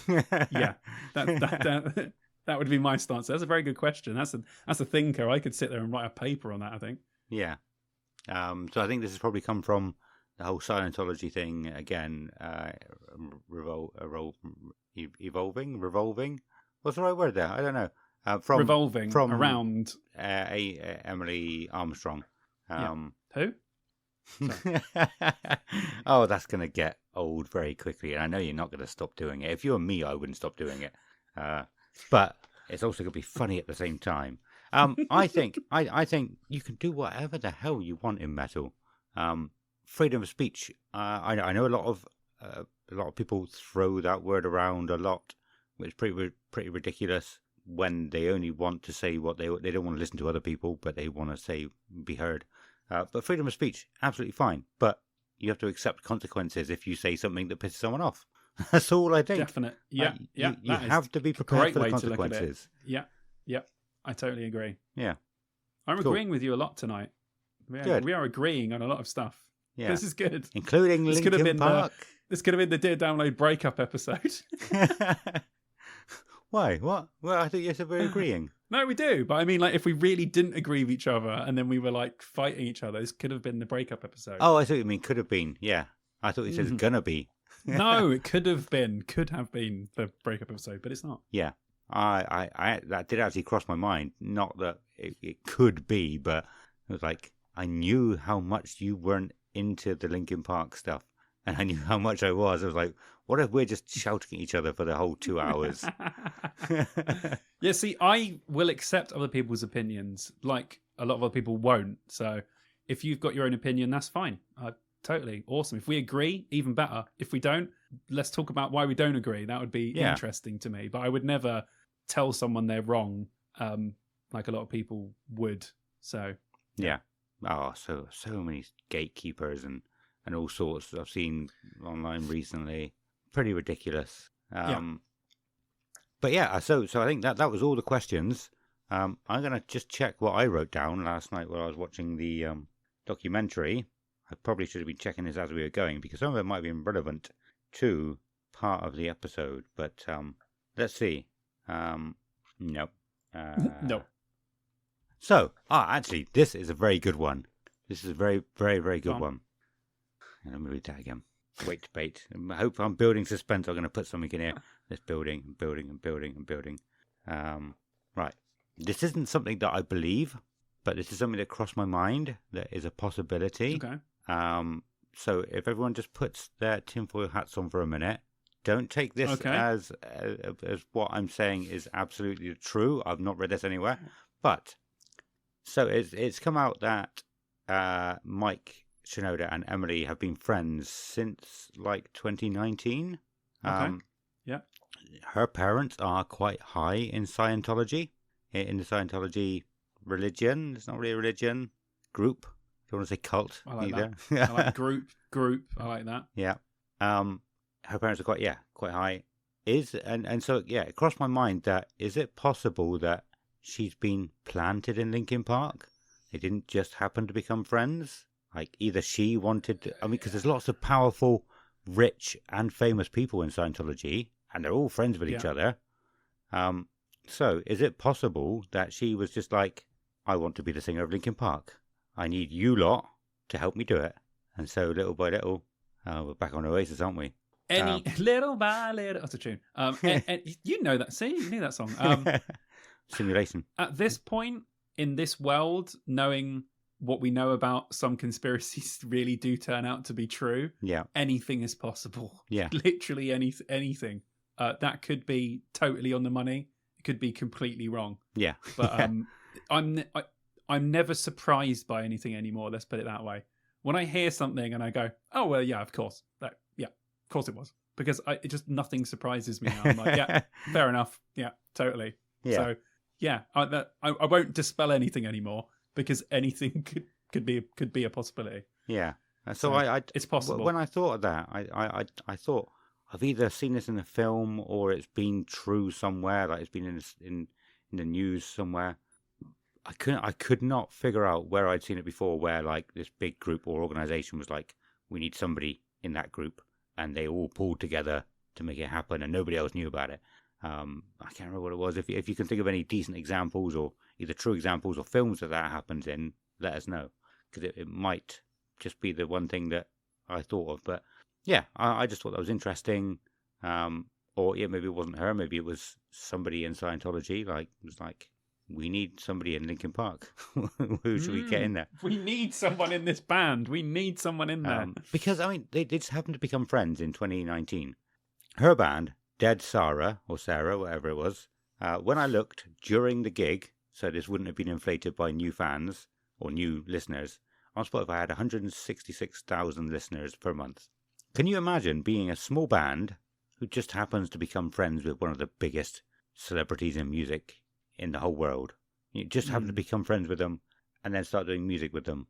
Yeah. That would be my stance. That's a very good question. That's a thinker. I could sit there and write a paper on that, I think. Yeah. So I think this has probably come from the whole Scientology thing again. Revolving. What's the right word there? I don't know. From around Emily Armstrong. Who? Oh, that's going to get old very quickly, and I know you're not going to stop doing it. If you were me, I wouldn't stop doing it. But it's also going to be funny at the same time. I think you can do whatever the hell you want in metal. Freedom of speech. I know a lot of people throw that word around a lot, which is pretty ridiculous. When they only want to say what they don't want to listen to other people, but they want to be heard. But freedom of speech, absolutely fine. But you have to accept consequences if you say something that pisses someone off. That's all I think. Definite. Yeah. You have to be prepared for the consequences. Yeah. I totally agree. Yeah. I'm agreeing with you a lot tonight. We are agreeing on a lot of stuff. Yeah. This is good. Including This could have Linkin been Park. This could have been the Dear Download breakup episode. Why? What? Well, I think you said we're agreeing. No, we do. But I mean, like, if we really didn't agree with each other and then we were, like, fighting each other, this could have been the breakup episode. Oh, I see what you mean. Could have been. Yeah. I thought you said it's gonna be. No, it could have been the breakup episode, but it's not. Yeah. I that did actually cross my mind. Not that it could be, but it was like, I knew how much you weren't into the Linkin Park stuff. And I knew how much I was. I was like, what if we're just shouting at each other for the whole 2 hours? Yeah, see, I will accept other people's opinions, like a lot of other people won't. So if you've got your own opinion, that's fine. Totally awesome. If we agree, even better. If we don't, let's talk about why we don't agree. That would be interesting to me. But I would never tell someone they're wrong, like a lot of people would. So yeah. Oh, so many gatekeepers and all sorts I've seen online recently. Pretty ridiculous. But yeah, so I think that was all the questions. I'm going to just check what I wrote down last night while I was watching the documentary. I probably should have been checking this as we were going because some of it might be relevant to part of the episode. But let's see. No. No. So, actually, this is a very good one. This is a very, very, very good one. Let me read that again. Wait to bait. I hope I'm building suspense. I'm going to put something in here. This building. Right. This isn't something that I believe, but this is something that crossed my mind that is a possibility. Okay. So if everyone just puts their tinfoil hats on for a minute, don't take this as what I'm saying is absolutely true. I've not read this anywhere, but so it's come out that Mike Shinoda and Emily have been friends since like 2019. Okay. Yeah. Her parents are quite high in Scientology, in the Scientology religion. It's not really a religion. Group. If you want to say cult, I like either. that. I like group. I like that. Yeah. Her parents are quite high. So it crossed my mind that is it possible that she's been planted in Linkin Park? They didn't just happen to become friends. Like either she wanted, because there's lots of powerful, rich and famous people in Scientology, and they're all friends with each other. So is it possible that she was just like, I want to be the singer of Linkin Park. I need you lot to help me do it. And so little by little, we're back on Oasis, aren't we? Little by little. That's a tune. And you know that. See, you knew that song. Simulation. At this point in this world, knowing what we know about some conspiracies really do turn out to be true. Yeah. Anything is possible. Yeah. Literally anything. That could be totally on the money. It could be completely wrong. Yeah. But I'm never surprised by anything anymore. Let's put it that way. When I hear something and I go, oh, well, yeah, of course. Of course it was. Because it just nothing surprises me now. I'm like, yeah, fair enough. Yeah, totally. Yeah. So, yeah, I won't dispel anything anymore because anything could be a possibility. Yeah. So it's possible. When I thought of that, I thought I've either seen this in a film or it's been true somewhere, like it's been in the news somewhere. I could not figure out where I'd seen it before, where like this big group or organization was like, we need somebody in that group, and they all pulled together to make it happen, and nobody else knew about it. I can't remember what it was. If you can think of any decent examples, or either true examples or films that happens in, let us know, because it might just be the one thing that I thought of. But yeah, I just thought that was interesting. Or yeah, maybe it wasn't her. Maybe it was somebody in Scientology. Like it was like, we need somebody in Linkin Park. Who should we get in there? We need someone in this band. We need someone in there. Because, I mean, they just happened to become friends in 2019. Her band, Dead Sarah, or Sarah, whatever it was, when I looked during the gig, so this wouldn't have been inflated by new fans or new listeners, on Spotify I had 166,000 listeners per month. Can you imagine being a small band who just happens to become friends with one of the biggest celebrities in music in the whole world? You just happen to become friends with them and then start doing music with them.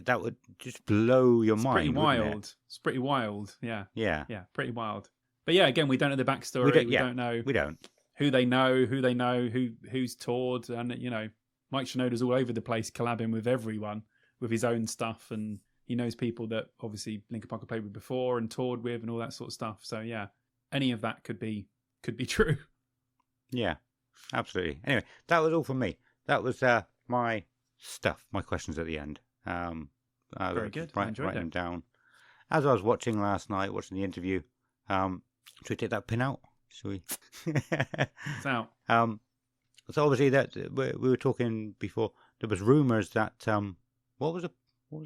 That would just blow your mind. Pretty wild. It's pretty wild. Yeah. Yeah. Yeah. Pretty wild. But yeah, again, we don't know the backstory. We don't know. We don't. Who they know, who's toured, and Mike Shinoda's all over the place, collabing with everyone with his own stuff, and he knows people that obviously Linkin Park have played with before and toured with and all that sort of stuff. So yeah, any of that could be true. Yeah, absolutely. Anyway, that was all from me. That was my stuff, my questions at the end. Very good. I enjoyed writing them it. down. As I was watching last night, watching the interview, should we take that pin out? Should we? It's out. So obviously that we were talking before. There was rumours that what was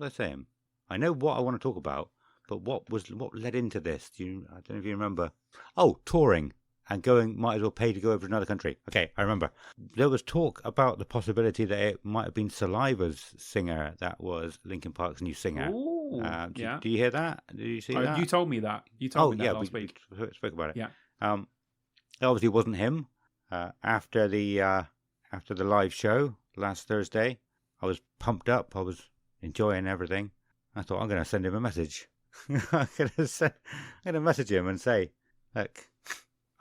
I saying? I know what I want to talk about, but what led into this? I don't know if you remember. Oh, touring and going. Might as well pay to go over to another country. Okay, I remember. There was talk about the possibility that it might have been Saliva's singer that was Linkin Park's new singer. Ooh, Do you hear that? Did you see that? You told me that. You told me that last week. We spoke about it. Yeah. It obviously wasn't him. After the live show last Thursday, I was pumped up. I was enjoying everything. I thought, I'm going to send him a message. I'm going to message him and say, look,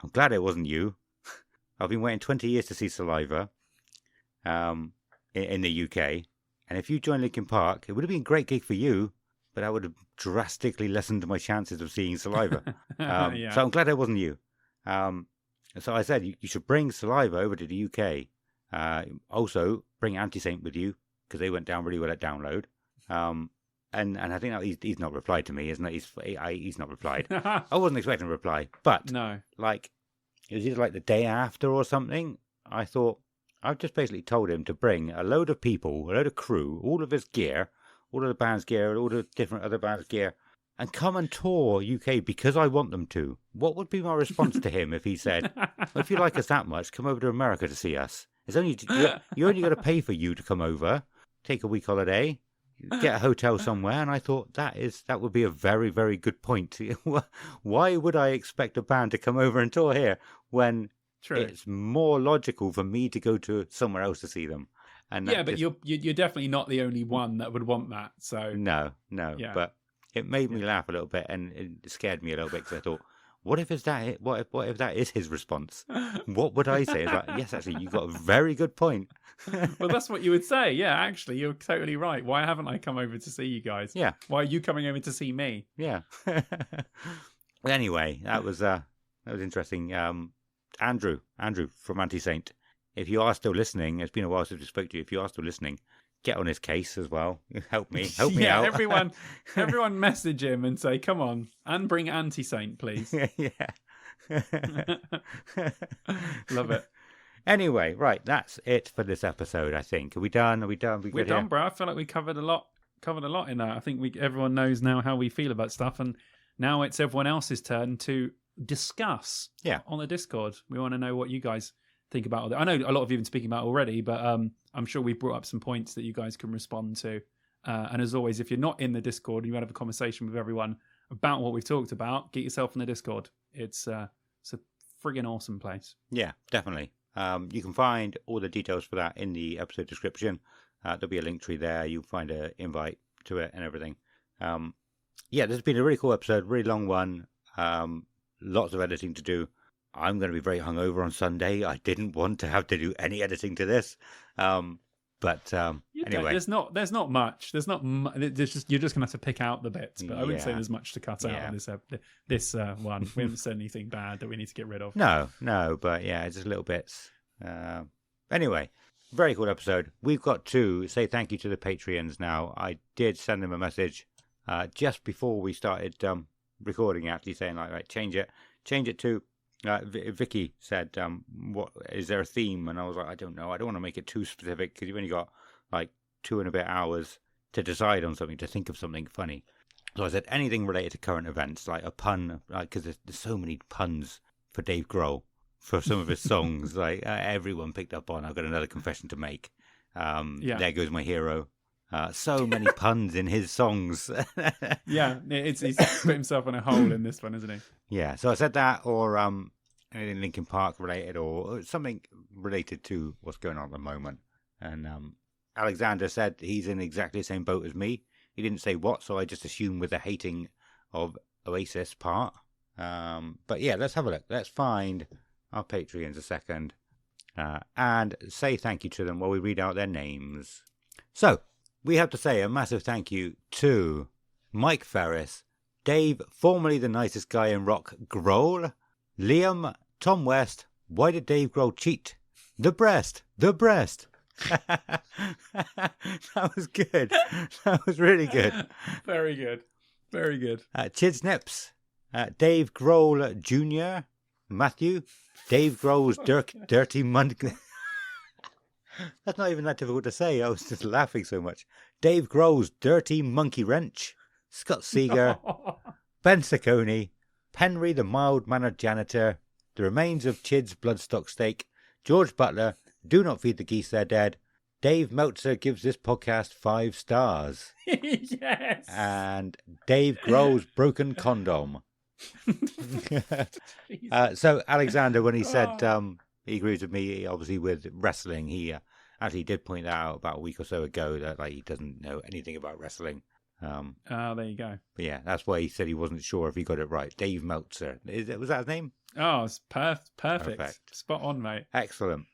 I'm glad it wasn't you. I've been waiting 20 years to see Saliva in the UK. And if you joined Linkin Park, it would have been a great gig for you, but I would have drastically lessened my chances of seeing Saliva. Yeah. So I'm glad it wasn't you. So I said, you should bring Saliva over to the UK. Also, bring Anti-Saint with you, because they went down really well at Download. And I think that he's not replied to me, isn't it? He's not replied. I wasn't expecting a reply, but No. like it was either like the day after or something. I thought I've just basically told him to bring a load of people, a load of crew, all of his gear, all of the band's gear, all the different other bands' gear, and come and tour UK because I want them to. What would be my response to him if he said, well, if you like us that much, come over to America to see us? It's only you only got to pay for you to come over, take a week holiday, get a hotel somewhere. And I thought that would be a very, very good point. Why would I expect a band to come over and tour here when True. it's more logical for me to go to somewhere else to see them? And Yeah, but you're definitely not the only one that would want that. So no, Yeah. but it made me laugh a little bit, and it scared me a little bit because I thought, what if that? What if that is his response? What would I say? It's like, yes, actually, you got a very good point. Well, that's what you would say. Yeah, actually, you're totally right. Why haven't I come over to see you guys? Yeah. Why are you coming over to see me? Yeah. Anyway, that was interesting. Andrew from Anti-Saint. If you are still listening, it's been a while since we spoke to you. If you are still listening, get on his case as well. Help me Yeah, out. everyone message him and say, come on, and bring Anti-Saint, please. Yeah. Love it. Anyway, right, that's it for this episode, I think. Are we done? We're We're done, bro. I feel like we covered a lot in that. I think everyone knows now how we feel about stuff, and now it's everyone else's turn to discuss on the Discord. We want to know what you guys think about it. I know a lot of you have been speaking about it already, but I'm sure we brought up some points that you guys can respond to. And as always, if you're not in the Discord and you want to have a conversation with everyone about what we've talked about, get yourself in the Discord. It's a friggin' awesome place. Yeah, definitely. You can find all the details for that in the episode description. There'll be a link tree there. You'll find an invite to it and everything. This has been a really cool episode, really long one. Lots of editing to do. I'm going to be very hungover on Sunday. I didn't want to have to do any editing to this. But anyway, there's not much. There's just you're just gonna have to pick out the bits. But I wouldn't say there's much to cut out of this one. We haven't said anything bad that we need to get rid of. No, but it's just little bits. Anyway, very cool episode. We've got to say thank you to the Patreons now. I did send them a message just before we started recording, actually saying like change it to. Vicky said, "What is there a theme?" And I was like, "I don't know. I don't want to make it too specific because you've only got like 2 and a bit hours to decide on something, to think of something funny." So I said anything related to current events, like a pun, because there's so many puns for Dave Grohl for some of his songs. Like everyone picked up on. I've got another confession to make. There Goes My Hero. So many puns in his songs. He's put himself in a hole in this one, isn't he? Yeah, so I said that, or anything Linkin Park related, or something related to what's going on at the moment. And Alexander said he's in exactly the same boat as me. He didn't say what, so I just assumed with the hating of Oasis part. But yeah, let's have a look. Let's find our Patreons a second and say thank you to them while we read out their names. So, we have to say a massive thank you to Mike Ferris, Dave, formerly the nicest guy in rock, Grohl, Liam, Tom West, why did Dave Grohl cheat? The breast. That was good. That was really good. Very good. Very good. Chids Nips, Dave Grohl Jr., Matthew, Dave Grohl's dirty monkey. That's not even that difficult to say. I was just laughing so much. Dave Grohl's dirty monkey wrench, Scott Seeger, Ben Saccone, Henry the mild-mannered janitor, the remains of Chid's bloodstock steak, George Butler, do not feed the geese, they're dead. Dave Meltzer gives this podcast 5 stars. Yes. And Dave Grohl's broken condom. So Alexander, when he said he agrees with me, obviously with wrestling, he actually did point that out about a week or so ago that he doesn't know anything about wrestling. There you go. But yeah, that's why he said he wasn't sure if he got it right. Dave Meltzer. Was that his name? Oh, it's perfect. Spot on, mate. Excellent.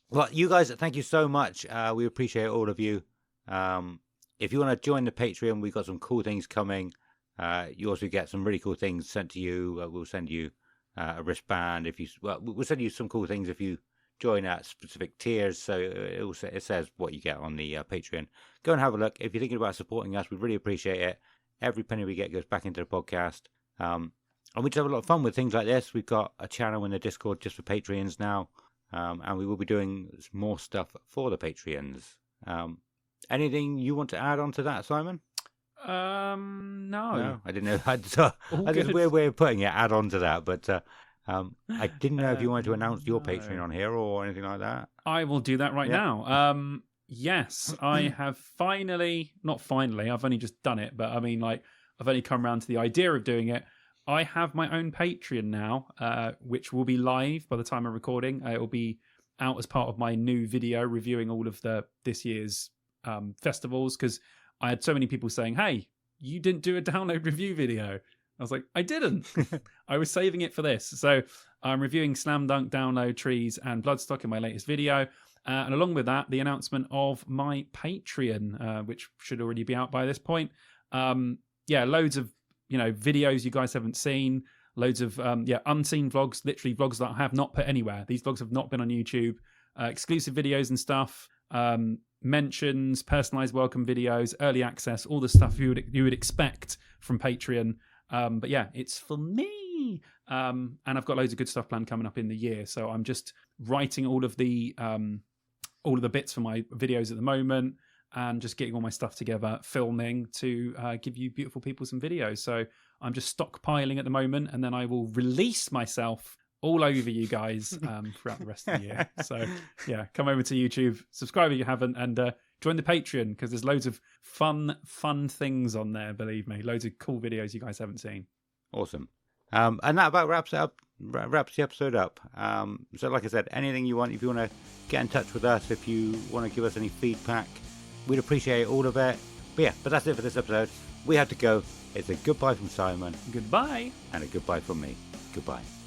Well, you guys, thank you so much. We appreciate all of you. If you want to join the Patreon, we've got some cool things coming. You also get some really cool things sent to you. We'll send you a wristband. We'll send you some cool things if you join at specific tiers. So it says what you get on the Patreon. Go and have a look. If you're thinking about supporting us, we really appreciate it. Every penny we get goes back into the podcast. And we just have a lot of fun with things like this. We've got a channel in the Discord just for Patreons now. And we will be doing more stuff for the Patreons. Anything you want to add on to that, Simon? No. I didn't know. That's a weird way of putting it, add on to that. But I didn't know if you wanted to announce your Patreon on here or anything like that. I will do that right now. Yes, I have not finally, I've only just done it, but I mean, I've only come around to the idea of doing it. I have my own Patreon now, which will be live by the time I'm recording. It will be out as part of my new video reviewing all of this year's festivals, because I had so many people saying, hey, you didn't do a download review video. I was like, I didn't. I was saving it for this. So I'm reviewing Slam Dunk, Download, Trees, and Bloodstock in my latest video. And along with that, the announcement of my Patreon, which should already be out by this point. Loads of videos you guys haven't seen, loads of unseen vlogs, literally vlogs that I have not put anywhere. These vlogs have not been on YouTube. Exclusive videos and stuff, mentions, personalized welcome videos, early access, all the stuff you would expect from Patreon. But yeah, it's for me. And I've got loads of good stuff planned coming up in the year. So I'm just writing all of the bits for my videos at the moment, and just getting all my stuff together, filming to give you beautiful people some videos. So I'm just stockpiling at the moment, and then I will release myself all over you guys throughout the rest of the year. So yeah, come over to YouTube, subscribe if you haven't, and join the Patreon, because there's loads of fun things on there, believe me. Loads of cool videos you guys haven't seen. Awesome. And that about wraps the episode up. So like I said, anything you want, if you want to get in touch with us, if you want to give us any feedback, we'd appreciate all of it. But that's it for this episode. We have to go. It's a goodbye from Simon. Goodbye. And a goodbye from me. Goodbye.